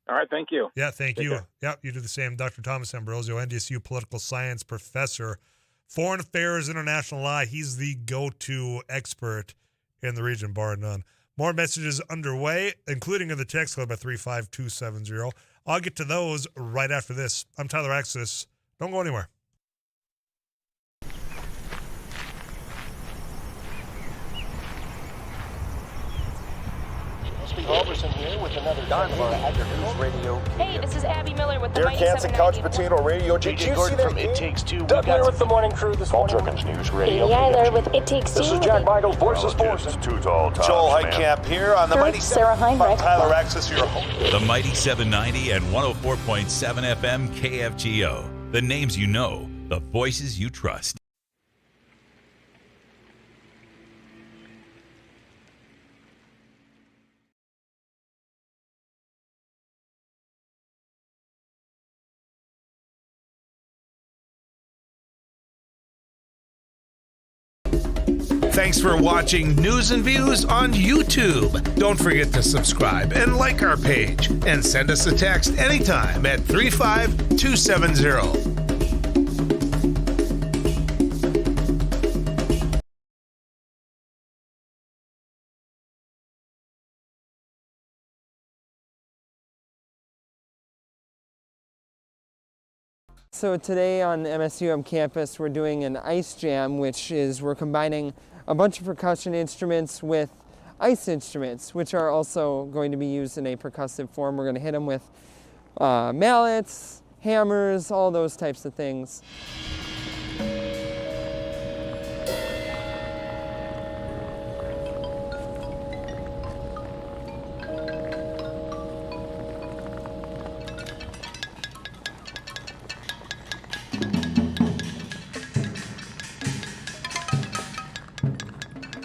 All right, thank you. Yeah, thank Take you. care. Yeah, you do the same. Dr. Thomas Ambrosio, NDSU political science professor, foreign affairs, international law. He's the go-to expert in the region, bar none. More messages underway, including in the text club at 35270. I'll get to those right after this. I'm Tyler Axis. Don't go anywhere. Robertson here with another Don of our Agri News Radio. Hey, this is Abby Miller with the Derek Mighty Hansen, Couch 790. Potato Radio. Did you see that from It Takes Two. Doug here with the morning crew this morning. Jerkins News Radio. Amy Eiler with It Takes Two. This is Jack Michaels, Voices Forces. Too tall, Joel Heitkamp here on the Mighty Sarah Heinrich. Tyler Axis, your host. The Mighty 790 and 104.7 FM KFGO. The names you know, the voices you trust. Thanks for watching News and Views on YouTube. Don't forget to subscribe and like our page, and send us a text anytime at 35270. So today on MSUM campus, we're doing an ice jam, which is we're combining a bunch of percussion instruments with ice instruments, which are also going to be used in a percussive form. We're going to hit them with mallets, hammers, all those types of things.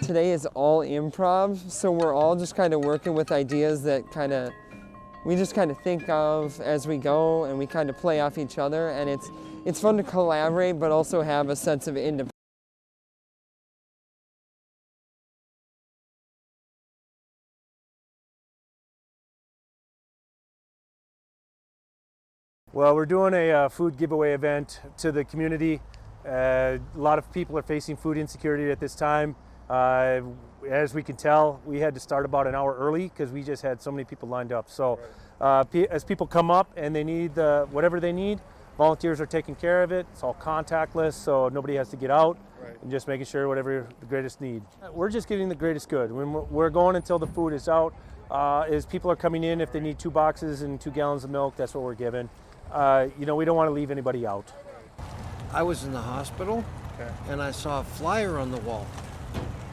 today is all improv, so we're all just kind of working with ideas that we just kind of think of as we go, and we kind of play off each other, and it's fun to collaborate, but also have a sense of independence. Well, we're doing a food giveaway event to the community. A lot of people are facing food insecurity at this time. As we can tell, we had to start about an hour early because we just had so many people lined up. So as people come up and they need whatever they need, volunteers are taking care of it. It's all contactless, so nobody has to get out. Right. And just making sure whatever the greatest need. We're just getting the greatest good. When we're going until the food is out. As people are coming in, if they need 2 boxes and 2 gallons of milk, that's what we're giving. We don't want to leave anybody out. I was in the hospital, and I saw a flyer on the wall.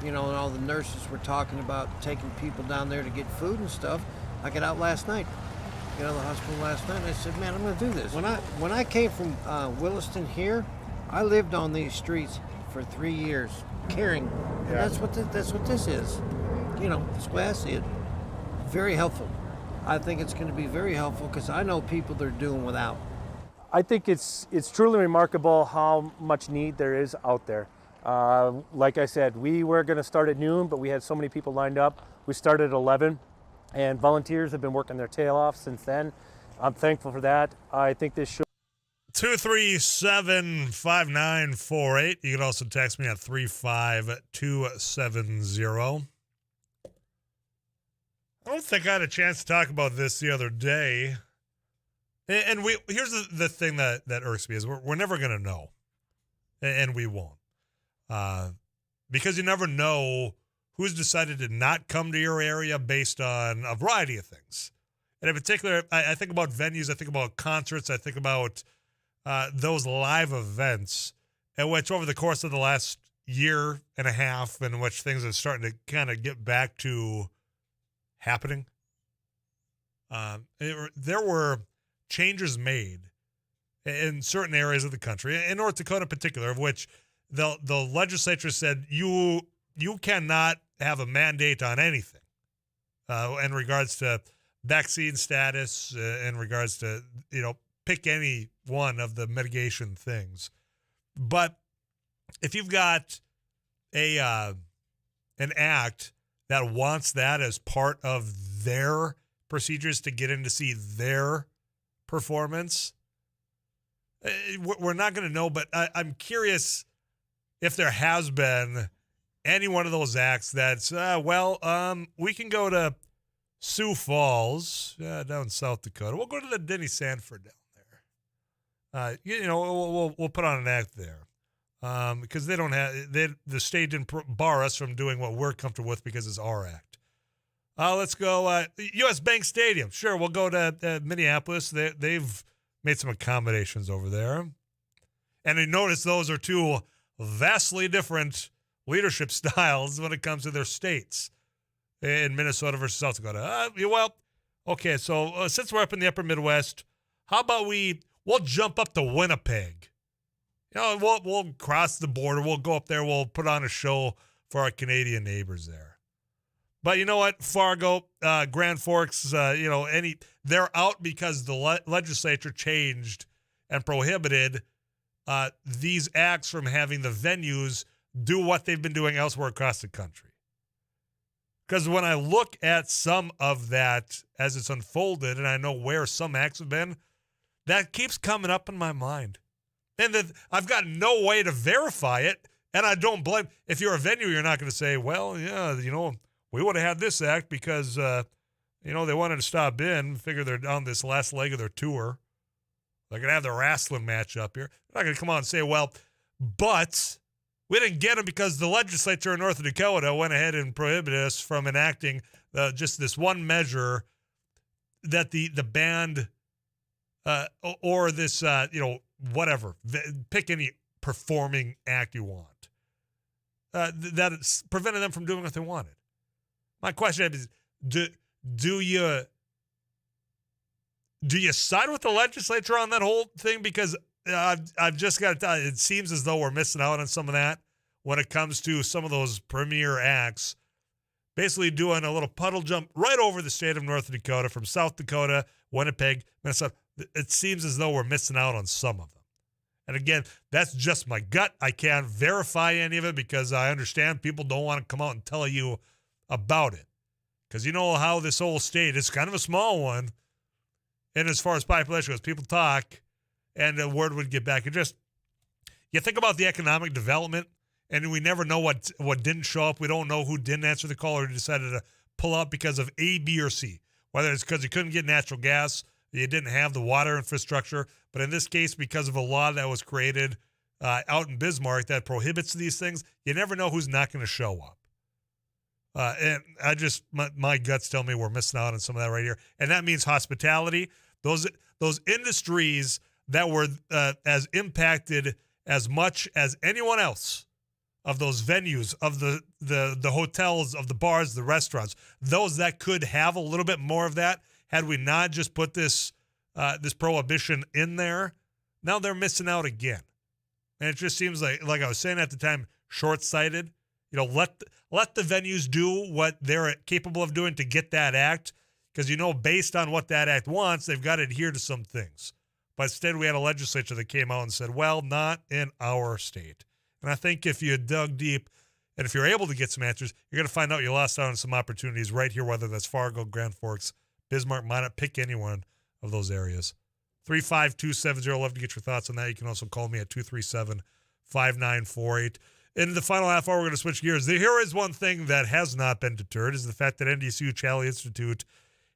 And all the nurses were talking about taking people down there to get food and stuff. I got out last night. Got out of the hospital last night, and I said, man, I'm going to do this. When I came from Williston here, I lived on these streets for 3 years, caring. And that's what this is. That's the way I see it. Very helpful. I think it's going to be very helpful because I know people that are doing without. I think it's truly remarkable how much need there is out there. Like I said, we were going to start at noon, but we had so many people lined up. We started at 11, and volunteers have been working their tail off since then. I'm thankful for that. I think this show. 237-5948. You can also text me at 35270. I don't think I had a chance to talk about this the other day. And here's the thing that irks me is we're never going to know. And we won't. Because you never know who's decided to not come to your area based on a variety of things. And in particular, I think about venues, I think about concerts, I think about those live events in which over the course of the last year and a half in which things are starting to kind of get back to happening. There were changes made in certain areas of the country, in North Dakota in particular, of which the legislature said you cannot have a mandate on anything in regards to vaccine status, in regards to, pick any one of the mitigation things. But if you've got an act that wants that as part of their procedures to get in to see their performance, we're not going to know, but I'm curious if there has been any one of those acts that's, we can go to Sioux Falls, down in South Dakota. We'll go to the Denny Sanford down there. We'll put on an act there. Because they don't have, the state didn't bar us from doing what we're comfortable with because it's our act. Let's go U.S. Bank Stadium. Sure, we'll go to Minneapolis. They've made some accommodations over there. And you notice those are 2 vastly different leadership styles when it comes to their states in Minnesota versus South Dakota. Okay, so since we're up in the upper Midwest, how about we'll jump up to Winnipeg? We'll cross the border. We'll go up there. We'll put on a show for our Canadian neighbors there. But you know what? Fargo, Grand Forks, they're out because the legislature changed and prohibited these acts from having the venues do what they've been doing elsewhere across the country. Because when I look at some of that as it's unfolded, and I know where some acts have been, that keeps coming up in my mind. And that I've got no way to verify it, and I don't blame. If you're a venue, you're not going to say, well, yeah, we would have had this act because, they wanted to stop in, figure they're on this last leg of their tour. They're going to have the wrestling match up here. They're not going to come on and say, well, but we didn't get them because the legislature in North Dakota went ahead and prohibited us from enacting just this one measure that the band or this, whatever, pick any performing act you want, that it's prevented them from doing what they wanted. My question is, do you side with the legislature on that whole thing? Because I've just got to tell you, it seems as though we're missing out on some of that. when it comes to some of those premier acts basically doing a little puddle jump right over the state of North Dakota from South Dakota, Winnipeg, Minnesota. It seems as though we're missing out on some of them. And again, that's just my gut. I can't verify any of it because I understand people don't want to come out and tell you about it. Because you know how this whole state is kind of a small one. And as far as population goes, people talk and the word would get back. You think about the economic development, and we never know what didn't show up. We don't know who didn't answer the call or decided to pull up because of A, B, or C. Whether it's because you couldn't get natural gas, you didn't have the water infrastructure, but in this case, because of a law that was created out in Bismarck that prohibits these things, you never know who's not going to show up. And my guts tell me we're missing out on some of that right here. And that means hospitality. Those industries that were as impacted as much as anyone else of those venues, of the hotels, of the bars, the restaurants, those that could have a little bit more of that, had we not just put this prohibition in there, now they're missing out again. And it just seems like I was saying at the time, short-sighted. You know, let the venues do what they're capable of doing to get that act, because you know, based on what that act wants, they've got to adhere to some things. But instead, we had a legislature that came out and said, well, not in our state. And I think if you dug deep and if you're able to get some answers, you're going to find out you lost out on some opportunities right here, whether that's Fargo, Grand Forks, Bismarck, Minot, pick any one of those areas. 35270, love to get your thoughts on that. You can also call me at 237-5948. In the final half hour, we're going to switch gears. Here is one thing that has not been deterred, is the fact that NDSU Chali Institute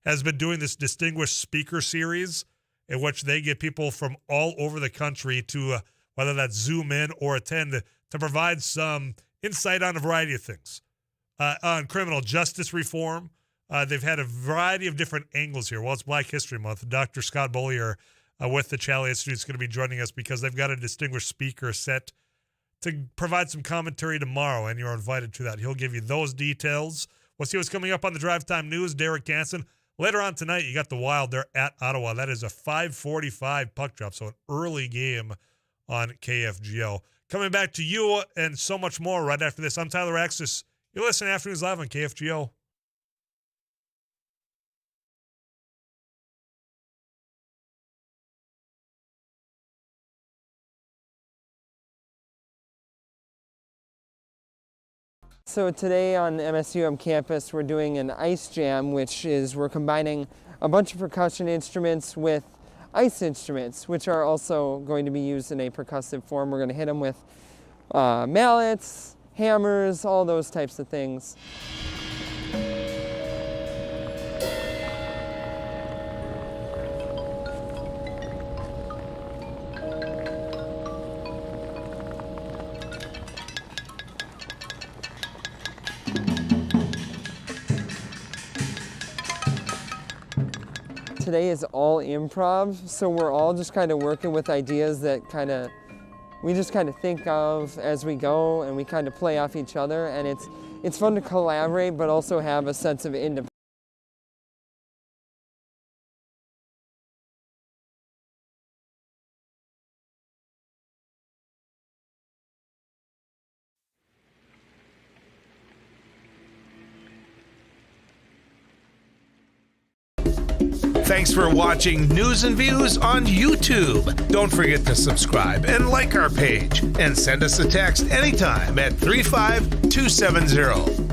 has been doing this distinguished speaker series in which they get people from all over the country to, whether that's Zoom in or attend, to provide some insight on a variety of things. On criminal justice reform, they've had a variety of different angles here. Well, it's Black History Month. Dr. Scott Bollier with the Chali Institute is going to be joining us because they've got a distinguished speaker set to provide some commentary tomorrow, and you're invited to that. He'll give you those details. We'll see what's coming up on the Drive Time News. Derek Ganson. Later on tonight, you got the Wild. They're at Ottawa. That is a 5:45 puck drop, so an early game on KFGO. Coming back to you and so much more right after this. I'm Tyler Axis. You're listening to Afternoons Live on KFGO. So today on MSUM campus, we're doing an ice jam, which is we're combining a bunch of percussion instruments with ice instruments, which are also going to be used in a percussive form. We're going to hit them with mallets, hammers, all those types of things. Today is all improv, so we're all just kind of working with ideas that we just kind of think of as we go, and we kind of play off each other, and it's fun to collaborate but also have a sense of independence. Thanks for watching News and Views on YouTube. Don't forget to subscribe and like our page, and send us a text anytime at 35270.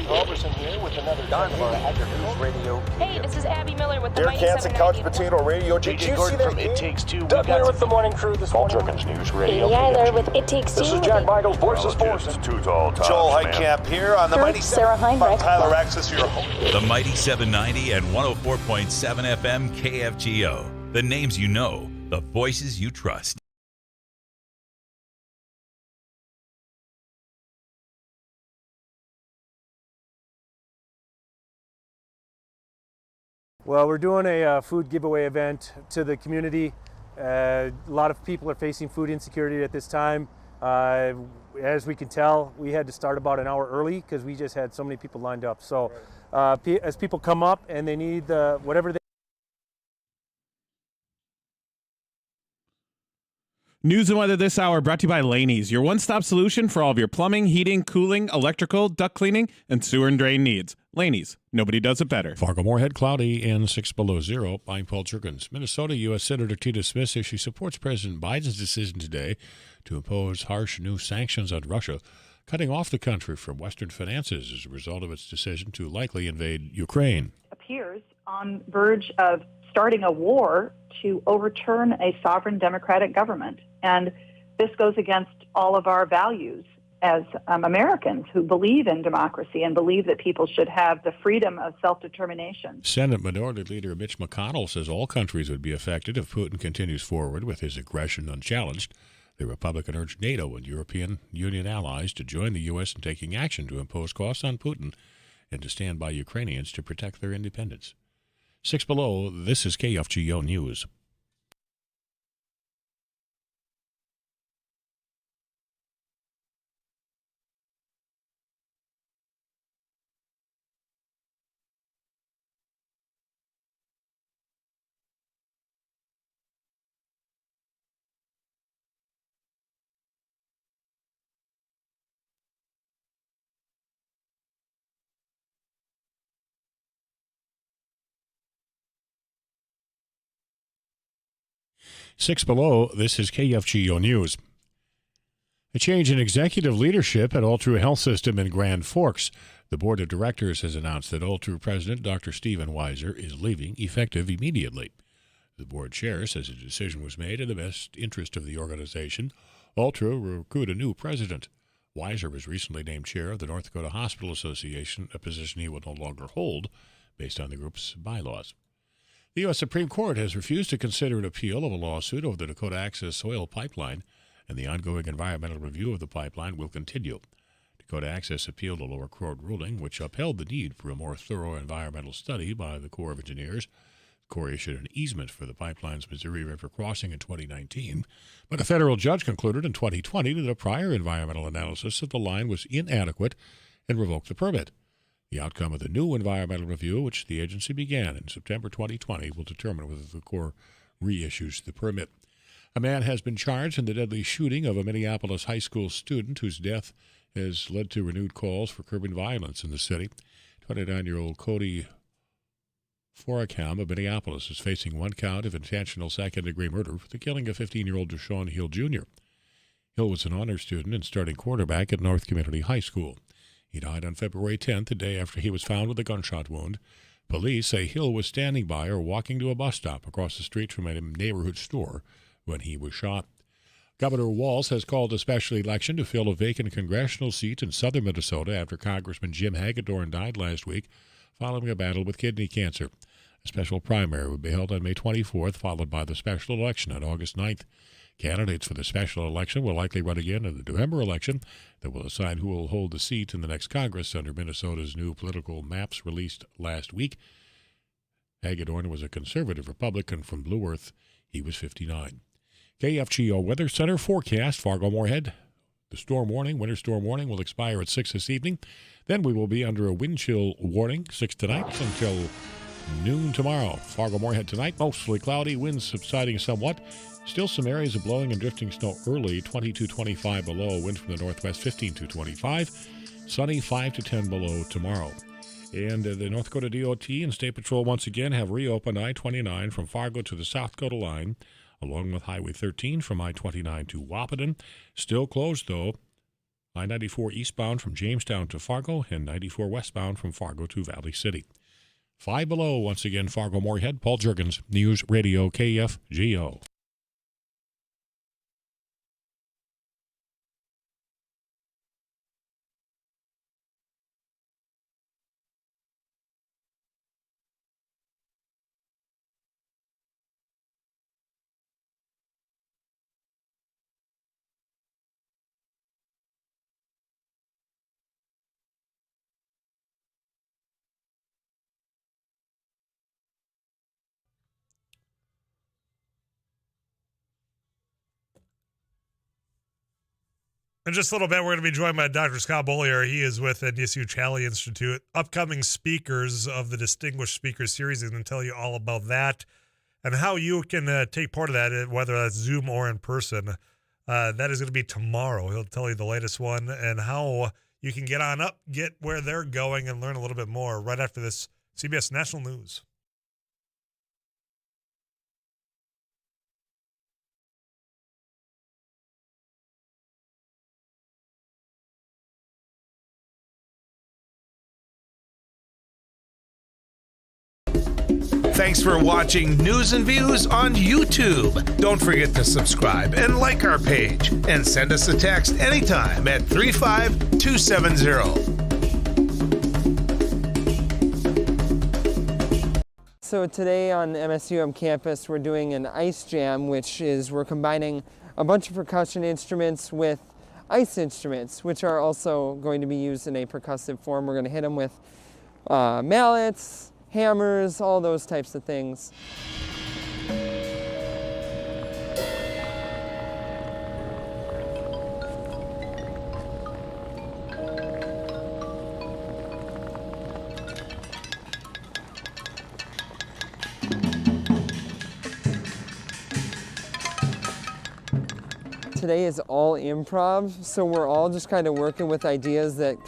Robertson here with another News Radio. Hey, this is Abby Miller with the Derek Mighty Hansen, Couch 790. Potato Radio. Did you see that? It Takes Two. Doug here with the morning crew this morning. News Radio. Katie Eiler with It Takes Two. This is Jack Michaels, Voices Forces. Too tall. Joel Heitkamp here on the Mighty Sarah Heinrich. Tyler Axis, your host. The Mighty 790 and 104.7 FM KFGO. The names you know, the voices you trust. Well, we're doing a food giveaway event to the community. A lot of people are facing food insecurity at this time. as we can tell, we had to start about an hour early because we just had so many people lined up. So as people come up and they need whatever they News and weather this hour brought to you by Laney's, your one-stop solution for all of your plumbing, heating, cooling, electrical, duct cleaning, and sewer and drain needs. Laney's, nobody does it better. Fargo-Moorhead, cloudy and 6 below zero. I'm Paul Jurgens. Minnesota U.S. Senator Tina Smith says she supports President Biden's decision today to impose harsh new sanctions on Russia, cutting off the country from Western finances as a result of its decision to likely invade Ukraine. Appears on verge of starting a war to overturn a sovereign democratic government. And this goes against all of our values as Americans who believe in democracy and believe that people should have the freedom of self-determination. Senate Minority Leader Mitch McConnell says all countries would be affected if Putin continues forward with his aggression unchallenged. The Republican urged NATO and European Union allies to join the U.S. in taking action to impose costs on Putin and to stand by Ukrainians to protect their independence. 6 below, this is KFGO News. Six below, this is KFGO News. A change in executive leadership at Altru Health System in Grand Forks. The board of directors has announced that Altru president Dr. Stephen Weiser is leaving effective immediately. The board chair says a decision was made in the best interest of the organization. Altru will recruit a new president. Weiser was recently named chair of the North Dakota Hospital Association, a position he will no longer hold based on the group's bylaws. The U.S. Supreme Court has refused to consider an appeal of a lawsuit over the Dakota Access Oil Pipeline, and the ongoing environmental review of the pipeline will continue. Dakota Access appealed a lower court ruling which upheld the need for a more thorough environmental study by the Corps of Engineers. The Corps issued an easement for the pipeline's Missouri River crossing in 2019, but a federal judge concluded in 2020 that a prior environmental analysis of the line was inadequate and revoked the permit. The outcome of the new environmental review, which the agency began in September 2020, will determine whether the Corps reissues the permit. A man has been charged in the deadly shooting of a Minneapolis high school student whose death has led to renewed calls for curbing violence in the city. 29-year-old Cody Forakam of Minneapolis is facing one count of intentional second-degree murder for the killing of 15-year-old Deshaun Hill Jr. Hill was an honor student and starting quarterback at North Community High School. He died on February 10th, the day after he was found with a gunshot wound. Police say Hill was standing by or walking to a bus stop across the street from a neighborhood store when he was shot. Governor Walz has called a special election to fill a vacant congressional seat in southern Minnesota after Congressman Jim Hagedorn died last week following a battle with kidney cancer. A special primary will be held on May 24th, followed by the special election on August 9th. Candidates for the special election will likely run again in the November election that will decide who will hold the seat in the next Congress under Minnesota's new political maps released last week. Hagedorn was a conservative Republican from Blue Earth. He was 59. KFGO Weather Center forecast, Fargo-Moorhead. The storm warning, winter storm warning, will expire at 6 this evening. Then we will be under a wind chill warning, 6 tonight until noon tomorrow. Fargo-Moorhead tonight, mostly cloudy, winds subsiding somewhat. Still some areas of blowing and drifting snow early, 20 to 25 below. Wind from the northwest, 15 to 25. Sunny, 5 to 10 below tomorrow. And the North Dakota DOT and State Patrol once again have reopened I-29 from Fargo to the South Dakota line, along with Highway 13 from I-29 to Wahpeton. Still closed, though. I-94 eastbound from Jamestown to Fargo and 94 westbound from Fargo to Valley City. 5 below, once again, Fargo-Moorhead. Paul Jurgens, News Radio KFGO. In just a little bit, we're going to be joined by Dr. Scott Bollier. He is with NDSU Challey Institute. Upcoming speakers of the Distinguished Speakers Series. He's going to tell you all about that and how you can take part of that, whether that's Zoom or in person. That is going to be tomorrow. He'll tell you the latest one and how you can get on up, get where they're going, and learn a little bit more right after this CBS National News. Thanks for watching News and Views on YouTube. Don't forget to subscribe and like our page. And send us a text anytime at 35270. So today on MSUM campus, we're doing an ice jam, which is we're combining a bunch of percussion instruments with ice instruments, which are also going to be used in a percussive form. We're going to hit them with mallets, hammers, all those types of things. Today is all improv, so we're all just kind of working with ideas that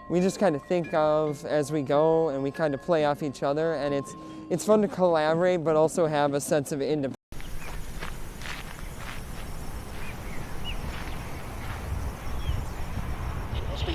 we just kind of think of as we go, and we kind of play off each other, and it's fun to collaborate but also have a sense of independence.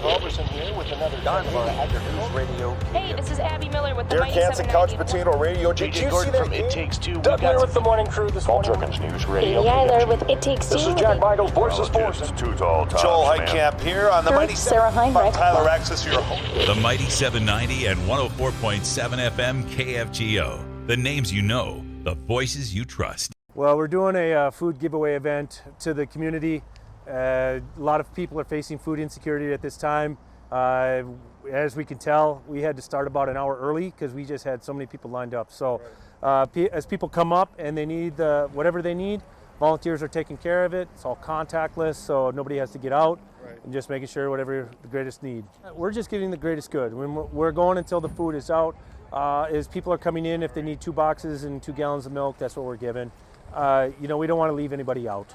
Robertson here with another News Radio. Hey, this is Abby Miller with the Dear Mighty Kansas 790. Couch Potato Radio. Did you see that from It Takes Two. Doug here with the morning crew this morning. News Radio. Amy Eiler with It Takes Two. This is Jack Michaels, Voices Forces. Two tall tops, Joel man. Heitkamp here on the Mighty Sarah 7. Heinrich. Tyler Axis, your host. The Mighty 790 and 104.7 FM KFGO. The names you know, the voices you trust. Well, we're doing a food giveaway event to the community. A lot of people are facing food insecurity at this time. As we can tell, we had to start about an hour early because we just had so many people lined up. So as people come up and they need whatever they need, volunteers are taking care of it. It's all contactless, so nobody has to get out, and just making sure whatever the greatest need. We're just getting the greatest good. We're going until the food is out. As people are coming in, if they need 2 boxes and 2 gallons of milk, that's what we're giving. We don't want to leave anybody out.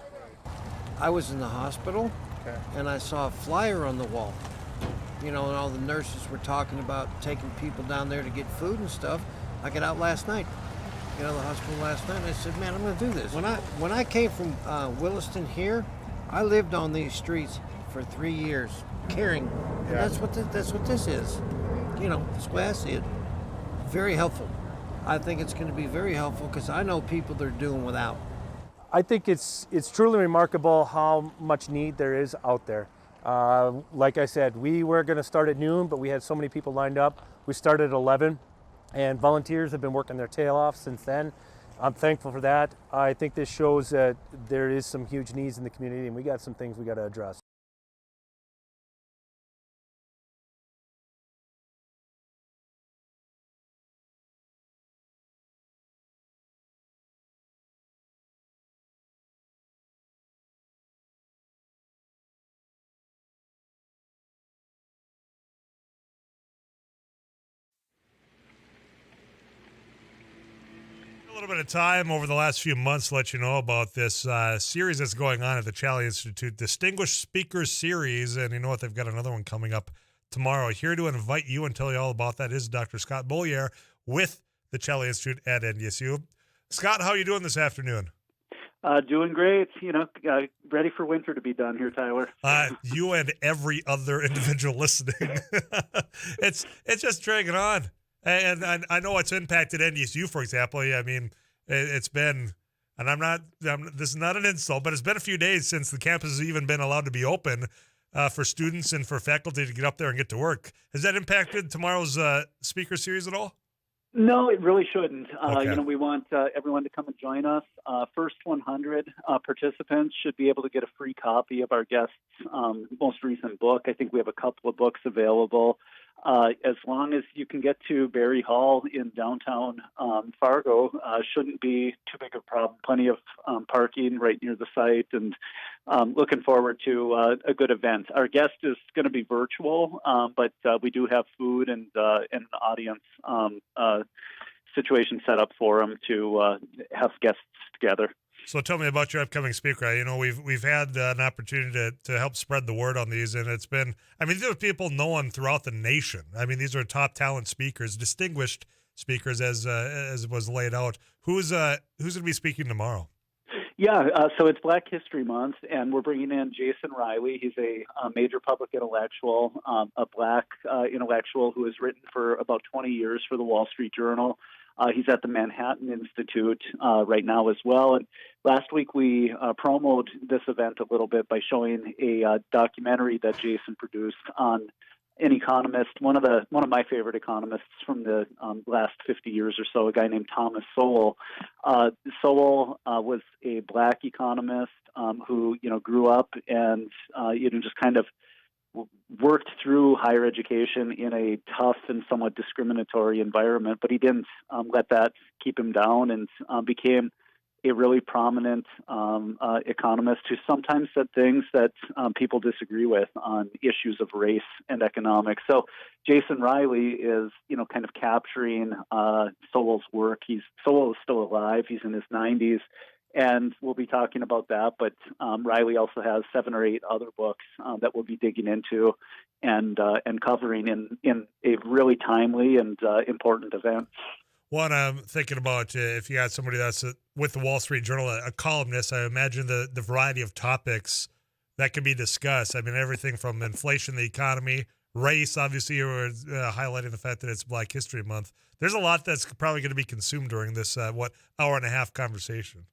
I was in the hospital, and I saw a flyer on the wall. And all the nurses were talking about taking people down there to get food and stuff. I got out last night, the hospital last night, and I said, man, I'm going to do this. When I came from Williston here, I lived on these streets for 3 years, caring. And that's what this is. That's the way I see it. Very helpful. I think it's going to be very helpful because I know people that are doing without. I think it's truly remarkable how much need there is out there. Like I said, we were going to start at noon, but we had so many people lined up. We started at 11, and volunteers have been working their tail off since then. I'm thankful for that. I think this shows that there is some huge needs in the community, and we got some things we got to address. A little bit of time over the last few months to let you know about this series that's going on at the Challey Institute, Distinguished Speakers Series, and you know what? They've got another one coming up tomorrow. Here to invite you and tell you all about that is Dr. Scott Bollier with the Challey Institute at NDSU. Scott, how are you doing this afternoon? Doing great. Ready for winter to be done here, Tyler. You and every other individual listening. It's just dragging on. And I know it's impacted NDSU, for example. I mean, it's been, and this is not an insult, but it's been a few days since the campus has even been allowed to be open for students and for faculty to get up there and get to work. Has that impacted tomorrow's speaker series at all? No, it really shouldn't. Okay. We want everyone to come and join us. First 100 participants should be able to get a free copy of our guest's most recent book. I think we have a couple of books available. as long as you can get to Berry Hall in downtown Fargo, shouldn't be too big of a problem. Plenty of parking right near the site, and looking forward to a good event. Our guest is going to be virtual, but we do have food and an audience situation set up for them to have guests together. So tell me about your upcoming speaker. You know, we've had an opportunity to help spread the word on these, and it's been, I mean, these are people known throughout the nation. I mean, these are top talent speakers, distinguished speakers, as was laid out. Who's going to be speaking tomorrow? Yeah, so it's Black History Month, and we're bringing in Jason Riley. He's a major public intellectual, a Black intellectual who has written for about 20 years for the Wall Street Journal. He's at the Manhattan Institute right now as well. And last week we promoted this event a little bit by showing a documentary that Jason produced on an economist, one of my favorite economists from the last 50 years or so, a guy named Thomas Sowell. Sowell was a Black economist who grew up and just kind of worked through higher education in a tough and somewhat discriminatory environment, but he didn't let that keep him down, and became a really prominent economist who sometimes said things that people disagree with on issues of race and economics. So Jason Riley is, kind of capturing Sowell's work. Sowell is still alive. He's in his 90s. And we'll be talking about that, but Riley also has 7 or 8 other books that we'll be digging into and covering in a really timely and important event. One, I'm thinking about if you got somebody that's with the Wall Street Journal, a columnist, I imagine the variety of topics that can be discussed. I mean, everything from inflation, the economy, race, obviously, you were highlighting the fact that it's Black History Month. There's a lot that's probably going to be consumed during this, hour and a half conversation.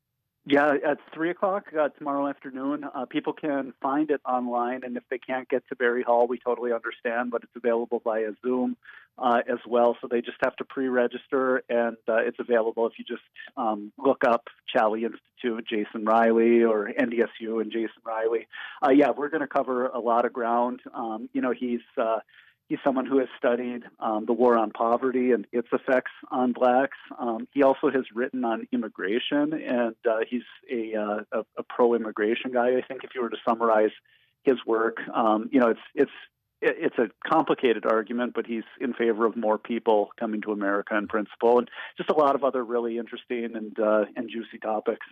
Yeah, at 3 o'clock tomorrow afternoon. People can find it online, and if they can't get to Berry Hall, we totally understand, but it's available via Zoom as well. So they just have to pre-register, and it's available if you just look up Challey Institute, Jason Riley, or NDSU and Jason Riley. We're going to cover a lot of ground. He's someone who has studied the war on poverty and its effects on Blacks. He also has written on immigration, and he's a pro-immigration guy. I think if you were to summarize his work, it's a complicated argument, but he's in favor of more people coming to America in principle, and just a lot of other really interesting and juicy topics.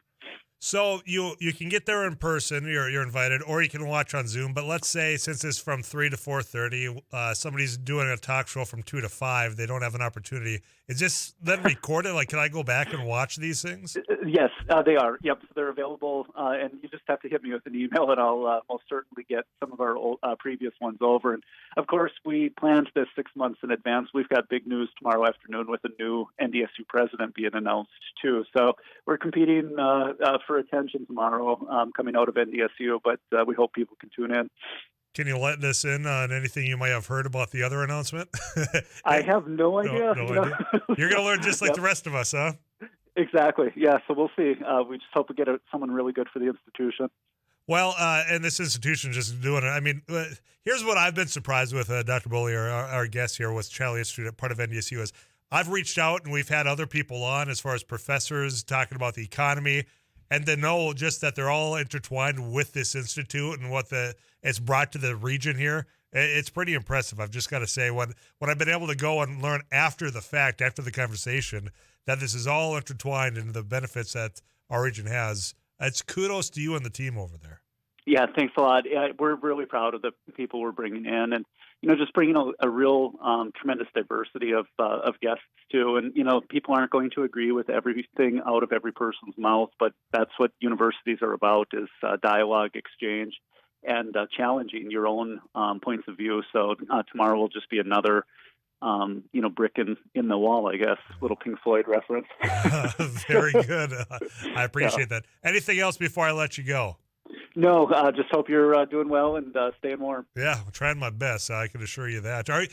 So you can get there in person, you're invited, or you can watch on Zoom. But let's say, since it's from 3 to 4:30, somebody's doing a talk show from 2 to 5, they don't have an opportunity. Is this then recorded? Like, can I go back and watch these things? Yes, they are. Yep, so they're available, and you just have to hit me with an email, and I'll most certainly get some of our old, previous ones over. And of course, we planned this 6 months in advance. We've got big news tomorrow afternoon with a new NDSU president being announced too. So we're competing for attention tomorrow, coming out of NDSU, but we hope people can tune in. Can you let us in on anything you might have heard about the other announcement? I have no idea. No idea. You're going to learn just like the rest of us, huh? Exactly. Yeah, so we'll see. We just hope we get someone really good for the institution. Well, and this institution just doing it. I mean, here's what I've been surprised with Dr. Bollier, our guest here with Challey Institute, part of NDSU, is I've reached out and we've had other people on as far as professors talking about the economy, and to know just that they're all intertwined with this institute and what it's brought to the region here. It's pretty impressive. I've just got to say, when I've been able to go and learn after the fact, after the conversation, that this is all intertwined into the benefits that our region has, it's kudos to you and the team over there. Yeah, thanks a lot. Yeah, we're really proud of the people we're bringing in, and just bringing a real tremendous diversity of guests too. And people aren't going to agree with everything out of every person's mouth, but that's what universities are about: is dialogue, exchange, and challenging your own points of view. So tomorrow will just be another brick in the wall, I guess. Little Pink Floyd reference. Very good. I appreciate that. Anything else before I let you go? No, just hope you're doing well and staying warm. Yeah, I'm trying my best. I can assure you that. All right,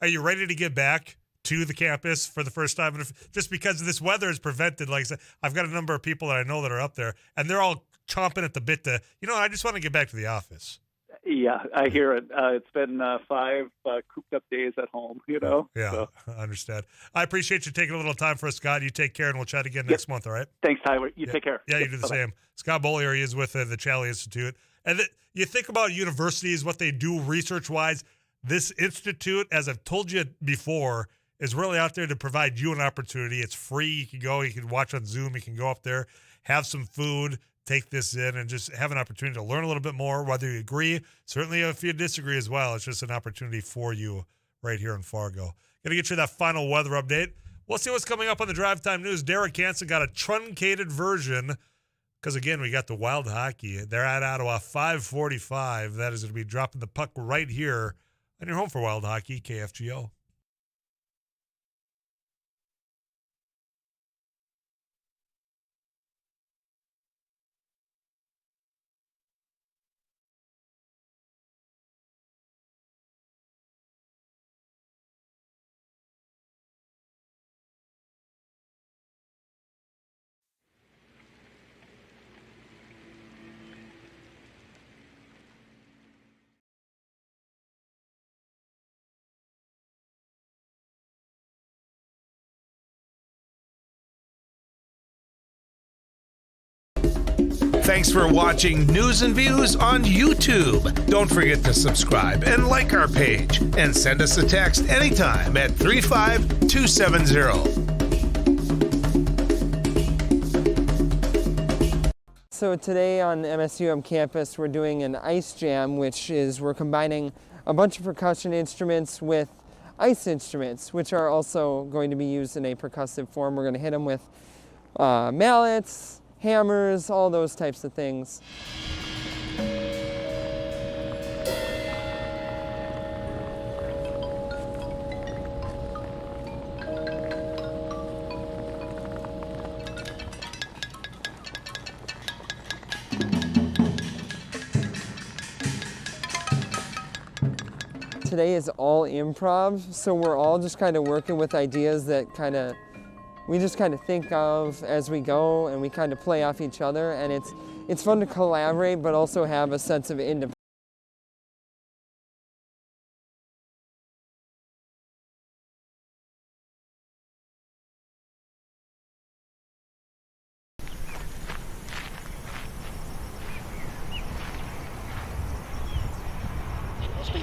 are you ready to get back to the campus for the first time? And just because this weather has prevented, like I said, I've got a number of people that I know that are up there, and they're all chomping at the bit to, I just want to get back to the office. Yeah, I hear it. It's been 5 cooped up days at home, Yeah, So. I understand. I appreciate you taking a little time for us, Scott. You take care, and we'll chat again next month, all right? Thanks, Tyler. You take care. Yeah, you do the Bye-bye. same. Scott Bollier, he is with the Challey Institute. And you think about universities, what they do research-wise. This institute, as I've told you before, is really out there to provide you an opportunity. It's free. You can go. You can watch on Zoom. You can go up there, have some food, take this in, and just have an opportunity to learn a little bit more, whether you agree. Certainly if you disagree as well, it's just an opportunity for you right here in Fargo. Going to get you that final weather update. We'll see what's coming up on the Drive Time News. Derek Hansen got a truncated version because, again, we got the Wild Hockey. They're at Ottawa, 5:45. That is going to be dropping the puck right here on your home for Wild Hockey, KFGO. Thanks for watching News and Views on YouTube. Don't forget to subscribe and like our page. And send us a text anytime at 35270. So today on MSUM campus, we're doing an ice jam, which is we're combining a bunch of percussion instruments with ice instruments, which are also going to be used in a percussive form. We're going to hit them with mallets, hammers, all those types of things. Today is all improv, so we're all just kind of working with ideas that we just kind of think of as we go, and we kind of play off each other, and it's fun to collaborate but also have a sense of independence.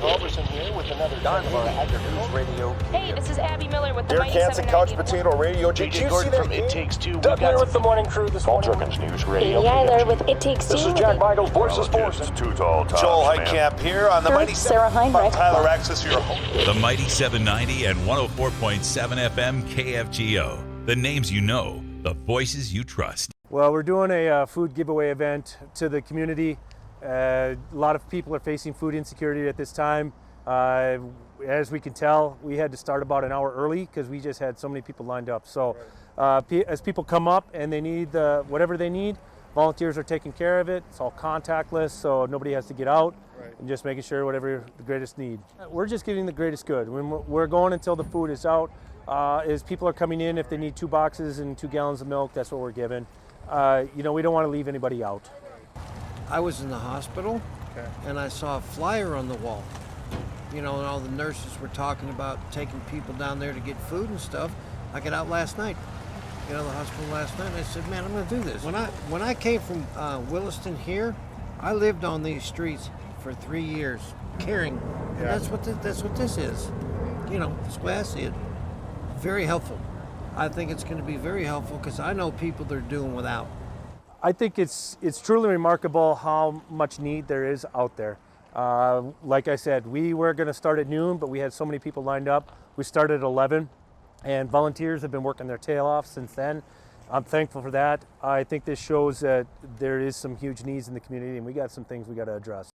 Robertson here with another News Radio. Hey, this is Abby Miller with the Derek Hansen, Couch 97.9. Potato Radio. Did you see that from It Takes Two. Doug here with the morning crew this morning. News Radio. Amy Eiler with It Takes Two. This is Jack Michaels, Voice of Sports. Too tall, Joel Heitkamp here on the Mighty Sarah 7. Heinrich. Tyler Axis, your host. The Mighty 790 and 104.7 FM KFGO. The names you know, the voices you trust. Well, we're doing a food giveaway event to the community. A lot of people are facing food insecurity at this time. As we can tell, we had to start about an hour early because we just had so many people lined up. So as people come up and they need whatever they need, volunteers are taking care of it. It's all contactless, so nobody has to get out. Right. And just making sure whatever the greatest need. We're just giving the greatest good. When we're going until the food is out. As people are coming in, if they need 2 boxes and 2 gallons of milk, that's what we're giving. We don't want to leave anybody out. I was in the hospital, and I saw a flyer on the wall. And all the nurses were talking about taking people down there to get food and stuff. I got out last night, the hospital last night, and I said, man, I'm going to do this. When I came from Williston here, I lived on these streets for 3 years, caring. And that's what this is. That's the way I see it. Very helpful. I think it's going to be very helpful because I know people that are doing without. I think it's truly remarkable how much need there is out there. Like I said, we were going to start at noon, but we had so many people lined up. We started at 11, and volunteers have been working their tail off since then. I'm thankful for that. I think this shows that there is some huge needs in the community, and we got some things we got to address.